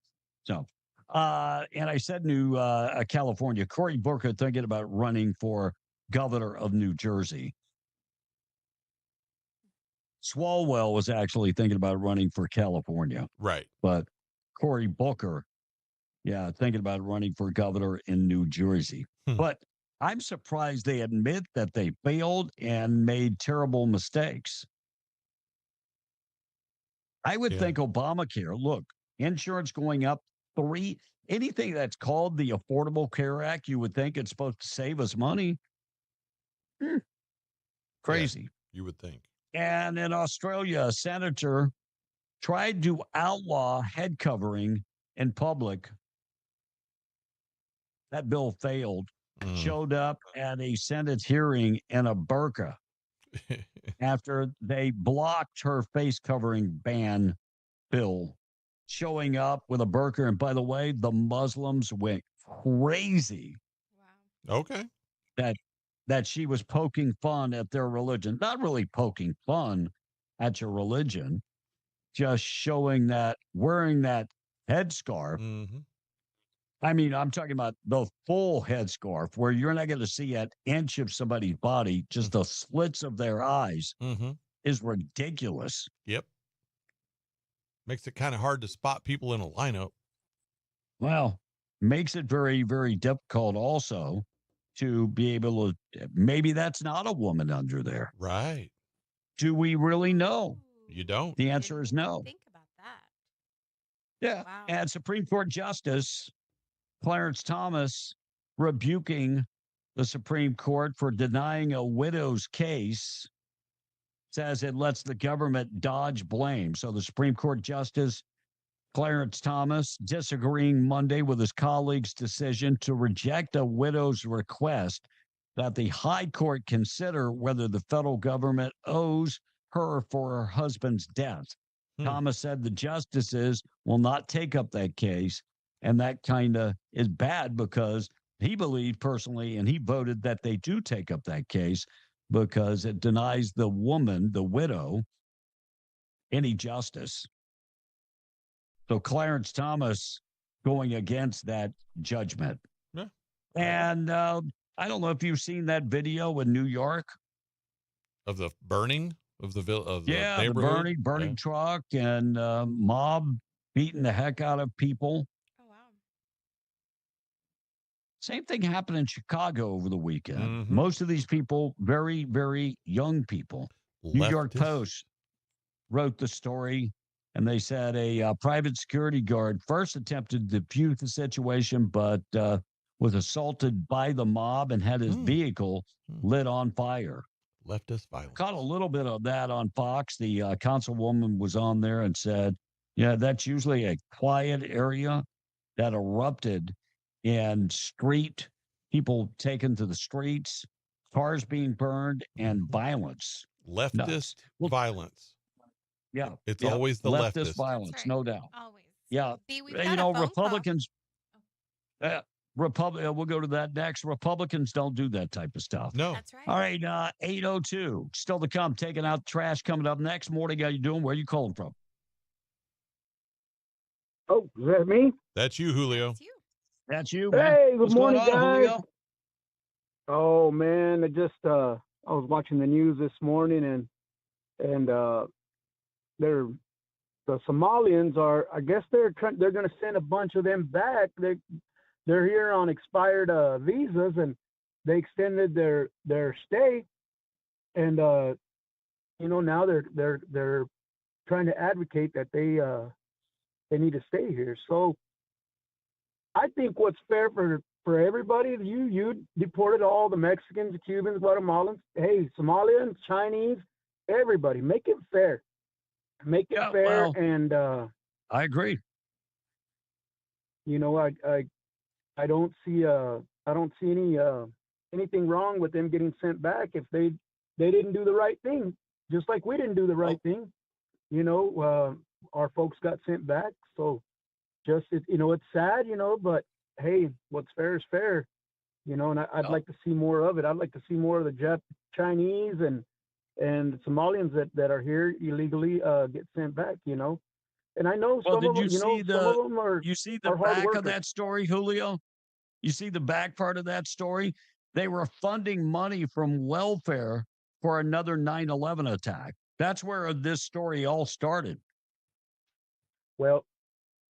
So, and I said New California, Cory Booker thinking about running for governor of New Jersey. Swalwell was actually thinking about running for California. Right. But Cory Booker, thinking about running for governor in New Jersey. But I'm surprised they admit that they failed and made terrible mistakes. I would think Obamacare, look, insurance going up anything that's called the Affordable Care Act, you would think it's supposed to save us money. Crazy. Yeah, you would think. And in Australia, a senator tried to outlaw head covering in public that bill failed, showed up at a Senate hearing in a burqa after they blocked her face covering ban bill, showing up with a burqa. And by the way, the Muslims went crazy. Okay. That she was poking fun at their religion. Not really poking fun at your religion, just showing that wearing that headscarf. Mm-hmm. I mean, I'm talking about the full headscarf where you're not going to see an inch of somebody's body, just the slits of their eyes is ridiculous. Yep. Makes it kind of hard to spot people in a lineup. Well, makes it very, very difficult also to be able to, maybe that's not a woman under there. Right. Do we really know? You don't. The answer is no. Think about that. Yeah. Wow. And Supreme Court Justice Clarence Thomas rebuking the Supreme Court for denying a widow's case, says it lets the government dodge blame. So the Supreme Court Justice Clarence Thomas disagreeing Monday with his colleague's decision to reject a widow's request that the high court consider whether the federal government owes her for her husband's death. Thomas said the justices will not take up that case. And that kind of is bad because he believed personally, and he voted that they do take up that case because it denies the woman, the widow, any justice. So Clarence Thomas going against that judgment. Yeah. And I don't know if you've seen that video in New York. Of the burning of the the neighborhood? burning truck and mob beating the heck out of people. Oh, wow. Same thing happened in Chicago over the weekend. Most of these people, very, very young people. New York Post wrote the story, and they said a private security guard first attempted to defuse the situation, but was assaulted by the mob and had his vehicle lit on fire. Leftist violence. Caught a little bit of that on Fox. The councilwoman was on there and said, yeah, that's usually a quiet area that erupted in street, people taken to the streets, cars being burned, and violence. Leftist violence. Yeah. It's always the leftist violence, right. no doubt. Always. Yeah. B, we've got a phone Republicans. We'll go to that next. Republicans don't do that type of stuff. No. That's right. All right. 8:02. Still to come. Taking out trash coming up next. Morning, how you doing? Where are you calling from? Oh, is that me? That's you, Julio. That's you, man. Hey, good What's morning, going on, guys. Julio? Oh man, I was watching the news this morning, and the Somalians are, I guess they're going to send a bunch of them back. They're here on expired visas, and they extended their stay, and now they're trying to advocate that they need to stay here. So I think what's fair for everybody, you deported all the Mexicans, Cubans, Guatemalans, hey, Somalians, Chinese, everybody, make it fair. Make it fair. Well, and I agree. I don't see anything wrong with them getting sent back if they didn't do the right thing, just like we didn't do the right thing. Our folks got sent back, so it's sad, but hey, what's fair is fair, and I'd like to see more of it. I'd like to see more of the Chinese and Somalians that are here illegally get sent back, And I know some of them, some of them are. You see the are hard back workers. of that story, Julio? You see the back part of that story? They were funding money from welfare for another 9/11 attack. That's where this story all started. Well,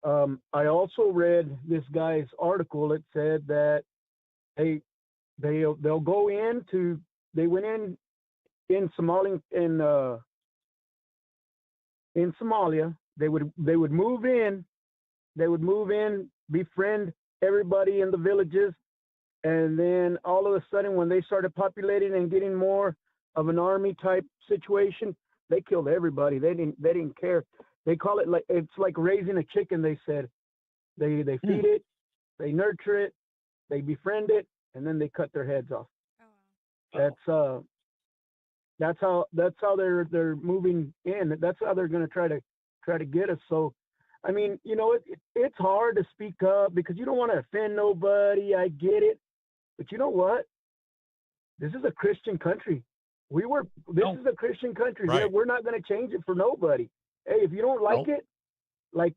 I also read this guy's article. It said that they'll go into. They went in Somalia in Somalia. They would move in. They would move in, befriend everybody in the villages, and then all of a sudden, when they started populating and getting more of an army type situation, they killed everybody. They didn't care. They call it it's like raising a chicken. They said they feed it, they nurture it, they befriend it, and then they cut their heads off. That's how they're moving in. That's how they're going to try to get us. So, I mean, you know, it's hard to speak up because you don't want to offend nobody. I get it, but you know what? This is a Christian country. This is a Christian country. Right. We're not going to change it for nobody. Hey, if you don't like it, like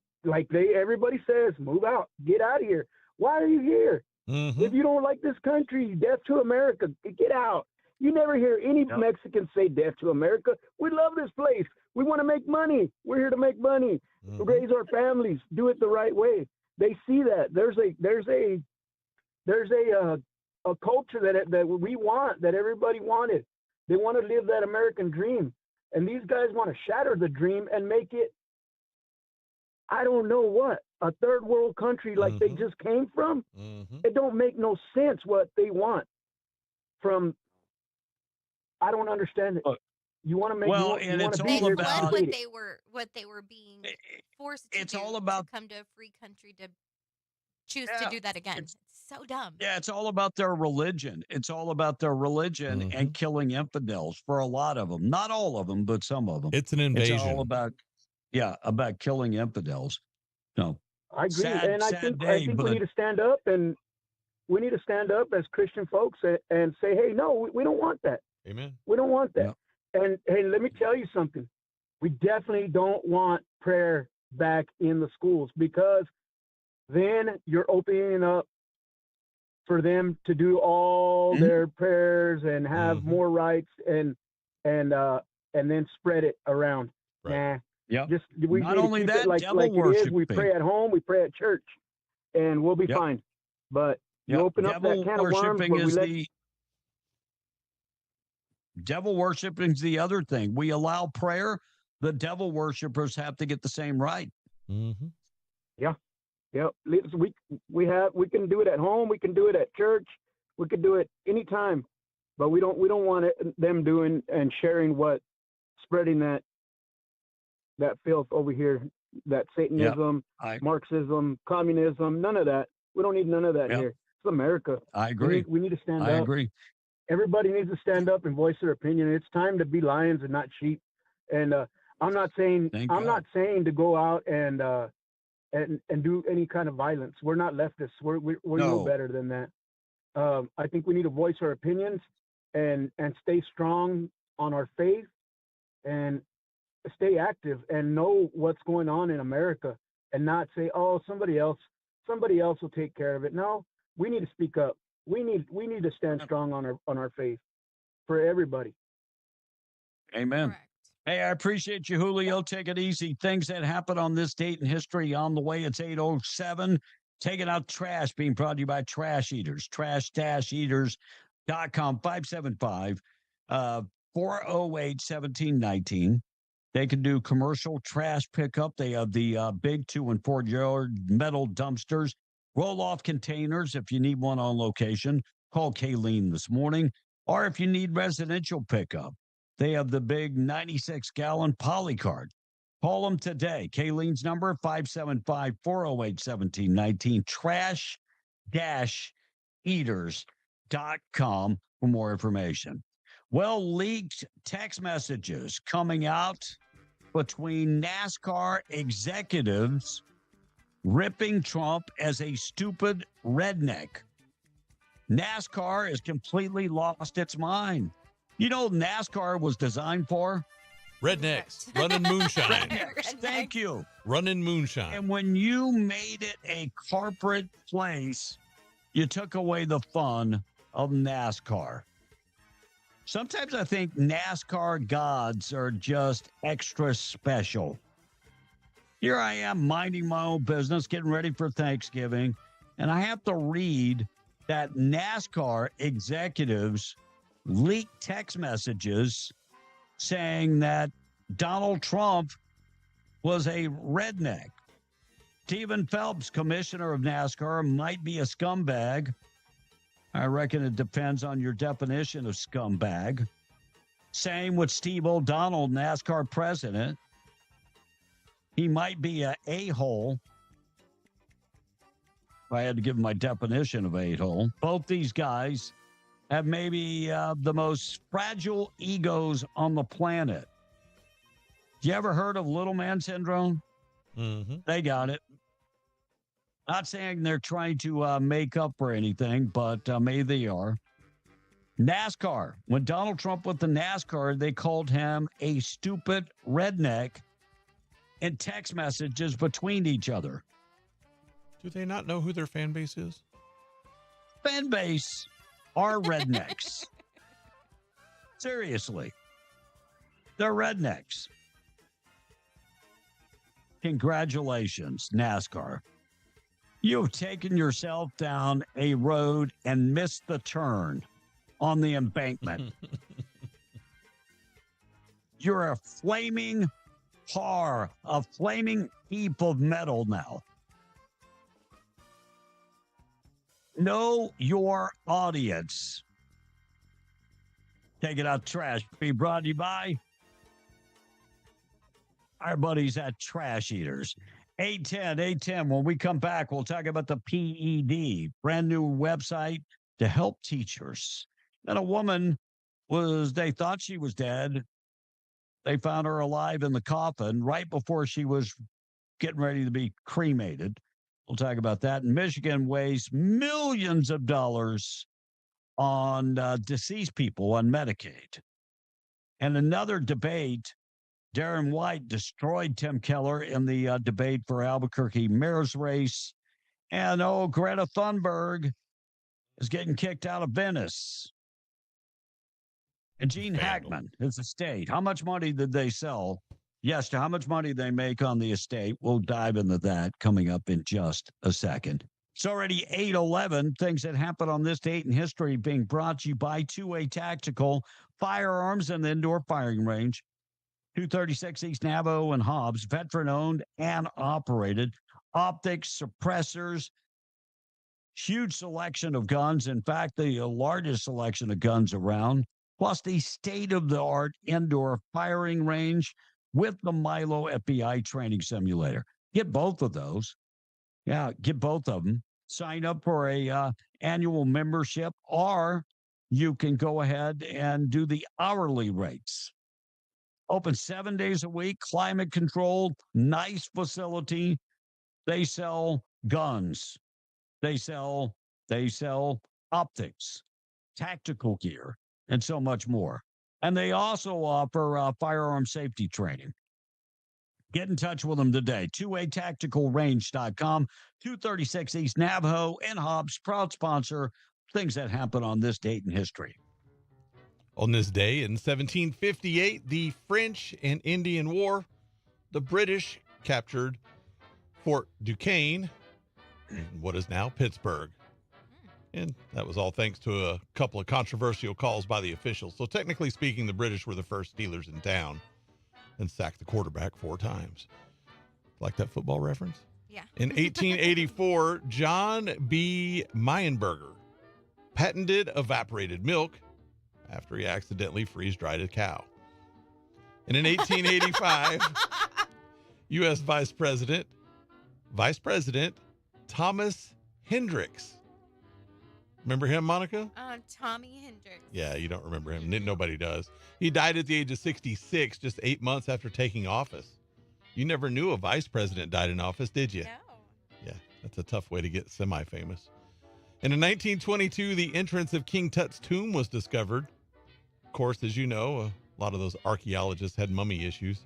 everybody says, move out, get out of here. Why are you here? Mm-hmm. If you don't like this country, death to America, get out. You never hear any Mexicans say death to America. We love this place. We want to make money. We're here to make money, raise our families, do it the right way. They see that there's a culture that we want, that everybody wanted. They want to live that American dream, and these guys want to shatter the dream and make it, I don't know what, a third world country like they just came from. It don't make no sense what they want from. I don't understand it. You want to make and it's all all about what they were being forced to it's do all about to come to a free country to choose to do that again. It's so dumb. Yeah, it's all about their religion. It's all about their religion and killing infidels for a lot of them. Not all of them, but some of them. It's an invasion. It's all about killing infidels. No, I agree, and I think we need to stand up, and we need to stand up as Christian folks and say, hey, no, we don't want that. Amen. We don't want that. Yeah. And hey, let me tell you something. We definitely don't want prayer back in the schools, because then you're opening up for them to do all their prayers and have more rights and then spread it around. Right. Yeah. We Not need to only keep that, it like devil it is. We worshiping. pray at home, we pray at church, and we'll be fine. But you open up that can of worms, devil worshiping is the other thing. We allow prayer. The devil worshipers have to get the same right. Mm-hmm. Yeah. We can do it at home. We can do it at church. We can do it anytime, but we don't want them doing and sharing spreading that filth over here, that Satanism, Marxism, communism, none of that. We don't need none of that here. It's America. I agree. We need to stand up. I agree. Everybody needs to stand up and voice their opinion. It's time to be lions and not sheep. And I'm not saying to go out and do any kind of violence. We're not leftists. We're no better than that. I think we need to voice our opinions and stay strong on our faith and stay active and know what's going on in America, and not say, oh, somebody else will take care of it. No, we need to speak up. We need to stand strong on our faith for everybody. Amen. Correct. Hey, I appreciate you, Julio. Take it easy. Things that happen on this date in history on the way. It's 8:07. Taking out trash, being brought to you by Trash Eaters. Trash-eaters.com, 575-408-1719. They can do commercial trash pickup. They have the big 2- and 4-yard metal dumpsters, roll-off containers if you need one on location. Call Kayleen this morning. Or if you need residential pickup, they have the big 96-gallon polycart. Call them today. Kayleen's number, 575-408-1719. Trash-eaters.com for more information. Well, leaked text messages coming out between NASCAR executives ripping Trump as a stupid redneck. NASCAR has completely lost its mind. You know what NASCAR was designed for? Rednecks. Running moonshine. Rednecks. Thank you. Running moonshine. And when you made it a corporate place, you took away the fun of NASCAR. Sometimes I think NASCAR gods are just extra special. Here I am minding my own business, getting ready for Thanksgiving, and I have to read that NASCAR executives leaked text messages saying that Donald Trump was a redneck. Stephen Phelps, commissioner of NASCAR, might be a scumbag. I reckon it depends on your definition of scumbag. Same with Steve O'Donnell, NASCAR president. He might be an a-hole. I had to give my definition of a-hole. Both these guys have maybe the most fragile egos on the planet. You ever heard of little man syndrome? Mm-hmm. They got it. Not saying they're trying to make up for anything, but maybe they are. NASCAR. When Donald Trump with the NASCAR, they called him a stupid redneck in text messages between each other. Do they not know who their fan base is? Fan base are rednecks. Seriously. They're rednecks. Congratulations, NASCAR. You've taken yourself down a road and missed the turn on the embankment. You're a flaming tar, a flaming heap of metal now. Know your audience. Take it out trash. Be brought to you by our buddies at Trash Eaters. 810. When we come back, we'll talk about the PED, brand new website to help teachers. And a woman they thought she was dead. They found her alive in the coffin right before she was getting ready to be cremated. We'll talk about that. And Michigan wastes millions of dollars on deceased people on Medicaid. And another debate, Darren White destroyed Tim Keller in the debate for Albuquerque mayor's race. And, Greta Thunberg is getting kicked out of Venice. And Gene Hackman, his estate. How much money did they sell? Yes, how much money they make on the estate. We'll dive into that coming up in just a second. It's already 8:11. Things that happened on this date in history being brought to you by 2A Tactical Firearms and Indoor Firing Range. 236 East Navajo and Hobbs, veteran-owned and operated. Optics, suppressors, huge selection of guns. In fact, the largest selection of guns around, plus the state-of-the-art indoor firing range with the Milo FBI training simulator. Get both of those. Yeah, get both of them. Sign up for a annual membership, or you can go ahead and do the hourly rates. Open 7 days a week, climate controlled, nice facility. They sell guns. They sell optics, tactical gear, and so much more. And they also offer firearm safety training. Get in touch with them today. 2atacticalrange.com, 236 East Navajo and Hobbs, proud sponsor, things that happen on this date in history. On this day in 1758, the French and Indian War, the British captured Fort Duquesne, in what is now Pittsburgh. And that was all thanks to a couple of controversial calls by the officials. So technically speaking, the British were the first Steelers in town and sacked the quarterback 4 times. Like that football reference? Yeah. In 1884, John B. Meienberger patented evaporated milk after he accidentally freeze-dried a cow. And in 1885, U.S. Vice President Thomas Hendricks. Remember him, Monica? Tommy Hendricks. Yeah, you don't remember him. Nobody does. He died at the age of 66, just 8 months after taking office. You never knew a vice president died in office, did you? No. Yeah, that's a tough way to get semi-famous. And in 1922, the entrance of King Tut's tomb was discovered. Of course, as you know, a lot of those archaeologists had mummy issues.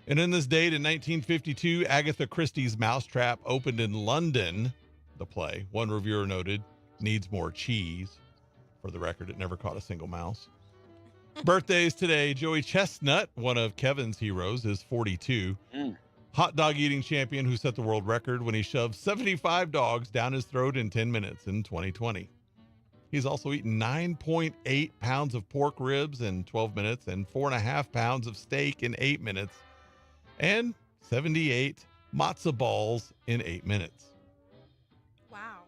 And in this date, in 1952, Agatha Christie's Mousetrap opened in London. The play, one reviewer noted, needs more cheese. For the record, it never caught a single mouse. Birthdays today. Joey Chestnut, one of Kevin's heroes, is 42. Hot dog eating champion who set the world record when he shoved 75 dogs down his throat in 10 minutes in 2020. He's also eaten 9.8 pounds of pork ribs in 12 minutes and 4.5 pounds of steak in 8 minutes and 78 matzo balls in 8 minutes. Wow.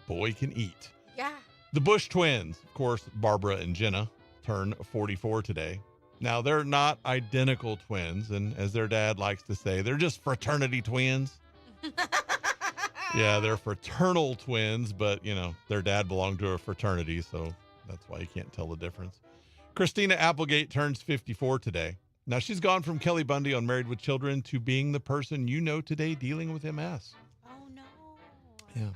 Boy can eat. Yeah. The Bush twins, of course, Barbara and Jenna, turn 44 today. Now, they're not identical twins, and as their dad likes to say, they're just fraternity twins. Yeah, they're fraternal twins, but, their dad belonged to a fraternity, so that's why you can't tell the difference. Christina Applegate turns 54 today. Now, she's gone from Kelly Bundy on Married with Children to being the person you know today dealing with MS. Oh, no. Yeah.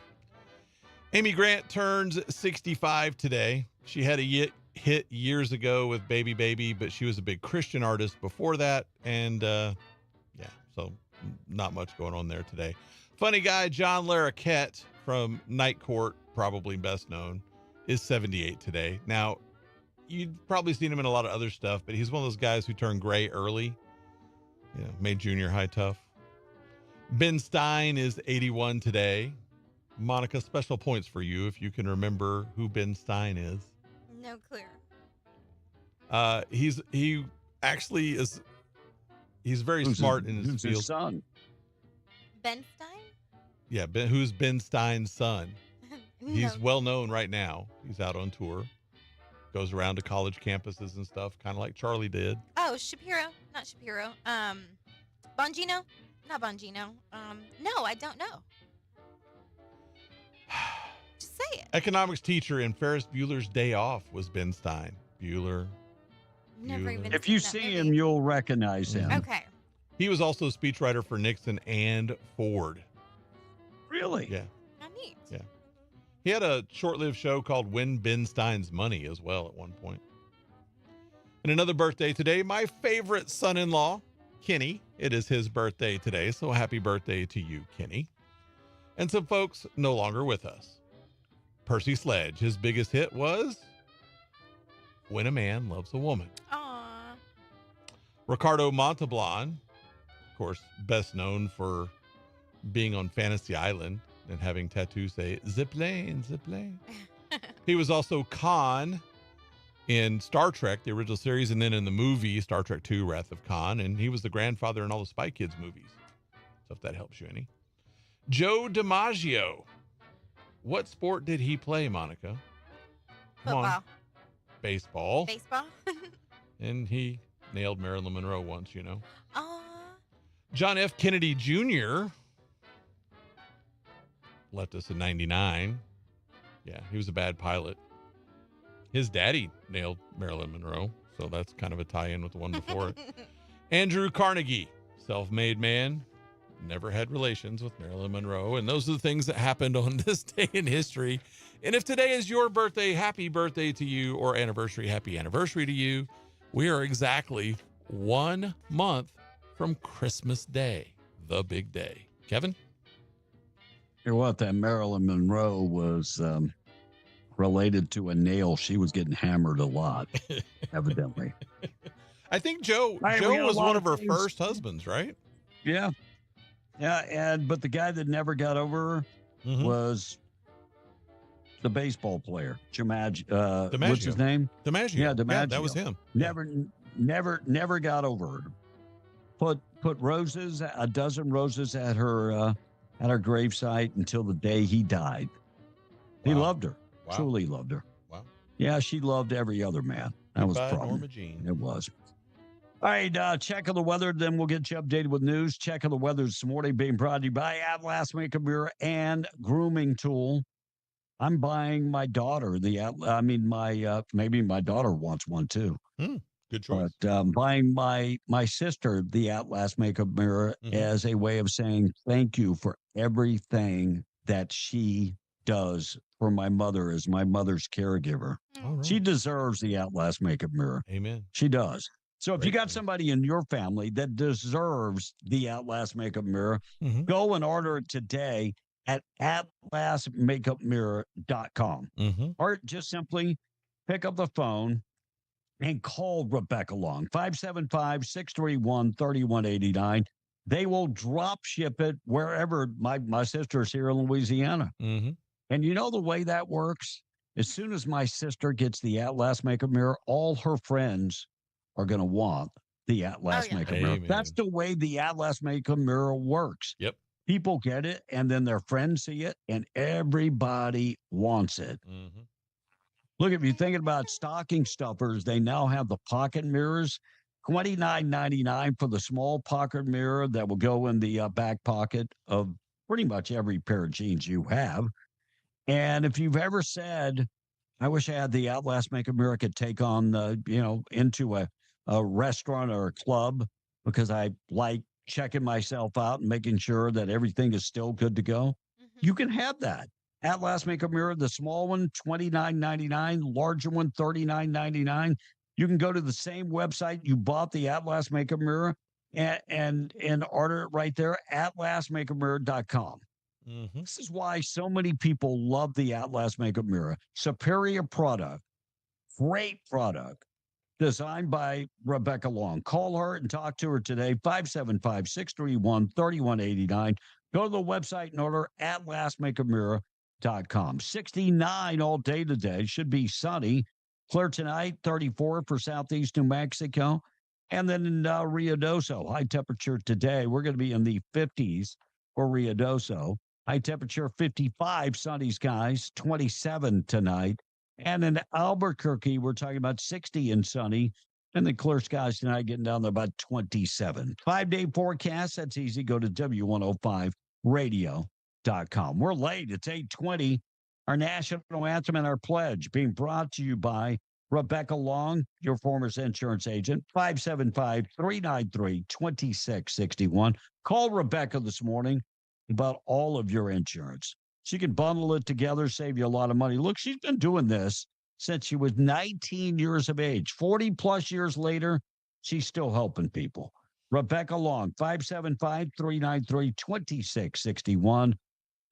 Amy Grant turns 65 today. She had a hit years ago with Baby Baby, but she was a big Christian artist before that. And, so not much going on there today. Funny guy John Larroquette from Night Court, probably best known, is 78 today. Now, you've probably seen him in a lot of other stuff, but he's one of those guys who turned gray early. Made junior high tough. Ben Stein is 81 today. Monica, special points for you if you can remember who Ben Stein is. No clue. He actually is. He's very smart in his field. His son? Ben Stein? Yeah, who's Ben Stein's son? No. He's well known right now. He's out on tour. Goes around to college campuses and stuff, kind of like Charlie did. Oh, Shapiro. Not Shapiro. Bongino? Not Bongino. No, I don't know. Just say it. Economics teacher in Ferris Bueller's Day Off was Ben Stein. Bueller. Never even If you see him, you'll recognize him. Okay. He was also a speechwriter for Nixon and Ford. Really? Yeah. How neat. Yeah. He had a short-lived show called Win Ben Stein's Money as well at one point. And another birthday today, my favorite son-in-law, Kenny. It is his birthday today, so happy birthday to you, Kenny. And some folks no longer with us. Percy Sledge, his biggest hit was When a Man Loves a Woman. Aww. Ricardo Montalban, of course, best known for being on Fantasy Island and having tattoos say, Zipplane, Zipplane. He was also Khan in Star Trek, the original series, and then in the movie Star Trek II, Wrath of Khan. And he was the grandfather in all the Spy Kids movies. So if that helps you any. Joe DiMaggio. What sport did he play, Monica? Come on. Football. Baseball. Baseball? And he nailed Marilyn Monroe once, Aw. John F. Kennedy Jr. left us in 99. Yeah, he was a bad pilot. His daddy nailed Marilyn Monroe, so that's kind of a tie-in with the one before it. Andrew Carnegie, self-made man, never had relations with Marilyn Monroe, and those are the things that happened on this day in history. And if today is your birthday, happy birthday to you, or anniversary, happy anniversary to you. We are exactly 1 month from Christmas Day, the big day. Kevin? You know what? That Marilyn Monroe was related to a nail. She was getting hammered a lot, evidently. I think Joe Joe was one of her first husbands, right? Yeah. Yeah, but the guy that never got over her was the baseball player, DiMaggio. What's his name? DiMaggio. Yeah, DiMaggio. Yeah, that was him. Never got over her. Put roses, a dozen roses at her gravesite until the day he died. He loved her. Wow. Truly loved her. Wow. Yeah, she loved every other man. That was the Goodbye, problem. Norma Jean. It was. All right, check of the weather, then we'll get you updated with news. Check of the weather this morning being brought to you by Atlas Makeup Mirror and Grooming Tool. I'm buying my daughter maybe my daughter wants one too. Good choice. But buying my sister the Atlas Makeup Mirror as a way of saying thank you for everything that she does for my mother as my mother's caregiver. Right. She deserves the Atlas Makeup Mirror. Amen. She does. So if you got somebody in your family that deserves the Atlas Makeup Mirror, go and order it today at atlasmakeupmirror.com. Or just simply pick up the phone and call Rebecca Long, 575-631-3189. They will drop ship it wherever. My sister's here in Louisiana. And you know the way that works? As soon as my sister gets the Atlas Makeup Mirror, all her friends are going to want the Atlas Makeup Mirror. That's the way the Atlas Makeup Mirror works. Yep. People get it, and then their friends see it, and everybody wants it. Look, if you're thinking about stocking stuffers, they now have the pocket mirrors, $29.99 for the small pocket mirror that will go in the back pocket of pretty much every pair of jeans you have. And if you've ever said, I wish I had the Outlast Make America take on, into a restaurant or a club because I like checking myself out and making sure that everything is still good to go, you can have that. Outlast Make America, the small one, $29.99, larger one, $39.99. You can go to the same website you bought the Outlast Make America and order it right there, outlastmakeamerica.com. This is why so many people love the Outlast Makeup Mirror. Superior product, great product, designed by Rebecca Long. Call her and talk to her today, 575-631-3189. Go to the website and order outlastmakeamerica.com. 69 all day today. Should be sunny. Clear tonight, 34 for southeast New Mexico. And then in Ruidoso, high temperature today. We're going to be in the 50s for Ruidoso. High temperature 55, sunny skies, 27 tonight. And in Albuquerque, we're talking about 60 and sunny. And the clear skies tonight getting down to about 27. 5-day forecast, that's easy. Go to W105radio.com. We're late. It's 8:20. Our national anthem and our pledge being brought to you by Rebecca Long, your former insurance agent, 575-393-2661. Call Rebecca this morning about all of your insurance. She can bundle it together, save you a lot of money. Look, she's been doing this since she was 19 years of age. 40 plus years later, she's still helping people. Rebecca Long, 575-393-2661.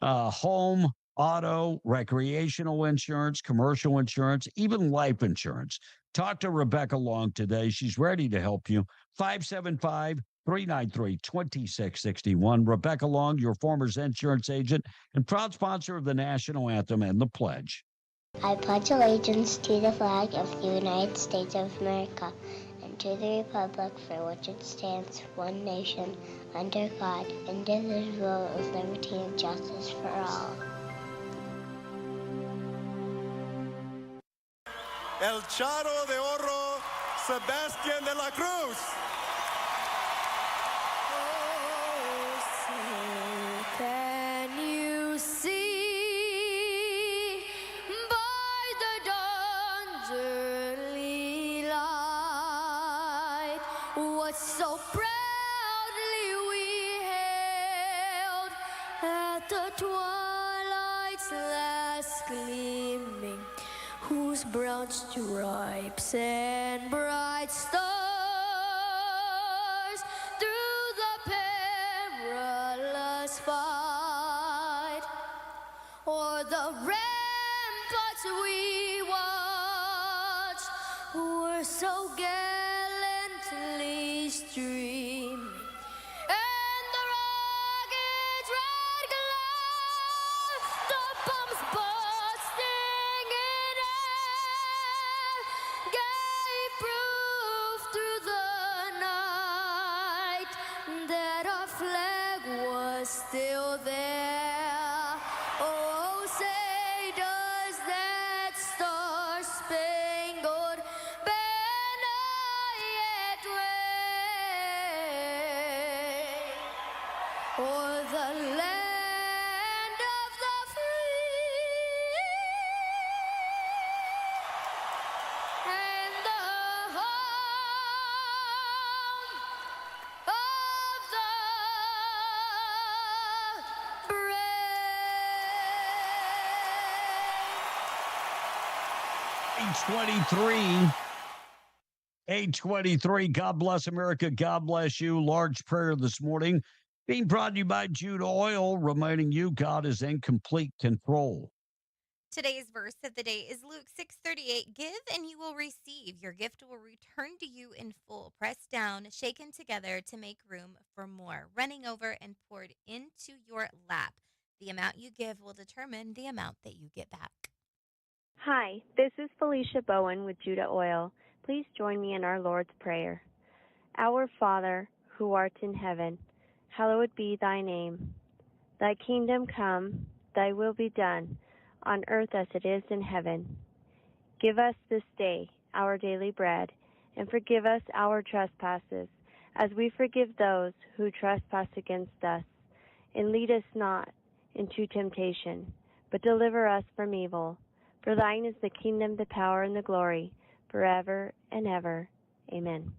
Home, auto, recreational insurance, commercial insurance, even life insurance. Talk to Rebecca Long today. She's ready to help you. 575-393-2661. Rebecca Long, your former insurance agent and proud sponsor of the national anthem and the pledge. I pledge allegiance to the flag of the United States of America and to the republic for which it stands, one nation, under God, indivisible, with liberty and justice for all. El Charo de Oro, Sebastián de la Cruz. Can you see by the dawn's early light what so proudly we hailed at the twilight's last gleaming, whose brown stripes and bright stars through the perilous fight o'er the ramparts we watched were so gallantly streaming, and the rocket's red glow, the bombs bursting in air, gave proof through the night that our flag was still there. Oh, say does that star-spangled banner yet wave o'er the land of the free and the home of the brave. 823. God bless America. God bless you. Large prayer this morning being brought to you by Jude Oil, reminding you God is in complete control. Today's verse of the day is Luke 6:38. Give and you will receive. Your gift will return to you in full, pressed down, shaken together to make room for more, running over and poured into your lap. The amount you give will determine the amount that you get back. Hi, this is Felicia Bowen with Judah Oil. Please join me in our Lord's Prayer. Our Father, who art in heaven, hallowed be thy name. Thy kingdom come, thy will be done, on earth as it is in heaven. Give us this day our daily bread, and forgive us our trespasses, as we forgive those who trespass against us. And lead us not into temptation, but deliver us from evil. For thine is the kingdom, the power, and the glory, forever and ever. Amen.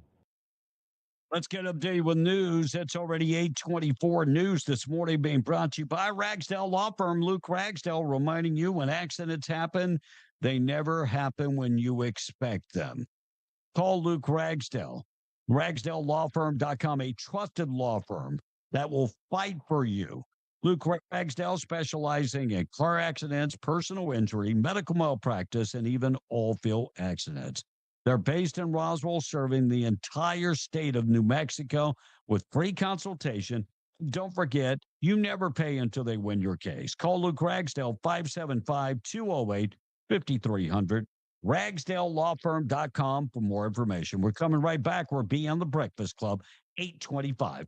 Let's get updated with news. It's already 8:24 news this morning being brought to you by Ragsdale Law Firm. Luke Ragsdale reminding you when accidents happen, they never happen when you expect them. Call Luke Ragsdale, RagsdaleLawFirm.com, a trusted law firm that will fight for you. Luke Ragsdale specializing in car accidents, personal injury, medical malpractice, and even oil field accidents. They're based in Roswell, serving the entire state of New Mexico with free consultation. Don't forget, you never pay until they win your case. Call Luke Ragsdale, 575-208-5300. RagsdaleLawFirm.com for more information. We're coming right back. We're Beyond the Breakfast Club, 825.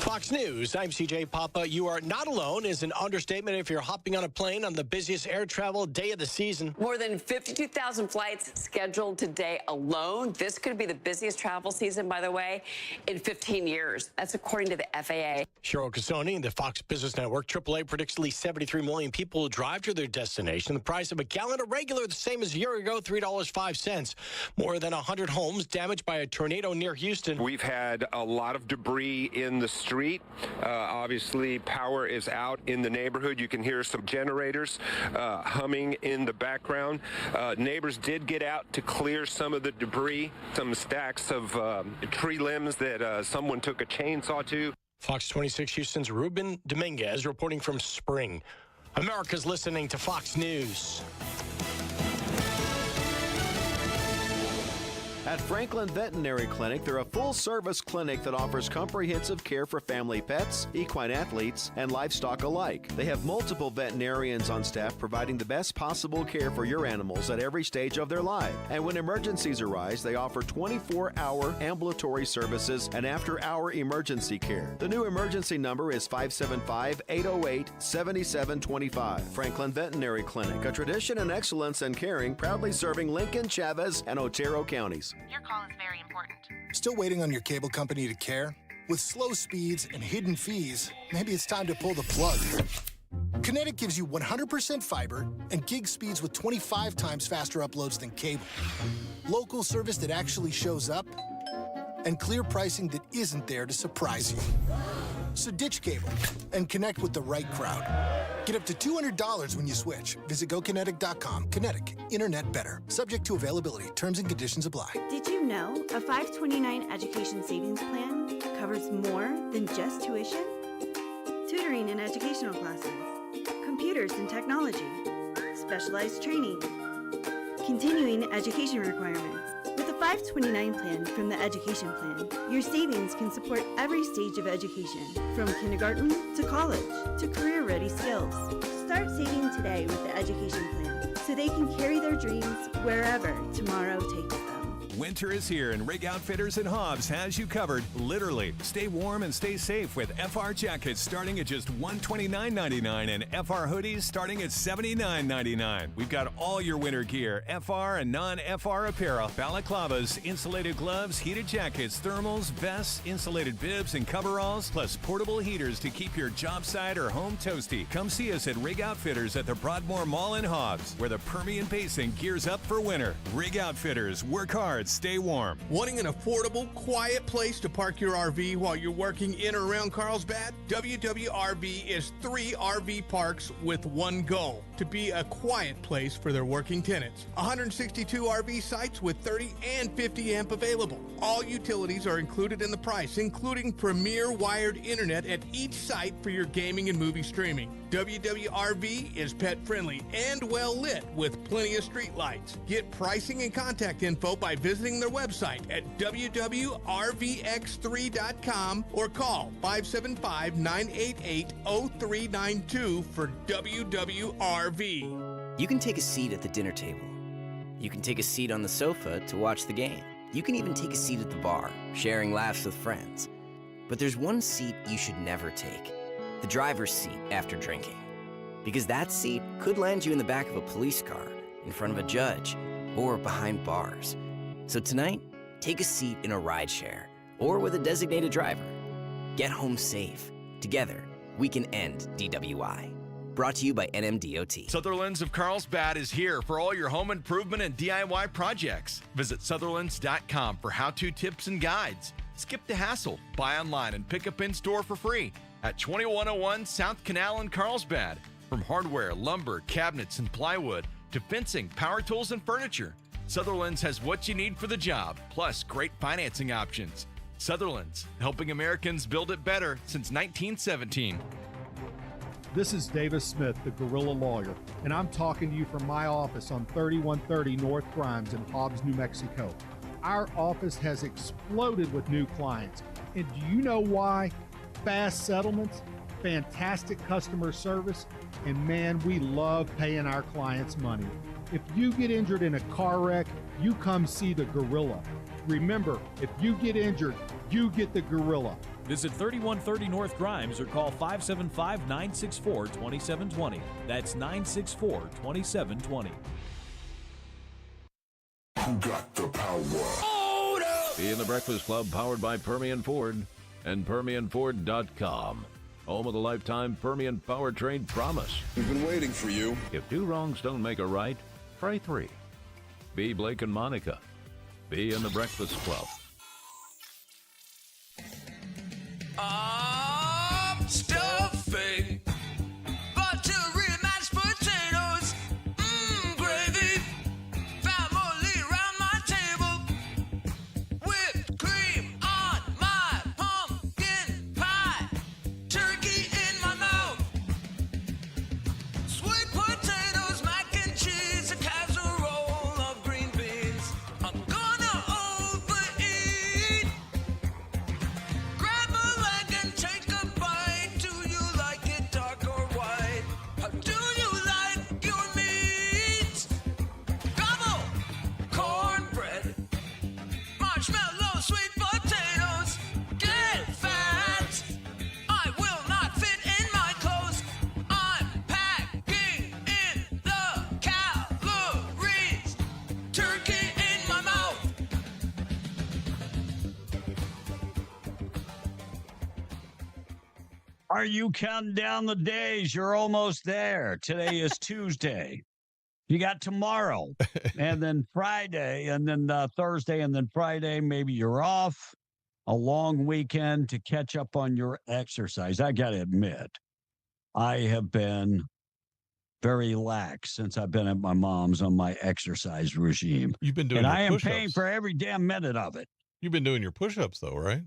Fox News, I'm CJ Papa. You are not alone is an understatement if you're hopping on a plane on the busiest air travel day of the season. More than 52,000 flights scheduled today alone. This could be the busiest travel season, by the way, in 15 years. That's according to the FAA. Cheryl Casoni, the Fox Business Network. AAA predicts at least 73 million people will drive to their destination. The price of a gallon of regular, the same as a year ago, $3.05. More than 100 homes damaged by a tornado near Houston. We've had a lot of debris in the street. Obviously, power is out in the neighborhood. You can hear some generators humming in the background. Neighbors did get out to clear some of the debris, some stacks of tree limbs that someone took a chainsaw to. Fox 26 Houston's Ruben Dominguez reporting from Spring. America's listening to Fox News. At Franklin Veterinary Clinic, they're a full-service clinic that offers comprehensive care for family pets, equine athletes, and livestock alike. They have multiple veterinarians on staff providing the best possible care for your animals at every stage of their life. And when emergencies arise, they offer 24-hour ambulatory services and after-hour emergency care. The new emergency number is 575-808-7725. Franklin Veterinary Clinic, a tradition and excellence in caring, proudly serving Lincoln, Chavez, and Otero counties. Your call is very important. Still waiting on your cable company to care? With slow speeds and hidden fees, maybe it's time to pull the plug. Kinetic gives you 100% fiber and gig speeds with 25 times faster uploads than cable. Local service that actually shows up, and clear pricing that isn't there to surprise you. So ditch cable and connect with the right crowd. Get up to $200 when you switch. Visit GoKinetic.com. Kinetic. Internet better. Subject to availability. Terms and conditions apply. Did you know a $529 education savings plan covers more than just tuition? Tutoring and educational classes, computers and technology, specialized training, continuing education requirements. With a $529 plan from the Education Plan, your savings can support every stage of education, from kindergarten to college to career-ready skills. Start saving today with the Education Plan so they can carry their dreams wherever tomorrow takes them. Winter is here, and Rig Outfitters and Hobbs has you covered, literally. Stay warm and stay safe with FR jackets starting at just $129.99 and FR hoodies starting at $79.99. We've got all your winter gear, FR and non-FR apparel, balaclavas, insulated gloves, heated jackets, thermals, vests, insulated bibs, and coveralls, plus portable heaters to keep your job site or home toasty. Come see us at Rig Outfitters at the Broadmoor Mall in Hobbs, where the Permian Basin gears up for winter. Rig Outfitters, work hard, stay warm. Wanting an affordable, quiet place to park your RV while you're working in or around Carlsbad? WWRV is 3 RV parks with one goal: to be a quiet place for their working tenants. 162 RV sites with 30 and 50 amp available. All utilities are included in the price, including premier wired internet at each site for your gaming and movie streaming. WWRV is pet friendly and well lit with plenty of street lights. Get pricing and contact info by visiting their website at www.rvx3.com or call 575-988-0392 for WWRV. You can take a seat at the dinner table. You can take a seat on the sofa to watch the game. You can even take a seat at the bar, sharing laughs with friends. But there's one seat you should never take: the driver's seat after drinking. Because that seat could land you in the back of a police car, in front of a judge, or behind bars. So tonight, take a seat in a rideshare or with a designated driver. Get home safe. Together, we can end DWI. Brought to you by NMDOT. Sutherland's of Carlsbad is here for all your home improvement and DIY projects. Visit Sutherland's.com for how-to tips and guides. Skip the hassle. Buy online and pick up in-store for free at 2101 South Canal in Carlsbad. From hardware, lumber, cabinets, and plywood to fencing, power tools, and furniture, Sutherland's has what you need for the job, plus great financing options. Sutherland's, helping Americans build it better since 1917. This is Davis Smith, the Guerrilla Lawyer, and I'm talking to you from my office on 3130 North Grimes in Hobbs, New Mexico. Our office has exploded with new clients. And do you know why? Fast settlements, fantastic customer service, and man, we love paying our clients money. If you get injured in a car wreck, you come see the Gorilla. Remember, if you get injured, you get the Gorilla. Visit 3130 North Grimes or call 575-964-2720. That's 964-2720. Who got the power? Be in the Breakfast Club, powered by Permian Ford and PermianFord.com. Home of the lifetime Permian Powertrain promise. We've been waiting for you. If two wrongs don't make a right, try three. Be Blake and Monica. Be in the Breakfast Club. Stuffing, buttery mashed potatoes, gravy, family round my table, whipped cream on my pumpkin pie, turkey in my mouth, sweet potatoes, mac and cheese, a casserole of green beans. I'm gonna overeat. Grab a leg and take a bite. Do you like it dark or white? How do you like your meat? Gobble! Cornbread, marshmallow, sweet potatoes. Get fat! I will not fit in my clothes. I'm packing in the calories. Turkey in my mouth. Are you counting down the days? You're almost there. Today is Tuesday. You got tomorrow, and then Friday, and then Thursday, and then Friday. Maybe you're off. A long weekend to catch up on your exercise. I got to admit, I have been very lax since I've been at my mom's on my exercise regime. You've been doing and your I am push-ups. paying for every damn minute of it. You've been doing your push-ups though, right?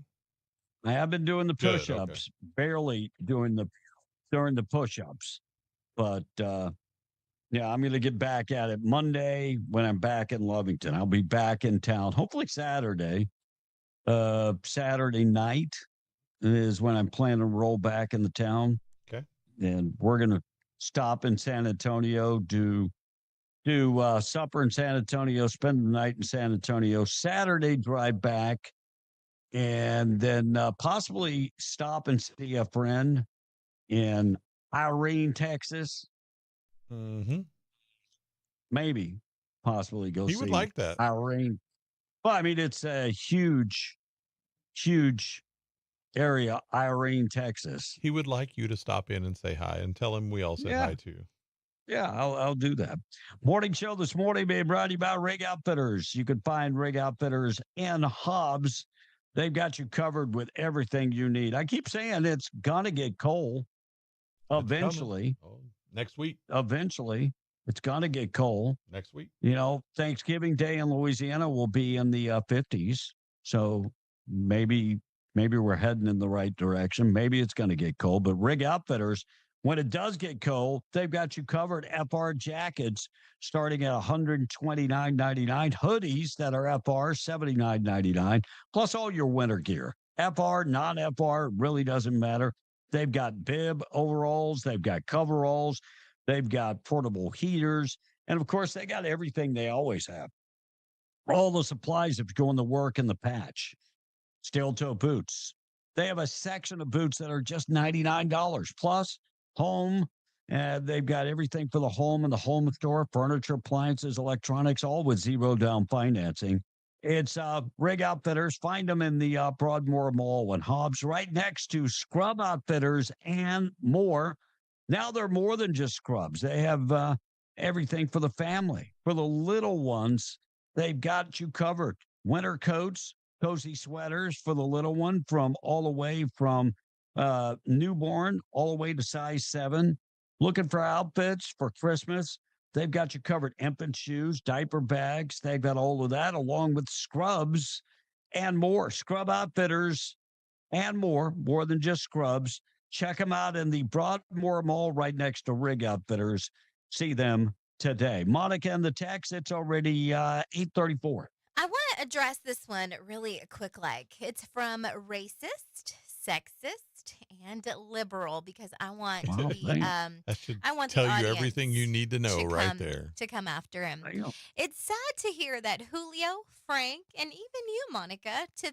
I have been doing the Good, push-ups, barely doing the push-ups, but yeah, I'm going to get back at it Monday when I'm back in Lovington. I'll be back in town, hopefully Saturday. Saturday night is when I'm planning to roll back in the town. Okay, and we're going to stop in San Antonio, do supper in San Antonio, spend the night in San Antonio. Saturday, drive back. And then possibly stop and see a friend in Irene, Texas. Mm-hmm. Maybe, possibly go see. He would like that. Irene. Well, I mean, it's a huge, huge area, Irene, Texas. He would like you to stop in and say hi and tell him we all said hi too. Yeah, I'll do that. Morning show this morning being brought to you by Rig Outfitters. You can find Rig Outfitters in Hobbs. They've got you covered with everything you need. I keep saying it's gonna get cold eventually. Next week. Eventually, it's gonna get cold. Next week. You know, Thanksgiving Day in Louisiana will be in the 50s. So maybe we're heading in the right direction. Maybe it's gonna get cold. But Rig Outfitters, when it does get cold, they've got you covered. FR jackets starting at $129.99. Hoodies that are FR, $79.99. Plus all your winter gear. FR, non-FR, really doesn't matter. They've got bib overalls. They've got coveralls. They've got portable heaters. And, of course, they got everything they always have. All the supplies if you're going to work in the patch. Steel-toe boots. They have a section of boots that are just $99. Plus, home. They've got everything for the home and the home store, furniture, appliances, electronics, all with zero down financing. It's Rig Outfitters. Find them in the Broadmoor Mall and Hobbs, right next to Scrub Outfitters and more. Now they're more than just scrubs. They have everything for the family. For the little ones, they've got you covered. Winter coats, cozy sweaters for the little one, from all the way from newborn all the way to size 7. Looking for outfits for Christmas? They've got you covered. Infant shoes, diaper bags. They've got all of that, along with scrubs and more. Scrub Outfitters and more than just scrubs. Check them out in the Broadmoor Mall right next to Rig Outfitters. See them today. Monica and the text, it's already 8:34. I want to address this one really quick. It's from racist, sexist, and liberal, because I want That should I want tell the you audience everything you need to know right there. to come after him. It's sad to hear that Julio, Frank, and even you, Monica, to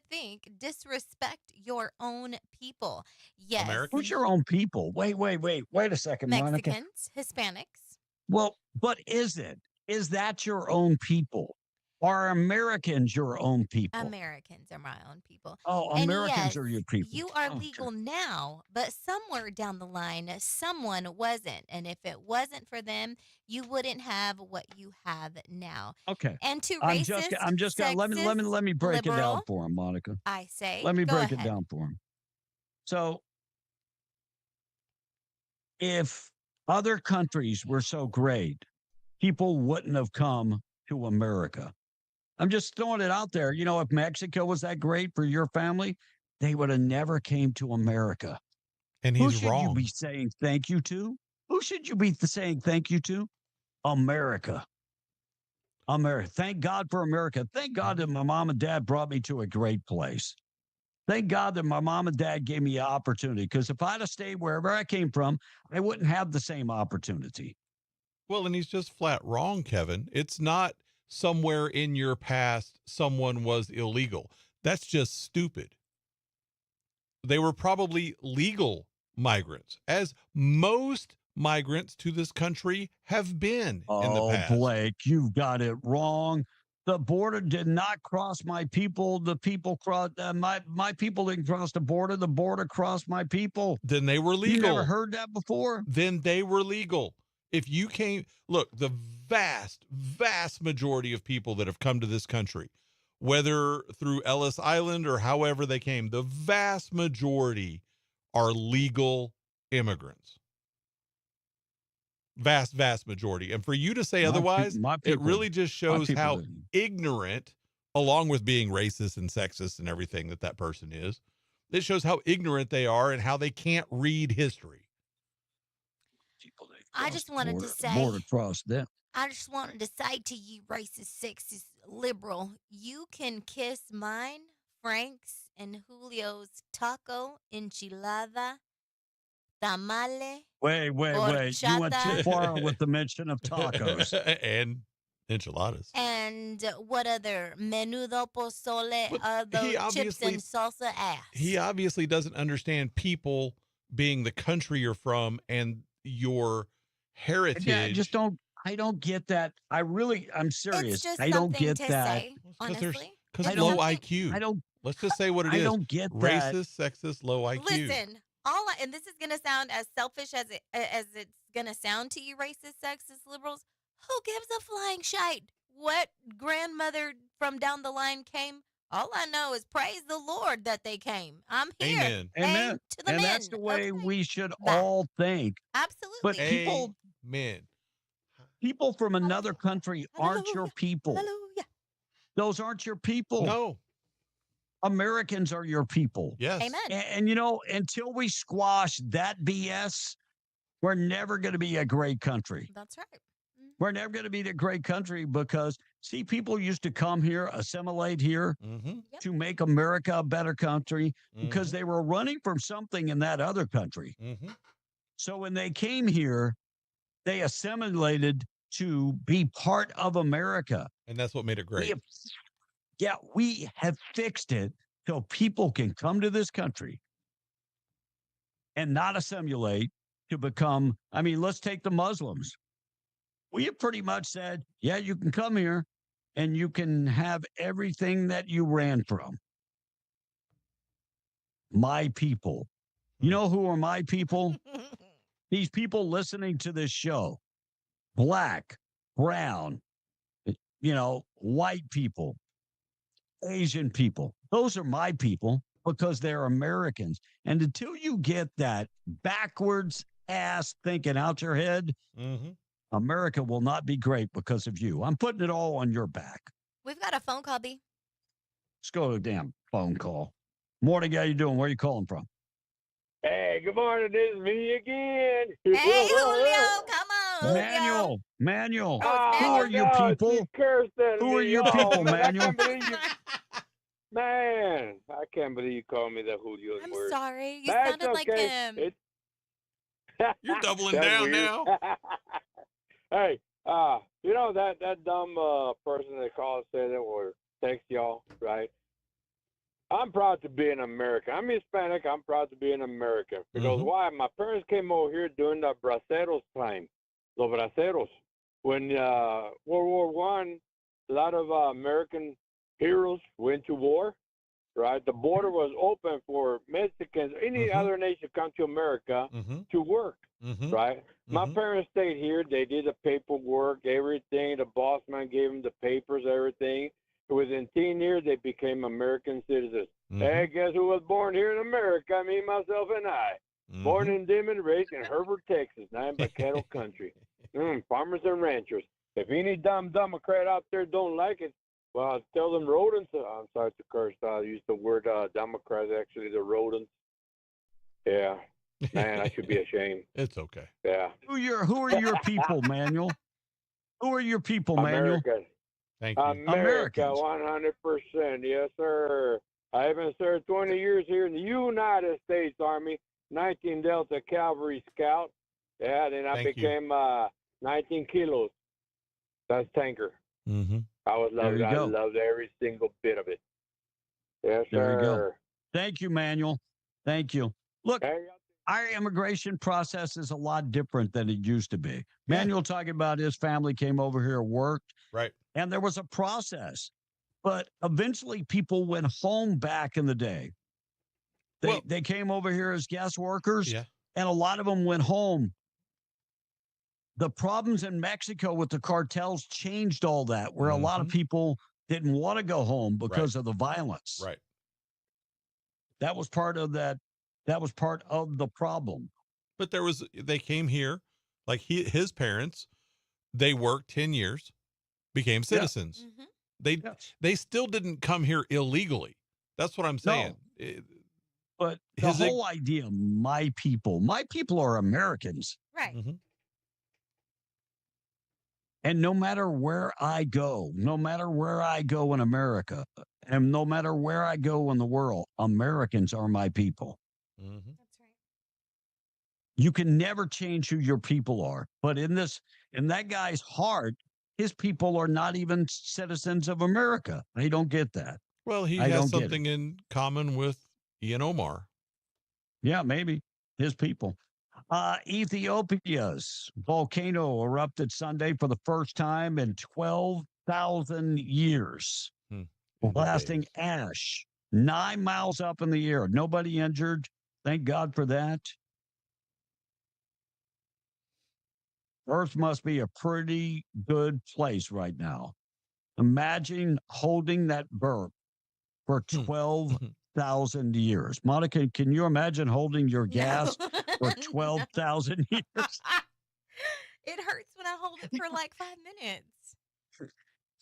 disrespect your own people. Yes, Who's your own people? Wait a second, Monica. Mexicans, Hispanics. Well, but is that your own people? Are Americans your own people? Americans are my own people. Oh, And Americans yes, are your people. You are Oh, legal now, but somewhere down the line, someone wasn't. And if it wasn't for them, you wouldn't have what you have now. Okay. And to I'm racist, just gonna let me break it down liberal, for him, Monica. I say, Let me go break it ahead. down for him. So, if other countries were so great, people wouldn't have come to America. I'm just throwing it out there. If Mexico was that great for your family, they would have never came to America. And Who he's should you wrong. be saying thank you to? Who should you be saying thank you to? America. America. Thank God for America. Thank God that my mom and dad brought me to a great place. Thank God that my mom and dad gave me an opportunity, because if I'd have stayed wherever I came from, I wouldn't have the same opportunity. Well, and he's just flat wrong, Kevin. It's not somewhere in your past someone was illegal. That's just stupid. They were probably legal migrants, as most migrants to this country have been in the past. Blake, you've got it wrong. The border did not cross my people. The people crossed my people didn't cross the border. The border crossed my people. Then they were legal. You never heard that before? Then they were legal. If you came, look, the vast majority of people that have come to this country, whether through Ellis Island or however they came, the vast majority are legal immigrants. Vast majority. And for you to say otherwise, it really just shows how ignorant, along with being racist and sexist and everything that person is, it shows how ignorant they are and how they can't read history. I just wanted to say, Border crossed them. I just wanted to say to you, racist, sexist, liberal, you can kiss mine, Frank's, and Julio's taco, enchilada, tamale. Wait. You went too far with the mention of tacos. And enchiladas. And what other? Menudo, pozole, He those chips obviously- and salsa ass. He obviously doesn't understand people being the country you're from and your heritage. Yeah, I don't get that. I'm serious. It's just I don't something get to that. say, honestly. Because low IQ. Let's just say what it is. I don't get that. Racist, sexist, low IQ. Listen, and this is gonna sound as selfish as it's gonna sound to you, racist, sexist, liberals. Who gives a flying shite what grandmother from down the line came? All I know is praise the Lord that they came. I'm here. Amen. Hey, Amen. to the And men. that's the way we should all think. Absolutely. But people from another country aren't your people. Hallelujah. Those aren't your people. No. Americans are your people. Yes. Amen. And until we squash that BS, we're never going to be a great country. That's right. We're never going to be a great country because, see, people used to come here, assimilate here to make America a better country because they were running from something in that other country. So when they came here, they assimilated to be part of America. And that's what made it great. We have fixed it so people can come to this country and not assimilate to become, let's take the Muslims. We have pretty much said, yeah, you can come here, and you can have everything that you ran from. My people. You know who are my people? These people listening to this show. Black, brown, white people, Asian people. Those are my people because they're Americans. And until you get that backwards ass thinking out your head, America will not be great because of you. I'm putting it all on your back. We've got a phone call, B. Let's go to a damn phone call. Morning, how you doing? Where are you calling from? Hey, good morning. This is me again. Hey, Julio, come on, Julio. Manuel. Oh, Who are your no, people? she cursed at Who are me. your Oh, people, man, Manuel? I can't believe you. Man, I can't believe you called me that Julio I'm word. sorry. You That's sounded like okay. him. You're doubling That's down weird. now. Hey, that dumb person that called said that or text y'all, right? I'm proud to be an American. I'm Hispanic. I'm proud to be an American. Because why? My parents came over here during the Braceros time, los Braceros. When World War I, a lot of American heroes went to war, right? The border was open for Mexicans, any other nation come to America to work, right? My parents stayed here. They did the paperwork, everything. The boss man gave them the papers, everything. Within 10 years, they became American citizens. Hey, guess who was born here in America? Me, myself, and I. Born in Dimon, raised in Herbert, Texas. Now in cattle country. Farmers and ranchers. If any dumb Democrat out there don't like it, well, tell them rodents. I'm sorry to curse. I used the word Democrats, actually, the rodents. Yeah. Man, I should be ashamed. It's okay. Yeah. Who are your people, Manuel? Who are your people, Manuel? American. Thank you. America, Americans. 100%. Yes, sir. I have been served 20 years here in the United States Army, 19 Delta Cavalry Scout. Yeah, then I Thank you. became 19 kilos. That's tanker. I was There loved. you I go. loved every single bit of it. Yes, There you go. sir. Thank you, Manuel. Thank you. Look, Hey, our immigration process is a lot different than it used to be. Manuel talking about his family came over here, worked, Right. and there was a process. But eventually people went home back in the day. They came over here as guest workers, Yeah. and a lot of them went home. The problems in Mexico with the cartels changed all that, where a lot of people didn't want to go home because of the violence. Right. That was part of that. That was part of the problem. But they came here, like his parents, they worked 10 years, became citizens. They still didn't come here illegally. That's what I'm saying. But the whole idea, my people are Americans. Right. And no matter where I go in America, and no matter where I go in the world, Americans are my people. That's right. You can never change who your people are. But in that guy's heart, his people are not even citizens of America. I don't get that. Well, he I has don't get something in common with Ian Omar. Yeah, maybe his people. Ethiopia's volcano erupted Sunday for the first time in 12,000 years, blasting ash 9 miles up in the air. Nobody injured. Thank God for that. Earth must be a pretty good place right now. Imagine holding that burp for 12,000 years. Monica, can you imagine holding your gas for 12,000 years? It hurts when I hold it for like 5 minutes.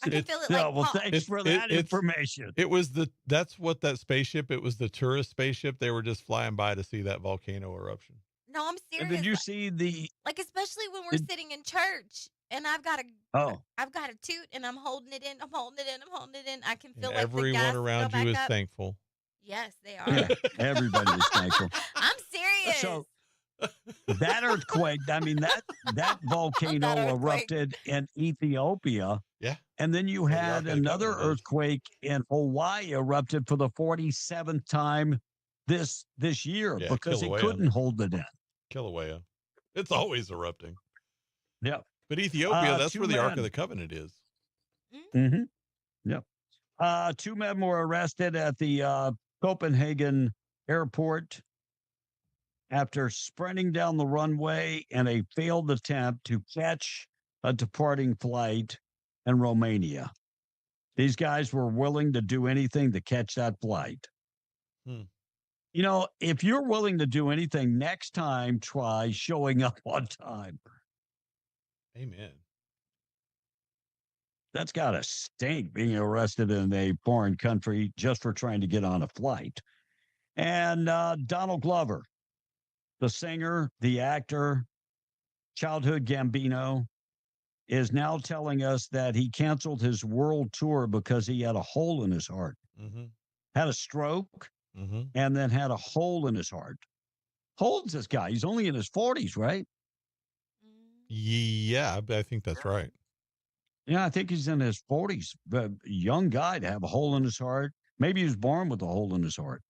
I can feel it like Yeah, well, pop. thanks for that information. That's what that spaceship, it was the tourist spaceship. They were just flying by to see that volcano eruption. No, I'm serious. And did you see the like especially when we're sitting in church and I've got a toot and I'm holding it in. I can feel And like the gas everyone around go you back is up. thankful. Yes, they are. Yeah, everybody is thankful. I'm serious. So that earthquake, I mean, that volcano erupted in Ethiopia. Yeah. And then you had another earthquake in Hawaii erupted for the 47th time this year because it Kilauea. couldn't hold it in. Kilauea. It's always erupting. Yeah. But Ethiopia, that's two where the Ark men. of the Covenant is. Mm-hmm. Yep. Two men were arrested at the Copenhagen airport after sprinting down the runway in a failed attempt to catch a departing flight in Romania. These guys were willing to do anything to catch that flight. Hmm. You know, if you're willing to do anything next time, try showing up on time. Amen. That's got to stink being arrested in a foreign country just for trying to get on a flight. And Donald Glover, the singer, the actor, childhood Gambino, is now telling us that he canceled his world tour because he had a hole in his heart, had a stroke, and then had a hole in his heart. How old's this guy? He's only in his 40s, right? Yeah, I think that's right. Yeah, I think he's in his 40s. But a young guy to have a hole in his heart. Maybe he was born with a hole in his heart.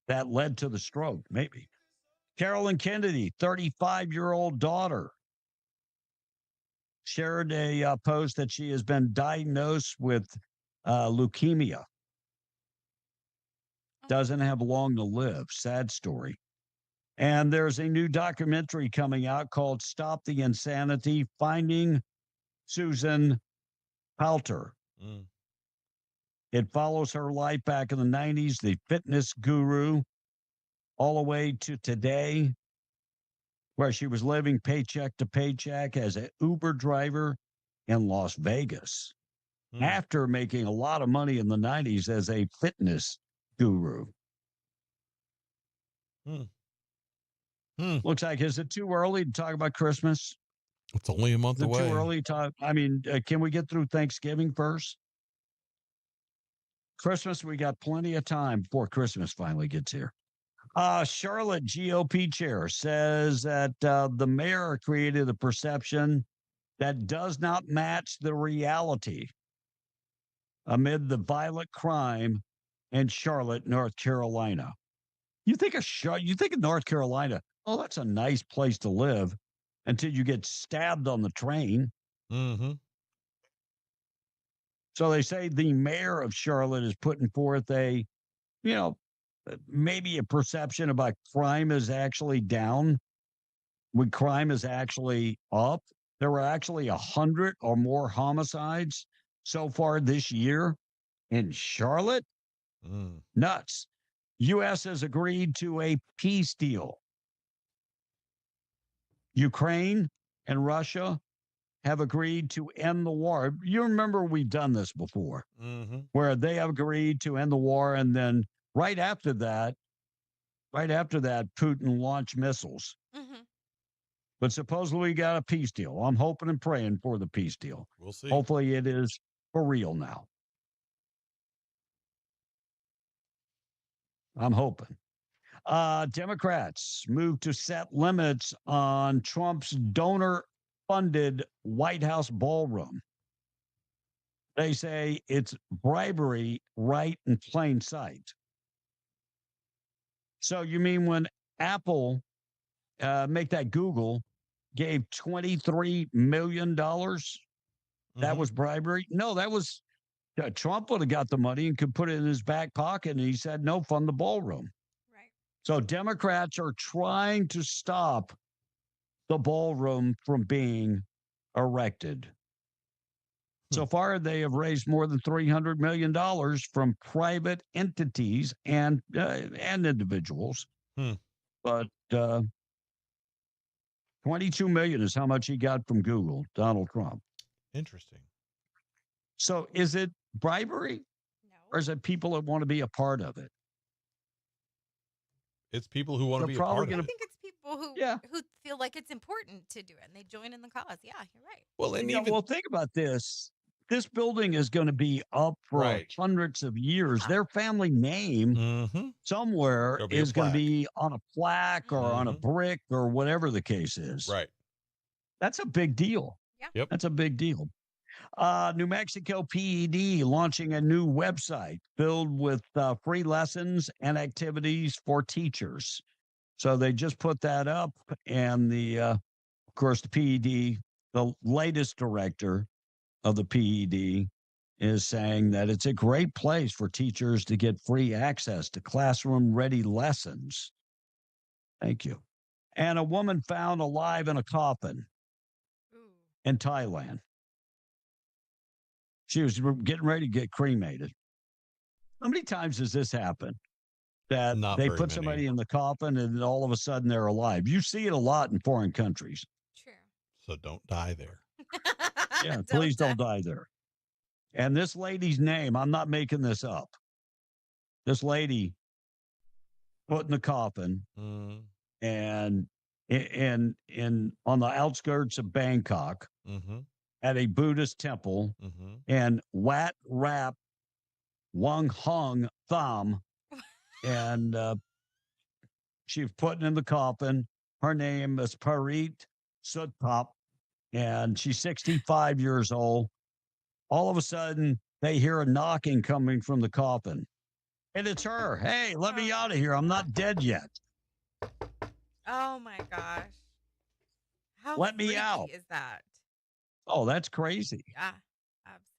That led to the stroke, maybe. Carolyn Kennedy, 35-year-old daughter, shared a post that she has been diagnosed with leukemia. Doesn't have long to live. Sad story. And there's a new documentary coming out called Stop the Insanity, Finding Susan Halter. It follows her life back in the 90s, the fitness guru, all the way to today, where she was living paycheck to paycheck as an Uber driver in Las Vegas after making a lot of money in the 90s as a fitness guru. Looks like, is it too early to talk about Christmas? It's only a month Is it away. too early to talk? I mean, can we get through Thanksgiving first? Christmas, we got plenty of time before Christmas finally gets here. Charlotte GOP chair says that the mayor created a perception that does not match the reality amid the violent crime in Charlotte, North Carolina. You think of North Carolina, oh, that's a nice place to live until you get stabbed on the train. So they say the mayor of Charlotte is putting forth maybe a perception about crime is actually down when crime is actually up. There were actually 100 or more homicides so far this year in Charlotte. Nuts. U.S. has agreed to a peace deal. Ukraine and Russia have agreed to end the war. You remember we've done this before, where they have agreed to end the war, and then right after that, Putin launched missiles. But supposedly we got a peace deal. I'm hoping and praying for the peace deal. We'll see. Hopefully it is for real now. I'm hoping. Democrats move to set limits on Trump's donor-funded White House ballroom. They say it's bribery right in plain sight. So you mean when Apple, make that Google, gave $23 million, that was bribery? No, that was Trump would have got the money and could put it in his back pocket, and he said, no, fund the ballroom. Right. So Democrats are trying to stop the ballroom from being erected. So far, they have raised more than $300 million from private entities and individuals. But $22 million is how much he got from Google, Donald Trump. Interesting. So is it bribery? No. Or is it people that want to be a part of it? It's people who want to They're be a part probably of I it. think it's people who feel like it's important to do it and they join in the cause. Yeah, you're right. Well, and well, think about this. This building is going to be up for hundreds of years. Their family name somewhere is going to be on a plaque or on a brick or whatever the case is. Right. That's a big deal. Yeah. Yep. That's a big deal. New Mexico PED launching a new website filled with free lessons and activities for teachers. So they just put that up, and of course, the PED, the latest director of the PED, is saying that it's a great place for teachers to get free access to classroom-ready lessons. Thank you. And a woman found alive in a coffin in Thailand. She was getting ready to get cremated. How many times does this happen? That Not they very put many. somebody in the coffin and all of a sudden they're alive. You see it a lot in foreign countries. So don't die there. Yeah, please don't die there. And this lady's name, I'm not making this up. This lady put in the coffin and in on the outskirts of Bangkok at a Buddhist temple, and Wat Rap Wang Hung Thom, and she was put in the coffin. Her name is Parit Sudpop, and she's 65 years old. All of a sudden, they hear a knocking coming from the coffin. And it's her. Hey, let me out of here. I'm not dead yet. Oh my gosh. How Let me freaky out. is that? Oh, that's crazy. Yeah, absolutely.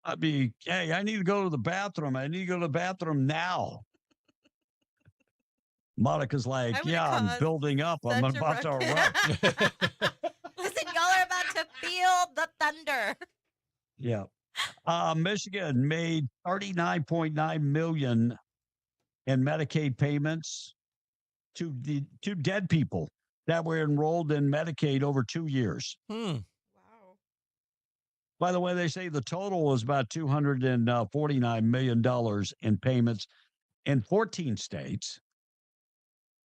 I'd be, hey, I need to go to the bathroom. I need to go to the bathroom now. Monica's like, yeah, I'm building up. I'm such a about to ruckus. erupt. Listen, y'all are about to feel the thunder. Yeah. Michigan made $39.9 million in Medicaid payments to dead people that were enrolled in Medicaid over 2 years. Wow. By the way, they say the total was about $249 million in payments in 14 states.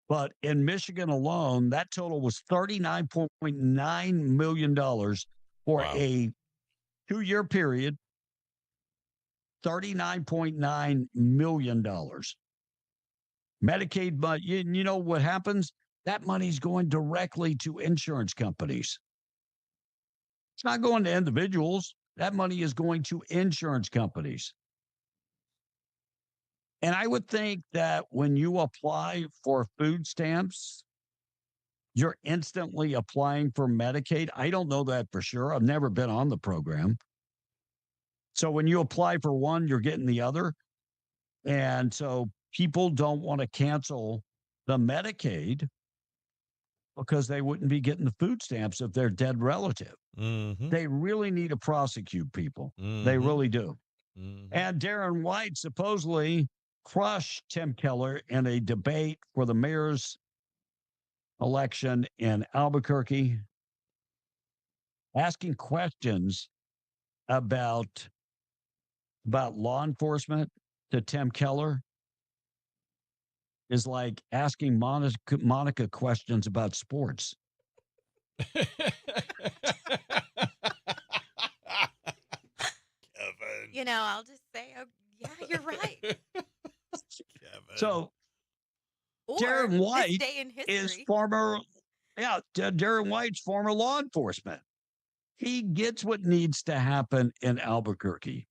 But in Michigan alone, that total was $39.9 million for a 2-year period. $39.9 million. Medicaid, but you know what happens? That money's going directly to insurance companies. It's not going to individuals. That money is going to insurance companies. And I would think that when you apply for food stamps, you're instantly applying for Medicaid. I don't know that for sure. I've never been on the program. So when you apply for one, you're getting the other. And so people don't want to cancel the Medicaid because they wouldn't be getting the food stamps if they're dead relative. They really need to prosecute people. They really do. And Darren White supposedly crushed Tim Keller in a debate for the mayor's election in Albuquerque, asking questions about law enforcement to Tim Keller is like asking Monica questions about sports. You know, I'll just say, oh, yeah, you're right. So Or Darren this White day in is history. Darren White's former law enforcement. He gets what needs to happen in Albuquerque.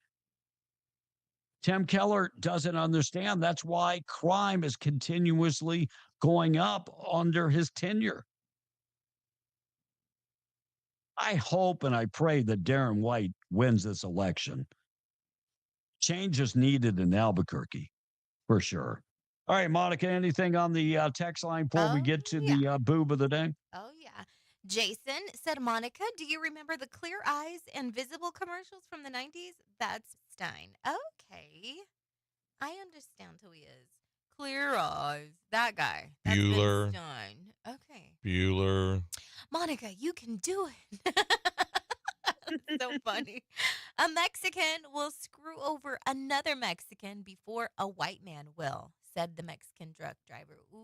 Tim Keller doesn't understand. That's why crime is continuously going up under his tenure. I hope and I pray that Darren White wins this election. Change is needed in Albuquerque, for sure. All right, Monica, anything on the text line before we get to the boob of the day? Oh, yeah. Jason said, Monica, do you remember the Clear Eyes and Visible commercials from the 90s? That's Stein. Okay. I understand who he is. Clear Eyes. That guy. That's Vince Bueller. Stein. Okay. Bueller. Monica, you can do it. So funny. A Mexican will screw over another Mexican before a white man will, said the Mexican truck driver. Ooh.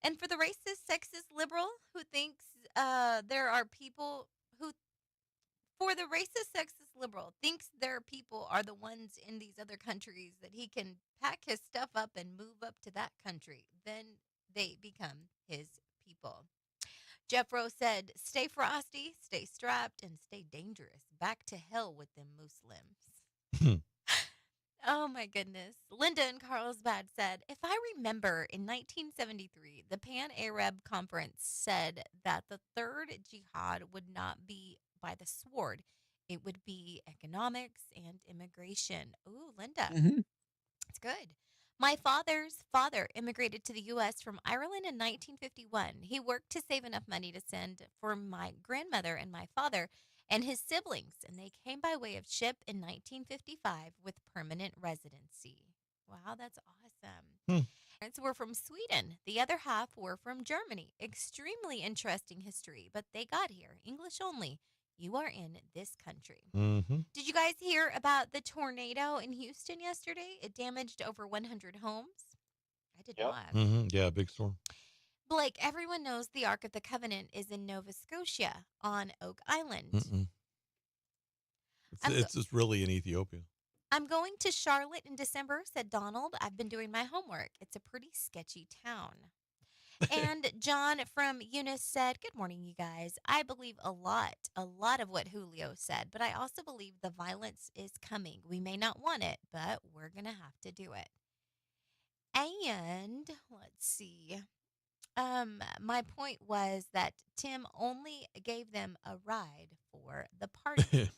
And for the racist, sexist, liberal who thinks there are people who, for the racist, sexist, liberal, thinks their people are the ones in these other countries that he can pack his stuff up and move up to that country, then they become his people. Jeff Rowe said, stay frosty, stay strapped, and stay dangerous. Back to hell with them Muslims. Oh, my goodness. Linda in Carlsbad said, if I remember, in 1973, the Pan-Arab Conference said that the third jihad would not be by the sword. it would be economics and immigration. Ooh, Linda. Mhm. That's good. My father's father immigrated to the U.S. from Ireland in 1951. He worked to save enough money to send for my grandmother and my father and his siblings, and they came by way of ship in 1955 with permanent residency. Wow, that's awesome. Parents were from Sweden. The other half were from Germany. Extremely interesting history, but they got here, English only. You are in this country. Mm-hmm. Did you guys hear about the tornado in Houston yesterday? It damaged over 100 homes. I did not. Mm-hmm. Yeah, big storm. Blake, everyone knows the Ark of the Covenant is in Nova Scotia on Oak Island. Mm-mm. It's really in Ethiopia. I'm going to Charlotte in December, said Donald. I've been doing my homework. It's a pretty sketchy town. And John from Eunice said, good morning, you guys. I believe a lot of what Julio said, but I also believe the violence is coming. We may not want it, but we're going to have to do it. And let's see. My point was that Tim only gave them a ride for the party,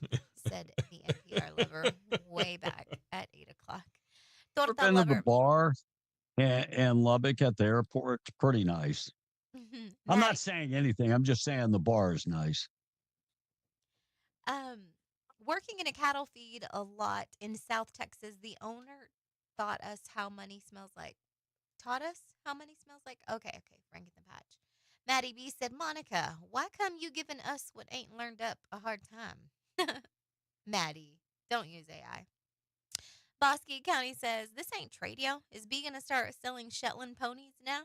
said the NPR lover way back at 8 o'clock. Ever Torta been to the lover. bar in Lubbock at the airport? It's pretty nice. I'm not saying anything. I'm just saying the bar is nice. Working in a cattle feed a lot in South Texas, the owner taught us how money smells like. Taught us how money smells like? Okay, Frank in the Patch. Maddie B said, Monica, why come you giving us what ain't learned up a hard time? Maddie, don't use AI. Bosque County says, this ain't Tradio. Is B going to start selling Shetland ponies now?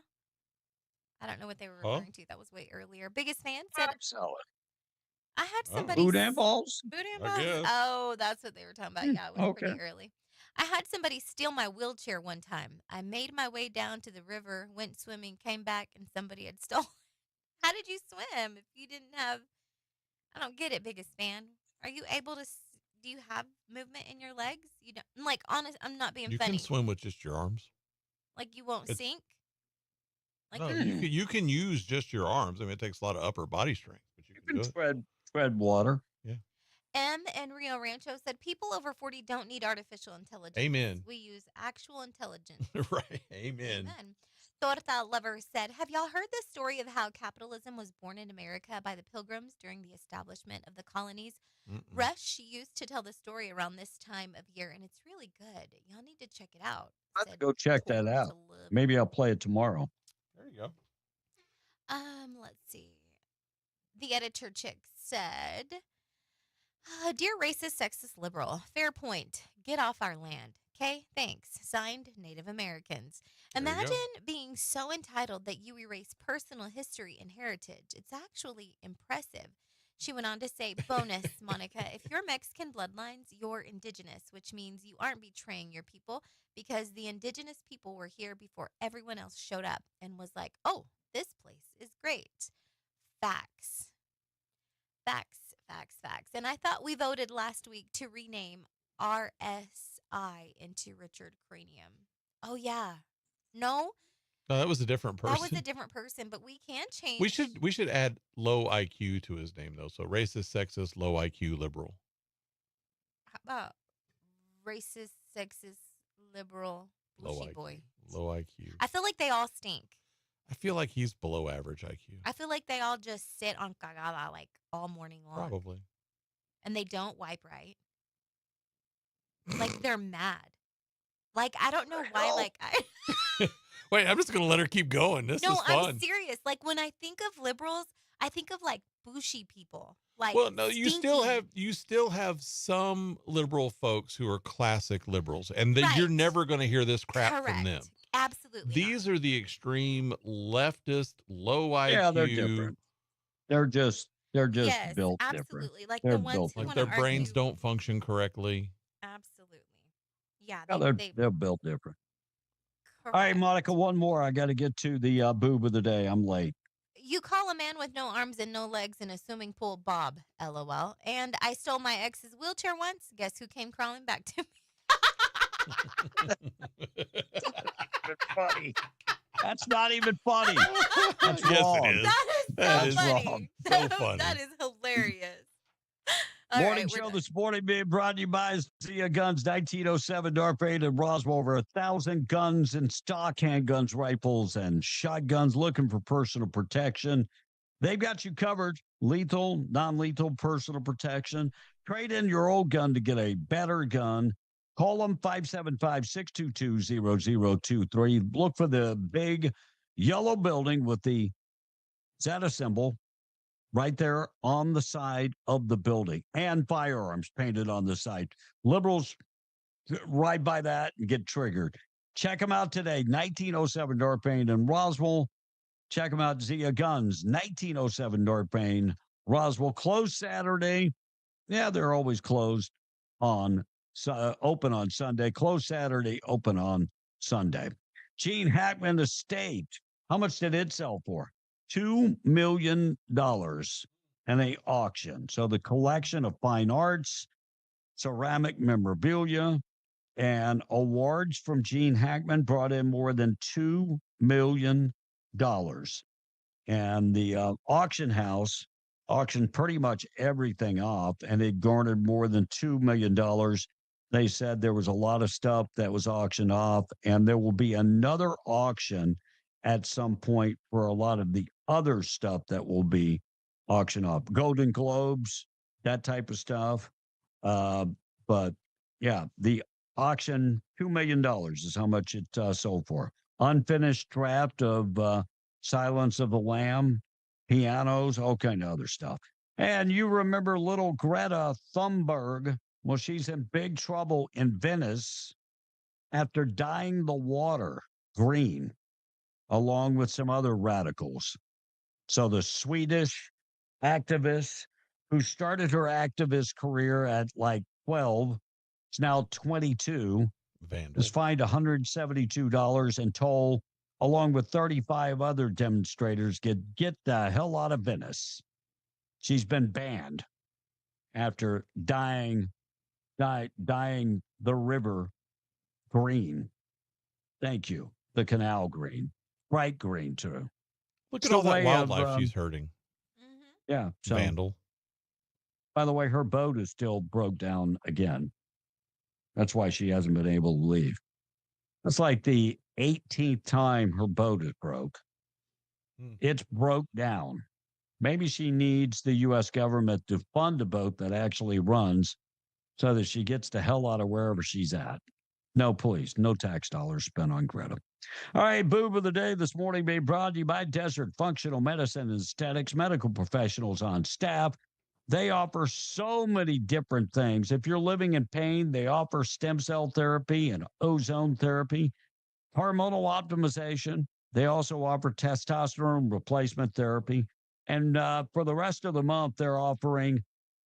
I don't know what they were referring to. That was way earlier. Biggest fan said, Sell it. I had somebody. Boudin balls? Boudin I balls? guess. Oh, that's what they were talking about. Yeah, it was Okay. pretty early. I had somebody steal my wheelchair one time. I made my way down to the river, went swimming, came back, and somebody had stolen. How did you swim if you didn't have? I don't get it, biggest fan. Are you able to? Do you have movement in your legs? You don't. Like, honest, I'm not being You funny. can swim with just your arms. Like you won't It's- sink. Like No, you can use just your arms. I mean, it takes a lot of upper body strength, but you can do it. Tread water. Yeah. M and Rio Rancho said people over 40 don't need artificial intelligence. Amen. We use actual intelligence. Right. Amen. Amen. Torta Lover said, have y'all heard the story of how capitalism was born in America by the Pilgrims during the establishment of the colonies? Rush used to tell the story around this time of year, and it's really good. Y'all need to check it out. Let's go check that out. Maybe I'll play it tomorrow. There you go. Let's see. The editor chick said, dear racist, sexist, liberal, fair point. Get off our land. Okay, thanks. Signed, Native Americans. There you go. Imagine being so entitled that you erase personal history and heritage. It's actually impressive. She went on to say, bonus, Monica, if you're Mexican bloodlines, you're indigenous, which means you aren't betraying your people because the indigenous people were here before everyone else showed up and was like, oh, this place is great. Facts. Facts, facts, facts. And I thought we voted last week to rename RSI into Richard Cranium. Oh, yeah. No, No, that was a different person. that was a different person, but we can change. We should add low IQ to his name though. So racist, sexist, low IQ, liberal. How about racist, sexist, liberal, Low bushy IQ. boy? Low IQ. I feel like they all stink. I feel like he's below average IQ. I feel like they all just sit on cagada like all morning long. Probably. And they don't wipe right. Like they're mad. Like I don't know why. Like I. Wait, I'm just gonna let her keep going. This No, is fun. I'm serious. Like when I think of liberals, I think of like bushy people. Like Well, no, you stinky. still have some liberal folks who are classic liberals, and you're Right. never going to hear this crap from them. Correct. Absolutely. These are the extreme leftist, low IQ. Yeah, they're different. They're just Yes, built different. absolutely. Like They're the ones built who Like wanna their brains argue- don't function correctly. Absolutely. Yeah. Yeah, they're built different. Correct. All right, Monica, one more. I got to get to the boob of the day. I'm late. You call a man with no arms and no legs in a swimming pool Bob, LOL. And I stole my ex's wheelchair once. Guess who came crawling back to me? Funny. That's not even funny. That's Yes, it wrong. is. That is That so is funny. wrong. So funny. That is hilarious. Morning show this morning being brought to you by Zia Guns, 1907 Dark Parade in Roswell. Over 1,000 guns in stock, handguns, rifles, and shotguns. Looking for personal protection. They've got you covered. Lethal, non-lethal, personal protection. Trade in your old gun to get a better gun. Call them 575-622-0023. Look for the big yellow building with the Zeta symbol right there on the side of the building, and firearms painted on the side. Liberals ride by that and get triggered. Check them out today. 1907 North Payne in Roswell. Check them out. Zia Guns, 1907 North Payne, Roswell. Closed Saturday. Yeah, they're always closed on open on Sunday. Closed Saturday, open on Sunday. Gene Hackman Estate. How much did it sell for? $2 million in a auction. So the collection of fine arts, ceramic memorabilia, and awards from Gene Hackman brought in more than $2 million. And the auction house auctioned pretty much everything off, and it garnered more than $2 million. They said there was a lot of stuff that was auctioned off, and there will be another auction at some point for a lot of the other stuff that will be auctioned off. Golden Globes, that type of stuff. But yeah, the auction, $2 million is how much it sold for. Unfinished draft of Silence of the Lamb, pianos, all kind of other stuff. And you remember little Greta Thunberg? Well, she's in big trouble in Venice after dyeing the water green, along with some other radicals. So the Swedish activist who started her activist career at like 12, is now 22, was fined $172 and told, along with 35 other demonstrators, get the hell out of Venice. She's been banned after dyeing the river green. Thank you. The canal green. Bright green, too. Look at all that wildlife she's hurting. Yeah. So, Vandal. By the way, her boat is still broke down again. That's why she hasn't been able to leave. It's like the 18th time her boat is broke. It's broke down. Maybe she needs the U.S. government to fund a boat that actually runs so that she gets the hell out of wherever she's at. No, please. No tax dollars spent on Greta. All right, boob of the day this morning being brought to you by Desert Functional Medicine and Aesthetics, medical professionals on staff. They offer so many different things. If you're living in pain, they offer stem cell therapy and ozone therapy, hormonal optimization. They also offer testosterone replacement therapy. And for the rest of the month, they're offering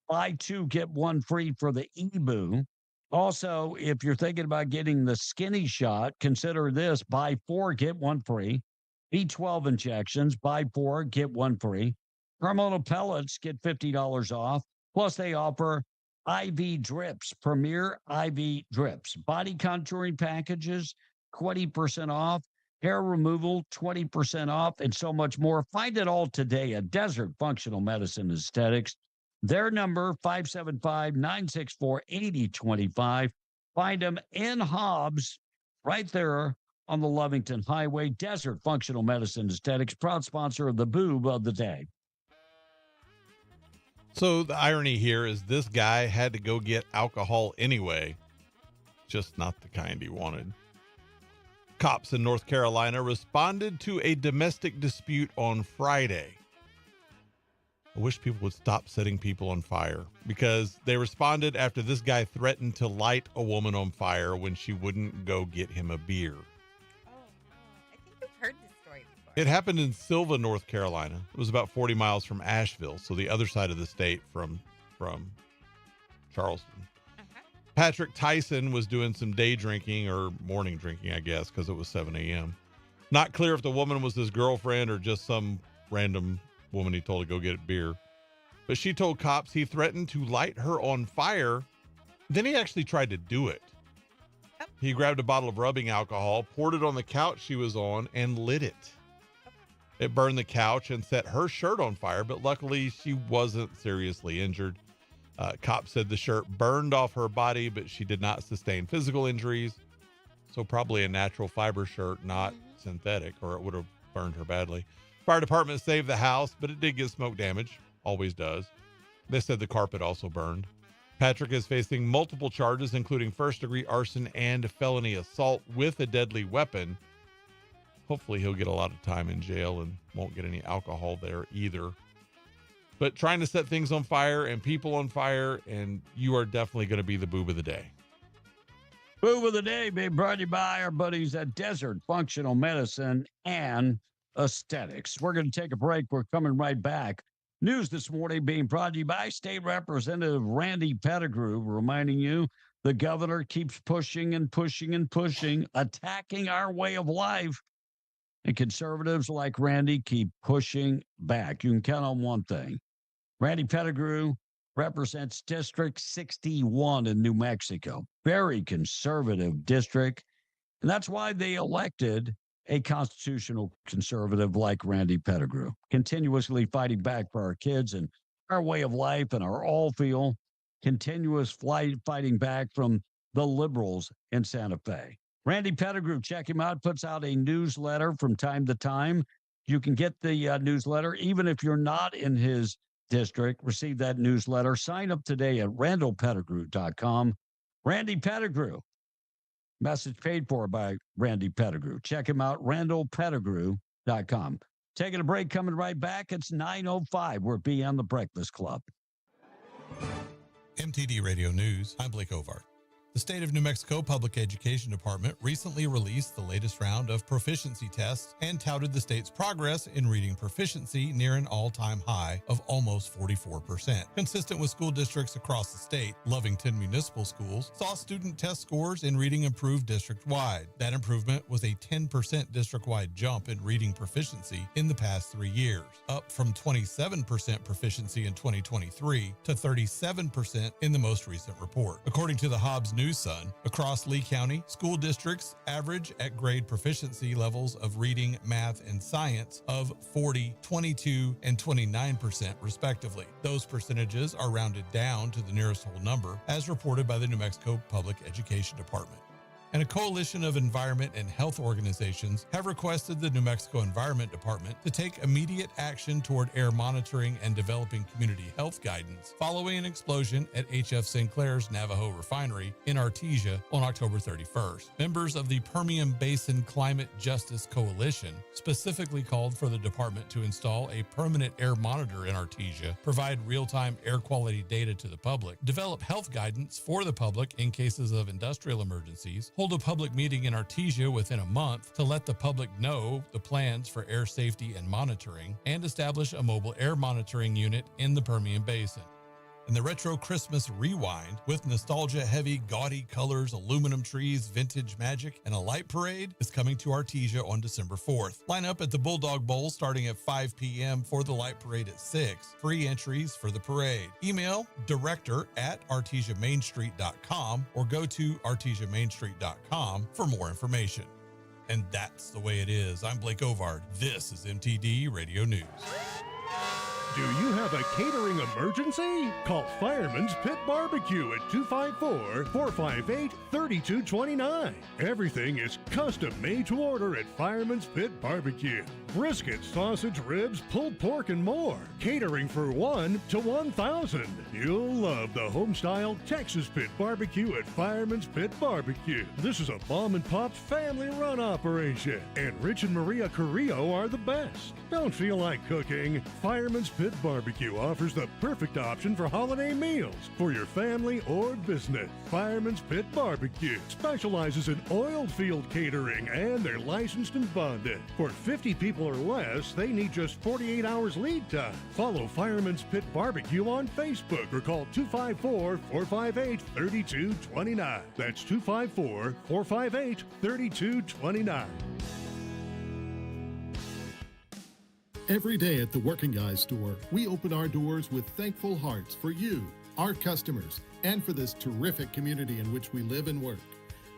buy two, get one free for the EBOO. Also, if you're thinking about getting the skinny shot, consider this: buy 4, get 1 free. B12 injections, buy 4, get 1 free. Hormonal pellets, get $50 off. Plus, they offer IV drips, Premier IV drips. Body contouring packages, 20% off. Hair removal, 20% off, and so much more. Find it all today at Desert Functional Medicine Aesthetics. Their number, 575-964-8025. Find them in Hobbs, right there on the Lovington Highway. Desert Functional Medicine Aesthetics, proud sponsor of the boob of the day. So the irony here is this guy had to go get alcohol anyway, just not the kind he wanted. Cops in North Carolina responded to a domestic dispute on Friday. I wish people would stop setting people on fire, because they responded after this guy threatened to light a woman on fire when she wouldn't go get him a beer. Oh, I think I've heard this story before. It happened in Sylva, North Carolina. It was about 40 miles from Asheville, so the other side of the state from Charleston. Patrick Tyson was doing some day drinking, or morning drinking, I guess, because it was 7 a.m. Not clear if the woman was his girlfriend or just some random woman he told to go get a beer. But she told cops he threatened to light her on fire. Then he actually tried to do it. He grabbed a bottle of rubbing alcohol, poured it on the couch she was on, and lit it. It burned the couch and set her shirt on fire, but luckily she wasn't seriously injured. Cops said the shirt burned off her body, but she did not sustain physical injuries. So probably a natural fiber shirt, not synthetic, or it would have burned her badly. Fire department saved the house, but it did get smoke damage. Always does. They said the carpet also burned. Patrick is facing multiple charges, including first-degree arson and felony assault with a deadly weapon. Hopefully he'll get a lot of time in jail and won't get any alcohol there either. But trying to set things on fire and people on fire, and you are definitely going to be the boob of the day. Boob of the day being brought to you by our buddies at Desert Functional Medicine and Aesthetics. We're going to take a break. We're coming right back. News this morning being brought to you by State Representative Randy Pettigrew, reminding you the governor keeps pushing and pushing and pushing, attacking our way of life. And conservatives like Randy keep pushing back. You can count on one thing. Randy Pettigrew represents District 61 in New Mexico. Very conservative district. And that's why they elected a constitutional conservative like Randy Pettigrew, continuously fighting back for our kids and our way of life and our all feel, continuous fighting back from the liberals in Santa Fe. Randy Pettigrew, check him out, puts out a newsletter from time to time. You can get the newsletter, even if you're not in his district, receive that newsletter. Sign up today at randallpettigrew.com. Randy Pettigrew. Message paid for by Randy Pettigrew. Check him out, randallpettigrew.com. Taking a break, coming right back. It's 9:05. We're beyond the Breakfast Club. MTD Radio News, I'm Blake Ovart. The State of New Mexico Public Education Department recently released the latest round of proficiency tests and touted the state's progress in reading proficiency near an all-time high of almost 44%. Consistent with school districts across the state, Lovington Municipal Schools saw student test scores in reading improve district-wide. That improvement was a 10% district-wide jump in reading proficiency in the past 3 years, up from 27% proficiency in 2023 to 37% in the most recent report. According to the Hobbs News Sun, across Lee County, school districts average at grade proficiency levels of reading, math, and science of 40, 22, and 29% respectively. Those percentages are rounded down to the nearest whole number, as reported by the New Mexico Public Education Department. And a coalition of environment and health organizations have requested the New Mexico Environment Department to take immediate action toward air monitoring and developing community health guidance following an explosion at HF Sinclair's Navajo refinery in Artesia on October 31st. Members of the Permian Basin Climate Justice Coalition specifically called for the department to install a permanent air monitor in Artesia, provide real-time air quality data to the public, develop health guidance for the public in cases of industrial emergencies, hold a public meeting in Artesia within a month to let the public know the plans for air safety and monitoring, and establish a mobile air monitoring unit in the Permian Basin. And the Retro Christmas Rewind, with nostalgia-heavy, gaudy colors, aluminum trees, vintage magic, and a light parade, is coming to Artesia on December 4th. Line up at the Bulldog Bowl starting at 5 p.m. for the light parade at 6. Free entries for the parade. Email director@artesiamainstreet.com or go to artesiamainstreet.com for more information. And that's the way it is. I'm Blake Ovard. This is MTD Radio News. Do you have a catering emergency? Call Fireman's Pit Barbecue at 254-458-3229. Everything is custom made to order at Fireman's Pit Barbecue. Brisket, sausage, ribs, pulled pork, and more. Catering for 1 to 1,000. You'll love the home-style Texas Pit Barbecue at Fireman's Pit Barbecue. This is a mom and pop's family-run operation, and Rich and Maria Carrillo are the best. Don't feel like cooking? Fireman's Pit Barbecue offers the perfect option for holiday meals for your family or business. Fireman's Pit Barbecue specializes in oil field catering, and they're licensed and bonded. For 50 people or less, they need just 48 hours lead time. Follow Fireman's Pit Barbecue on Facebook or call 254-458-3229. That's 254-458-3229. Every day at the Working Guys store, we open our doors with thankful hearts for you, our customers, and for this terrific community in which we live and work.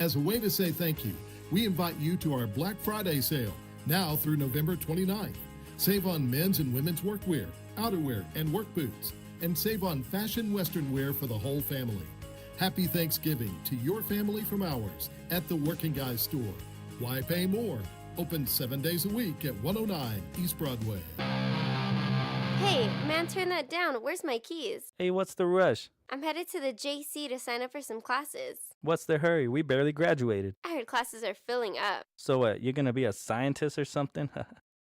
As a way to say thank you, we invite you to our Black Friday sale, now through November 29th. Save on men's and women's workwear, outerwear, and work boots. and save on fashion Western wear for the whole family. Happy Thanksgiving to your family from ours at the Working Guys store. Why pay more? Open 7 days a week at 109 East Broadway. Hey, man, turn that down. Where's my keys? Hey, what's the rush? I'm headed to the JC to sign up for some classes. What's the hurry? We barely graduated. I heard classes are filling up. So what, you're gonna be a scientist or something?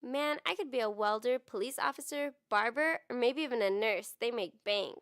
Man, I could be a welder, police officer, barber, or maybe even a nurse. They make bank.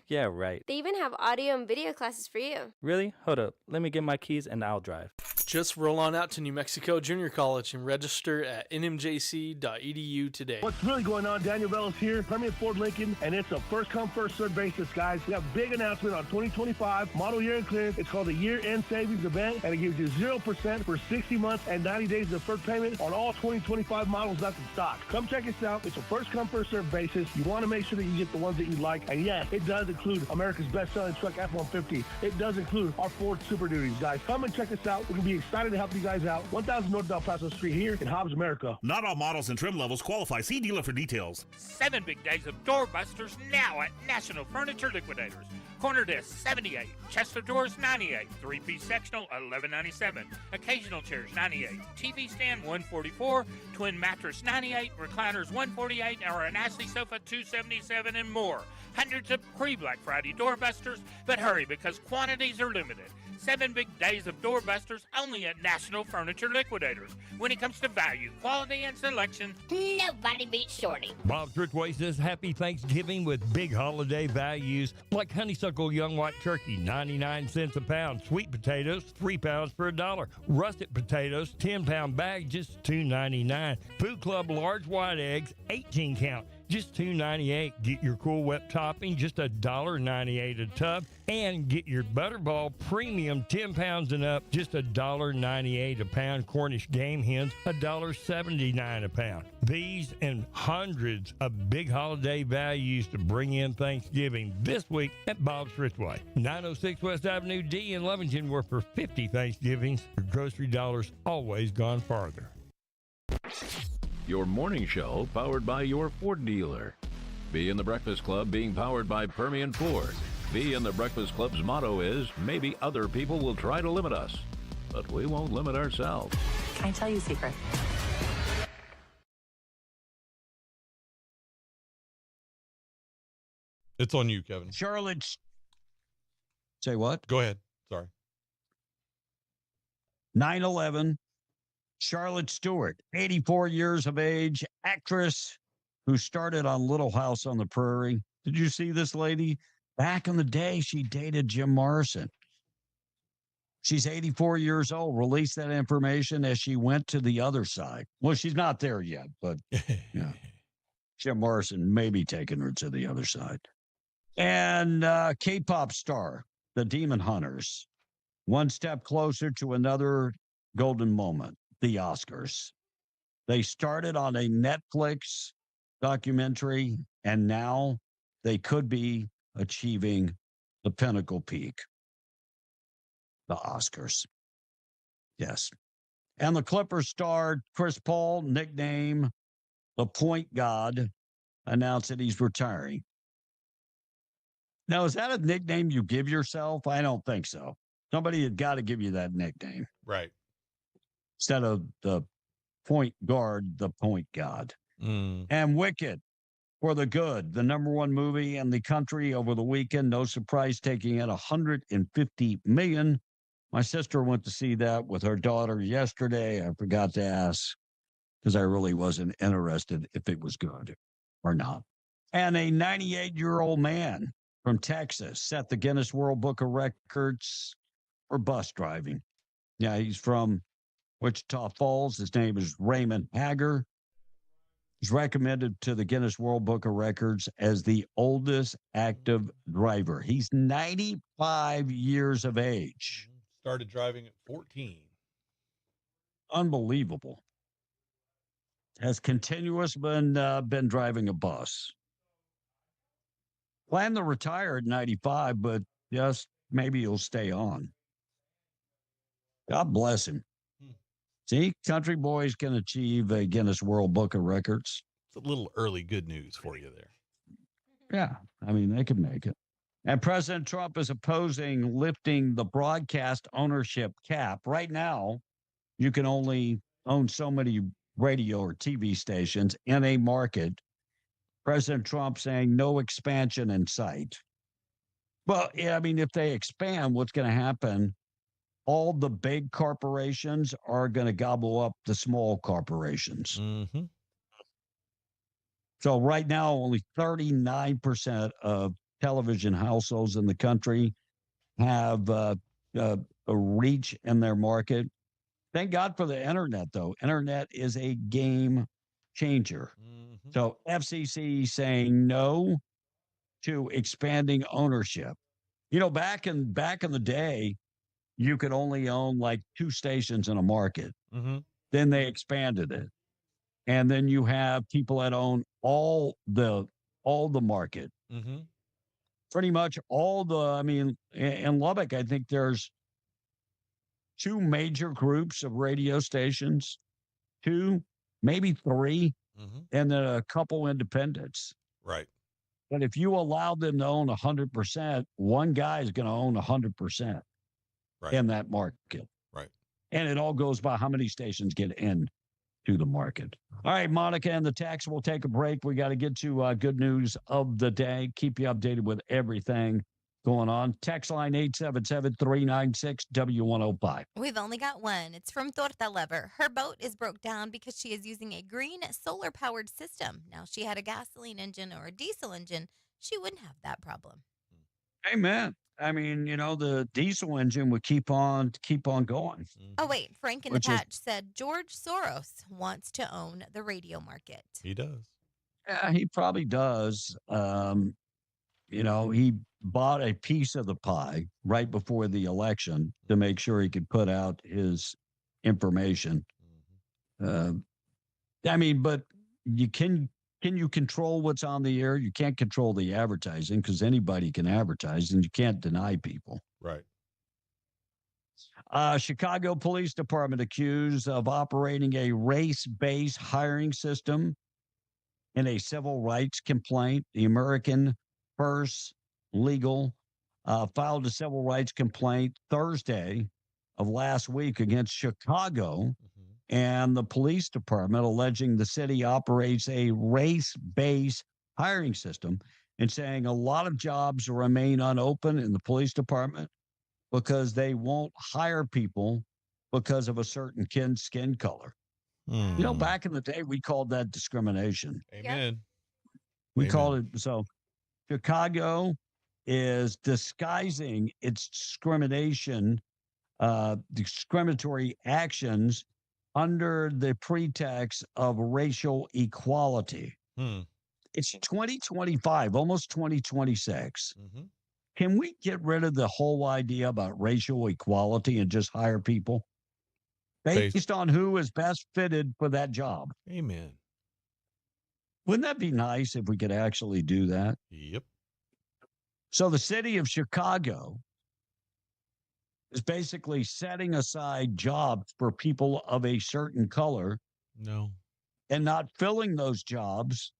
Yeah, right. They even have audio and video classes for you. Really? Hold up. Let me get my keys and I'll drive. Just roll on out to New Mexico Junior College and register at nmjc.edu today. What's really going on? Daniel Bellis here, Permian Ford Lincoln, and it's a first come, first served basis, guys. We have a big announcement on 2025 model year and clearance. It's called the year-end savings event, and it gives you 0% for 60 months and 90 days of deferred payment on all 2025 models left in stock. Come check us out. It's a first come, first served basis. You want to make sure that you get the ones that you like, and yes, it does include America's best-selling truck F-150. It does include our Ford Super Duties, guys. Come and check us out. We're going to be excited to help you guys out. 1000 North Del Paso Street here in Hobbs, America. Not all models and trim levels qualify. See dealer for details. 7 big days of doorbusters now at National Furniture Liquidators. Corner desk $78, chest of drawers $98, 3-piece sectional $11.97, occasional chairs $98, TV stand $144, twin mattress $98, recliners $148, or an Ashley sofa $277, and more. Hundreds of pre-Black Friday doorbusters, but hurry because quantities are limited. 7 big days of doorbusters only at National Furniture Liquidators. When it comes to value, quality, and selection, nobody beats Shorty. Bob's Ridgeway says happy Thanksgiving with big holiday values like honeysuckle young white turkey, 99 cents a pound. Sweet potatoes, 3 pounds for $1. Russet potatoes, 10-pound bag, just $2.99. Food Club large white eggs, 18 count, just $2.98. Get your Cool Whip topping, just $1.98 a tub. And get your Butterball Premium 10 pounds and up, just $1.98 a pound. Cornish game hens, $1.79 a pound. These and hundreds of big holiday values to bring in Thanksgiving this week at Bob's Ridgeway. 906 West Avenue D in Lovington, where for 50 Thanksgivings, your grocery dollars always gone farther. Your morning show powered by your Ford dealer. Be in the Breakfast Club being powered by Permian Ford. Be in the Breakfast Club's motto is, maybe other people will try to limit us, but we won't limit ourselves. Can I tell you a secret? It's on you, Kevin. Charlotte's. Say what? Go ahead. Sorry. 9/11. Charlotte Stewart, 84 years of age, actress who started on Little House on the Prairie. Did you see this lady? Back in the day, she dated Jim Morrison. She's 84 years old. Released that information as she went to the other side. Well, she's not there yet, but yeah. Jim Morrison may be taking her to the other side. And K-pop star, the Demon Hunters, one step closer to another golden moment, the Oscars. They started on a Netflix documentary, and now they could be achieving the pinnacle peak, the Oscars. Yes. And the Clippers star Chris Paul, nickname the Point God, announced that he's retiring. Now, is that a nickname you give yourself? I don't think so. Somebody had got to give you that nickname. Right. Instead of the point guard, the point God. And Wicked for the Good, the #1 movie in the country over the weekend. No surprise, taking in $150 million. My sister went to see that with her daughter yesterday. I forgot to ask because I really wasn't interested if it was good or not. And a 98-year-old man from Texas set the Guinness World Book of Records for bus driving. Yeah, he's from Wichita Falls. His name is Raymond Hager. He's recommended to the Guinness World Book of Records as the oldest active driver. He's 95 years of age. Started driving at 14. Unbelievable. Has been driving a bus. Plan to retire at 95, but yes, maybe he'll stay on. God bless him. See, country boys can achieve a Guinness World Book of Records. It's a little early good news for you there. Yeah, I mean, they could make it. And President Trump is opposing lifting the broadcast ownership cap. Right now, you can only own so many radio or TV stations in a market. President Trump saying no expansion in sight. Well, yeah, I mean, if they expand, what's going to happen? All the big corporations are going to gobble up the small corporations. Mm-hmm. So right now, only 39% of television households in the country have a reach in their market. Thank God for the internet, though. Internet is a game changer. Mm-hmm. So FCC saying no to expanding ownership. You know, back in the day, you could only own like 2 stations in a market. Mm-hmm. Then they expanded it. And then you have people that own all the market. Mm-hmm. Pretty much all I mean, in Lubbock, I think there's 2 major groups of radio stations, 2, maybe 3, Mm-hmm. and then a couple independents. Right. But if you allow them to own 100%, one guy is going to own 100% in that market. Right. And it all goes by how many stations get in to the market. All right, Monica and the text. We'll take a break. We got to get to good news of the day. Keep you updated with everything going on. Text line 877-396-W105. We've only got one. It's from Torta Lover. Her boat is broke down because she is using a green solar-powered system. Now, if she had a gasoline engine or a diesel engine, she wouldn't have that problem. Amen. I mean, you know, the diesel engine would keep on going. Oh, wait. Frank in the Which is- Patch said George Soros wants to own the radio market. He does. Yeah, he probably does. You know, he bought a piece of the pie right before the election to make sure he could put out his information. I mean, but can you control what's on the air? You can't control the advertising because anybody can advertise and you can't deny people. Right. Chicago Police Department accused of operating a race-based hiring system in a civil rights complaint. The American First Legal filed a civil rights complaint Thursday of last week against Chicago and the police department, alleging the city operates a race-based hiring system and saying a lot of jobs remain unopened in the police department because they won't hire people because of a certain skin color. You know, back in the day, we called that discrimination. Amen. We called it so. Chicago is disguising its discriminatory actions under the pretext of racial equality. It's 2025, almost 2026. Can we get rid of the whole idea about racial equality and just hire people based on who is best fitted for that job? Amen. Wouldn't that be nice if we could actually do that? Yep. So the city of Chicago is basically setting aside jobs for people of a certain color. No. And not filling those jobs.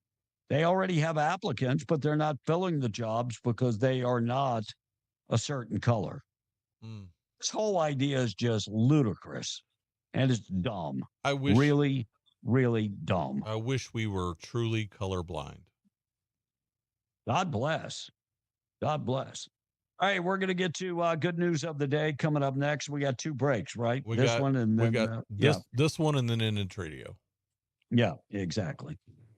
They already have applicants, but they're not filling the jobs because they are not a certain color. This whole idea is just ludicrous and it's dumb. I wish really, really dumb. I wish we were truly colorblind. God bless. God bless. All right, we're going to get to good news of the day coming up next. We got 2 breaks, right? We this got one and then this one and then in radio. Yeah, exactly.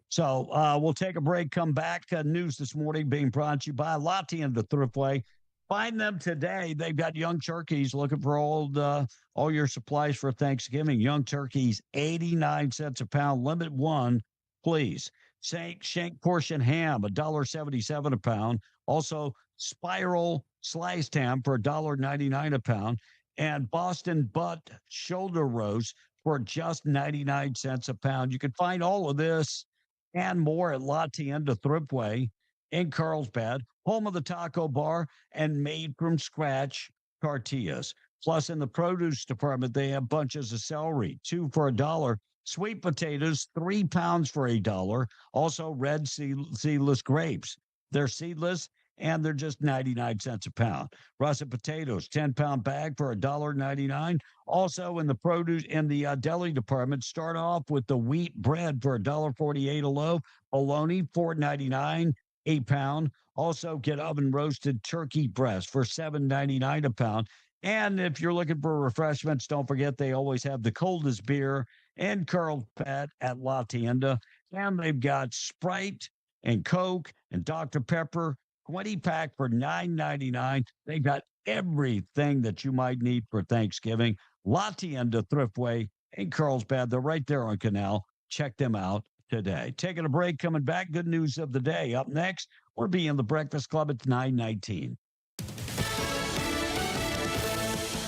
So we'll take a break, come back. News this morning being brought to you by Lottie and the Thriftway. Find them today. They've got young turkeys looking for all your supplies for Thanksgiving. Young turkeys, 89 cents a pound. Limit 1, please. Shank portion ham, $1.77 a pound. Also, spiral sliced ham for $1.99 a pound. And Boston butt shoulder roast for just 99 cents a pound. You can find all of this and more at La Tienda Thriftway in Carlsbad, home of the taco bar and made from scratch tortillas. Plus, in the produce department, they have bunches of celery, 2 for $1. Sweet potatoes, 3 pounds for $1. Also, red seedless grapes. They're seedless, and they're just 99 cents a pound. Russet potatoes, 10-pound bag for $1.99. Also in the produce in the deli department, start off with the wheat bread for $1.48 a loaf. Bologna, $4.99 a pound. Also get oven roasted turkey breast for $7.99 a pound. And if you're looking for refreshments, don't forget they always have the coldest beer and curled fat at La Tienda. And they've got Sprite and Coke and Dr. Pepper, 20-pack for $9.99. They've got everything that you might need for Thanksgiving. La Tienda, Thriftway, in Carlsbad. They're right there on Canal. Check them out today. Taking a break, coming back. Good news of the day. Up next, we'll be in the Breakfast Club at 9:19.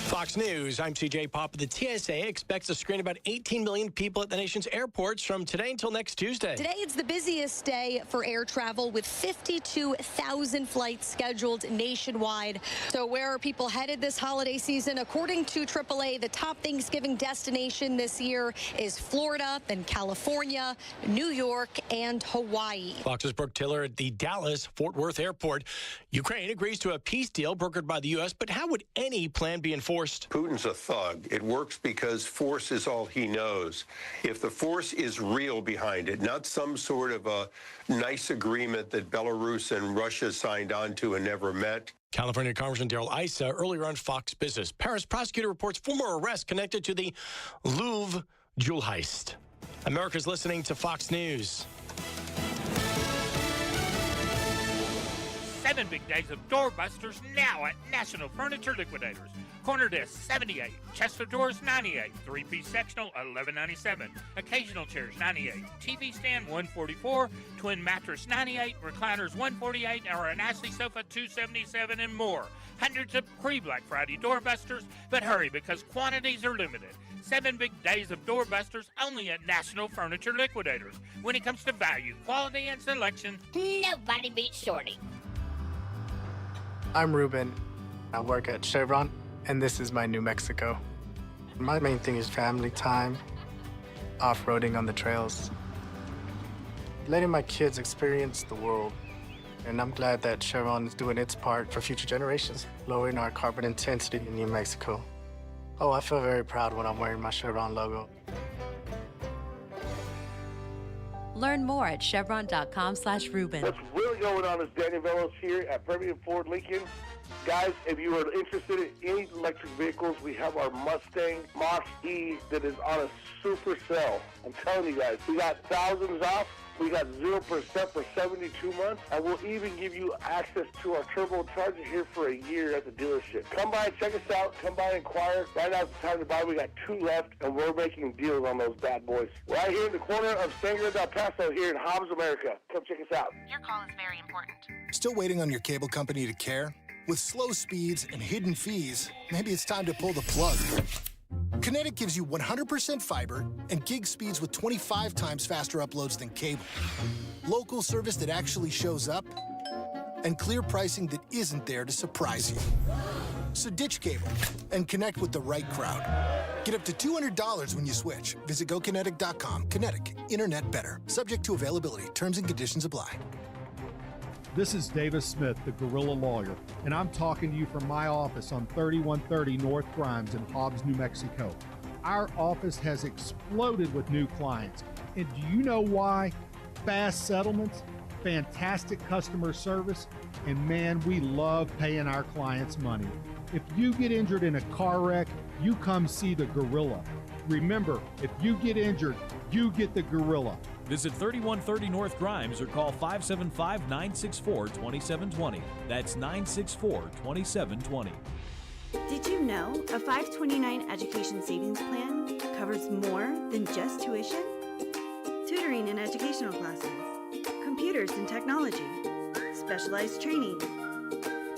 Fox News, I'm CJ Pop. The TSA expects to screen about 18 million people at the nation's airports from today until next Tuesday. Today, it's the busiest day for air travel with 52,000 flights scheduled nationwide. So where are people headed this holiday season? According to AAA, the top Thanksgiving destination this year is Florida, then California, New York, and Hawaii. Fox's Brooke Tiller at the Dallas-Fort Worth Airport. Ukraine agrees to a peace deal brokered by the U.S., but how would any plan be enforced? Putin's a thug. It works because force is all he knows. If the force is real behind it, not some sort of a nice agreement that Belarus and Russia signed on to and never met. California Congressman Darrell Issa earlier on Fox Business. Paris prosecutor reports 4 more arrests connected to the Louvre jewel heist. America's listening to Fox News. 7 big days of doorbusters now at National Furniture Liquidators. Corner desk, $78. Chest of drawers, $98. 3-piece sectional, $11.97. Occasional chairs, $98. TV stand, $144. Twin mattress, $98. Recliners, $148. Or an Ashley sofa, $277, and more. Hundreds of pre-Black Friday doorbusters, but hurry because quantities are limited. 7 big days of doorbusters only at National Furniture Liquidators. When it comes to value, quality, and selection, nobody beats Shorty. I'm Ruben. I work at Chevron, and this is my New Mexico. My main thing is family time, off-roading on the trails, letting my kids experience the world. And I'm glad that Chevron is doing its part for future generations, lowering our carbon intensity in New Mexico. Oh, I feel very proud when I'm wearing my Chevron logo. Learn more at chevron.com/Ruben. What's really going on is Danny Velos here at Permian Ford Lincoln. Guys, if you are interested in any electric vehicles, we have our Mustang Mach-E that is on a super sale. I'm telling you guys, we got thousands off. We got 0% for 72 months, and we'll even give you access to our turbocharger here for a year at the dealership. Come by and check us out. Come by and inquire. Right now's the time to buy. We got 2 left, and we're making deals on those bad boys. Right here in the corner of Sangre del Paso here in Hobbs, America. Come check us out. Your call is very important. Still waiting on your cable company to care? With slow speeds and hidden fees, maybe it's time to pull the plug. Kinetic gives you 100% fiber and gig speeds with 25 times faster uploads than cable. Local service that actually shows up, and clear pricing that isn't there to surprise you. So ditch cable and connect with the right crowd. Get up to $200 when you switch. Visit GoKinetic.com. Kinetic. Internet better. Subject to availability. Terms and conditions apply. This is Davis Smith, the Guerrilla Lawyer, and I'm talking to you from my office on 3130 North Grimes in Hobbs, New Mexico. Our office has exploded with new clients. And do you know why? Fast settlements, fantastic customer service, and man, we love paying our clients money. If you get injured in a car wreck, you come see the Gorilla. Remember, if you get injured, you get the Gorilla. Visit 3130 North Grimes or call 575-964-2720. That's 964-2720. Did you know a 529 education savings plan covers more than just tuition? Tutoring and educational classes, computers and technology, specialized training,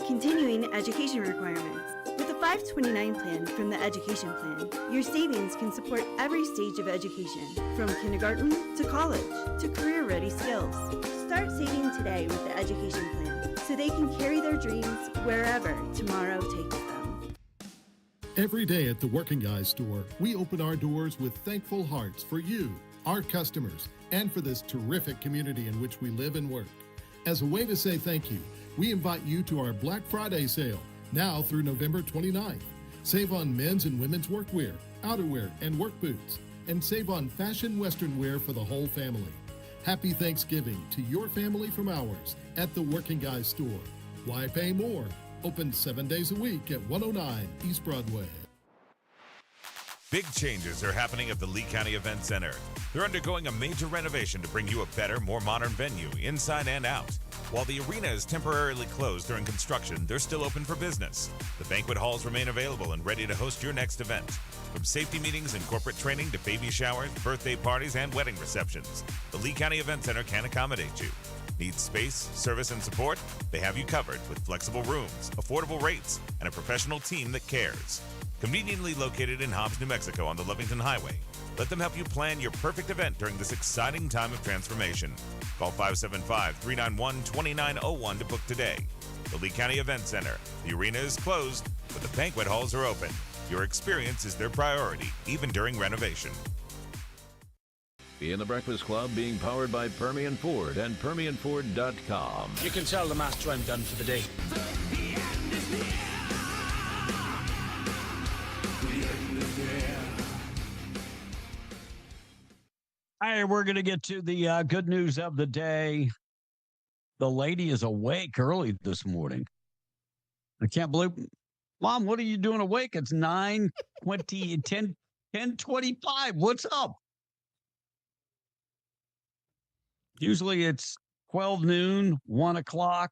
continuing education requirements. With a 529 plan from the Education Plan, your savings can support every stage of education, from kindergarten to college to career-ready skills. Start saving today with the Education Plan so they can carry their dreams wherever tomorrow takes them. Every day at the Working Guys store, we open our doors with thankful hearts for you, our customers, and for this terrific community in which we live and work. As a way to say thank you, we invite you to our Black Friday sale, now through November 29th. Save on men's and women's workwear, outerwear, and work boots, and save on fashion Western wear for the whole family. Happy Thanksgiving to your family from ours at the Working Guys store. Why pay more? Open 7 days a week at 109 East Broadway. Big changes are happening at the Lee County Event Center. They're undergoing a major renovation to bring you a better, more modern venue, inside and out. While the arena is temporarily closed during construction, they're still open for business. The banquet halls remain available and ready to host your next event. From safety meetings and corporate training to baby showers, birthday parties, and wedding receptions, the Lee County Event Center can accommodate you. Need space, service, and support? They have you covered with flexible rooms, affordable rates, and a professional team that cares. Conveniently located in Hobbs, New Mexico on the Lovington Highway, let them help you plan your perfect event during this exciting time of transformation. Call 575-391-2901 to book today. The Lee County Event Center. The arena is closed, but the banquet halls are open. Your experience is their priority, even during renovation. Be in the Breakfast Club being powered by Permian Ford and PermianFord.com. You can tell the master I'm done for the day. All right, we're going to get to the good news of the day. The lady is awake early this morning. I can't believe. Mom, what are you doing awake? It's 10:25. What's up? Usually it's 12 noon, 1 o'clock.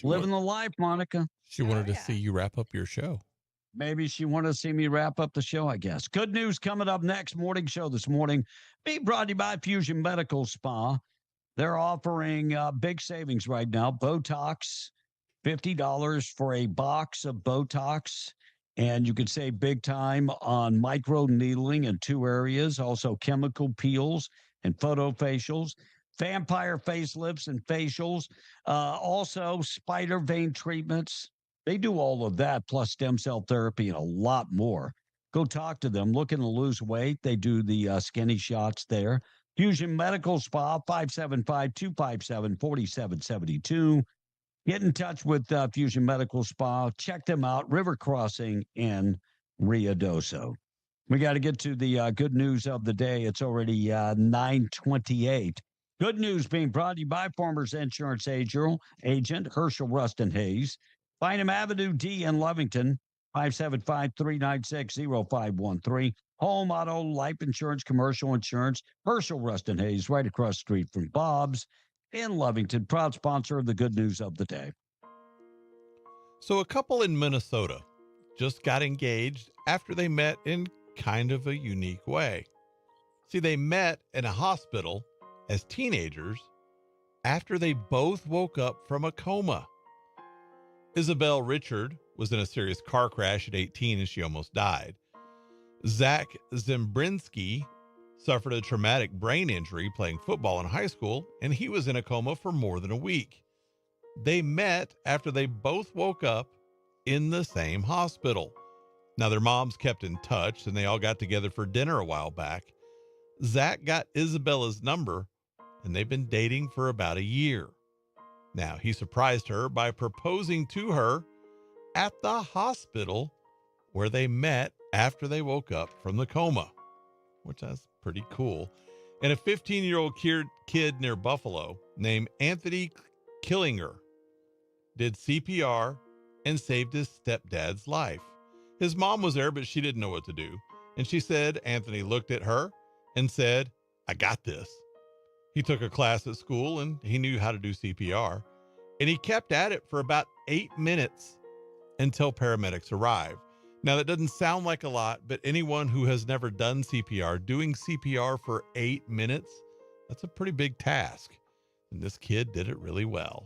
Living the life, Monica. She wanted to see you wrap up your show. Maybe she wanted to see me wrap up the show, I guess. Good news coming up next. Morning show this morning. Being brought to you by Fusion Medical Spa. They're offering big savings right now. Botox, $50 for a box of Botox. And you can save big time on micro needling in 2 areas. Also chemical peels and photofacials. Vampire facelifts and facials. Also spider vein treatments. They do all of that, plus stem cell therapy and a lot more. Go talk to them. Looking to lose weight. They do the skinny shots there. Fusion Medical Spa, 575-257-4772. Get in touch with Fusion Medical Spa. Check them out. River Crossing in Ruidoso. We got to get to the good news of the day. It's already 9:28. Good news being brought to you by Farmers Insurance agent Herschel Rustin Hayes. Find him Avenue D in Lovington, 575-396-0513. Home, auto, life insurance, commercial insurance. Herschel Rustin Hayes, right across the street from Bob's in Lovington. Proud sponsor of the good news of the day. So a couple in Minnesota just got engaged after they met in kind of a unique way. See, they met in a hospital as teenagers after they both woke up from a coma. Isabel Richard was in a serious car crash at 18 and she almost died. Zach Zembrinsky suffered a traumatic brain injury playing football in high school, and he was in a coma for more than a week. They met after they both woke up in the same hospital. Now, their moms kept in touch, and they all got together for dinner a while back. Zach got Isabella's number, and they've been dating for about a year. Now, he surprised her by proposing to her at the hospital where they met after they woke up from the coma, which is pretty cool. And a 15-year-old kid near Buffalo named Anthony Killinger did CPR and saved his stepdad's life. His mom was there, but she didn't know what to do. And she said Anthony looked at her and said, "I got this." He took a class at school and he knew how to do CPR. And he kept at it for about 8 minutes until paramedics arrived. Now, that doesn't sound like a lot, but anyone who has never done CPR, doing CPR for 8 minutes, that's a pretty big task. And this kid did it really well.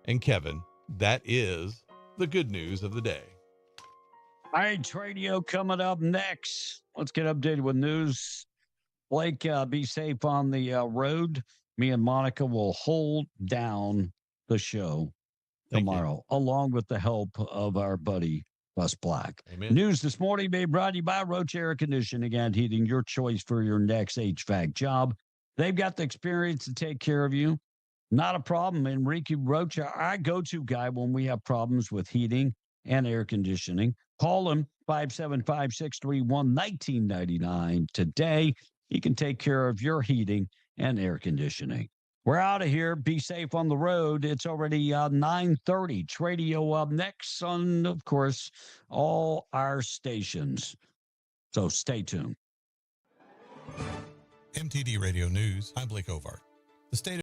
And Kevin, that is the good news of the day. All right, Tradio coming up next. Let's get updated with news. Blake, be safe on the road. Me and Monica will hold down the show tomorrow, along with the help of our buddy, Russ Black. Amen. News this morning being brought to you by Roach Air Conditioning and Heating, your choice for your next HVAC job. They've got the experience to take care of you. Not a problem. Enrique Rocha, our go-to guy when we have problems with heating and air conditioning. Call him 575-631-1999 today. He can take care of your heating and air conditioning. We're out of here. Be safe on the road. It's already 9:30. Tradio up next on, of course, all our stations. So stay tuned. MTD Radio News, I'm Blake Ovart. The state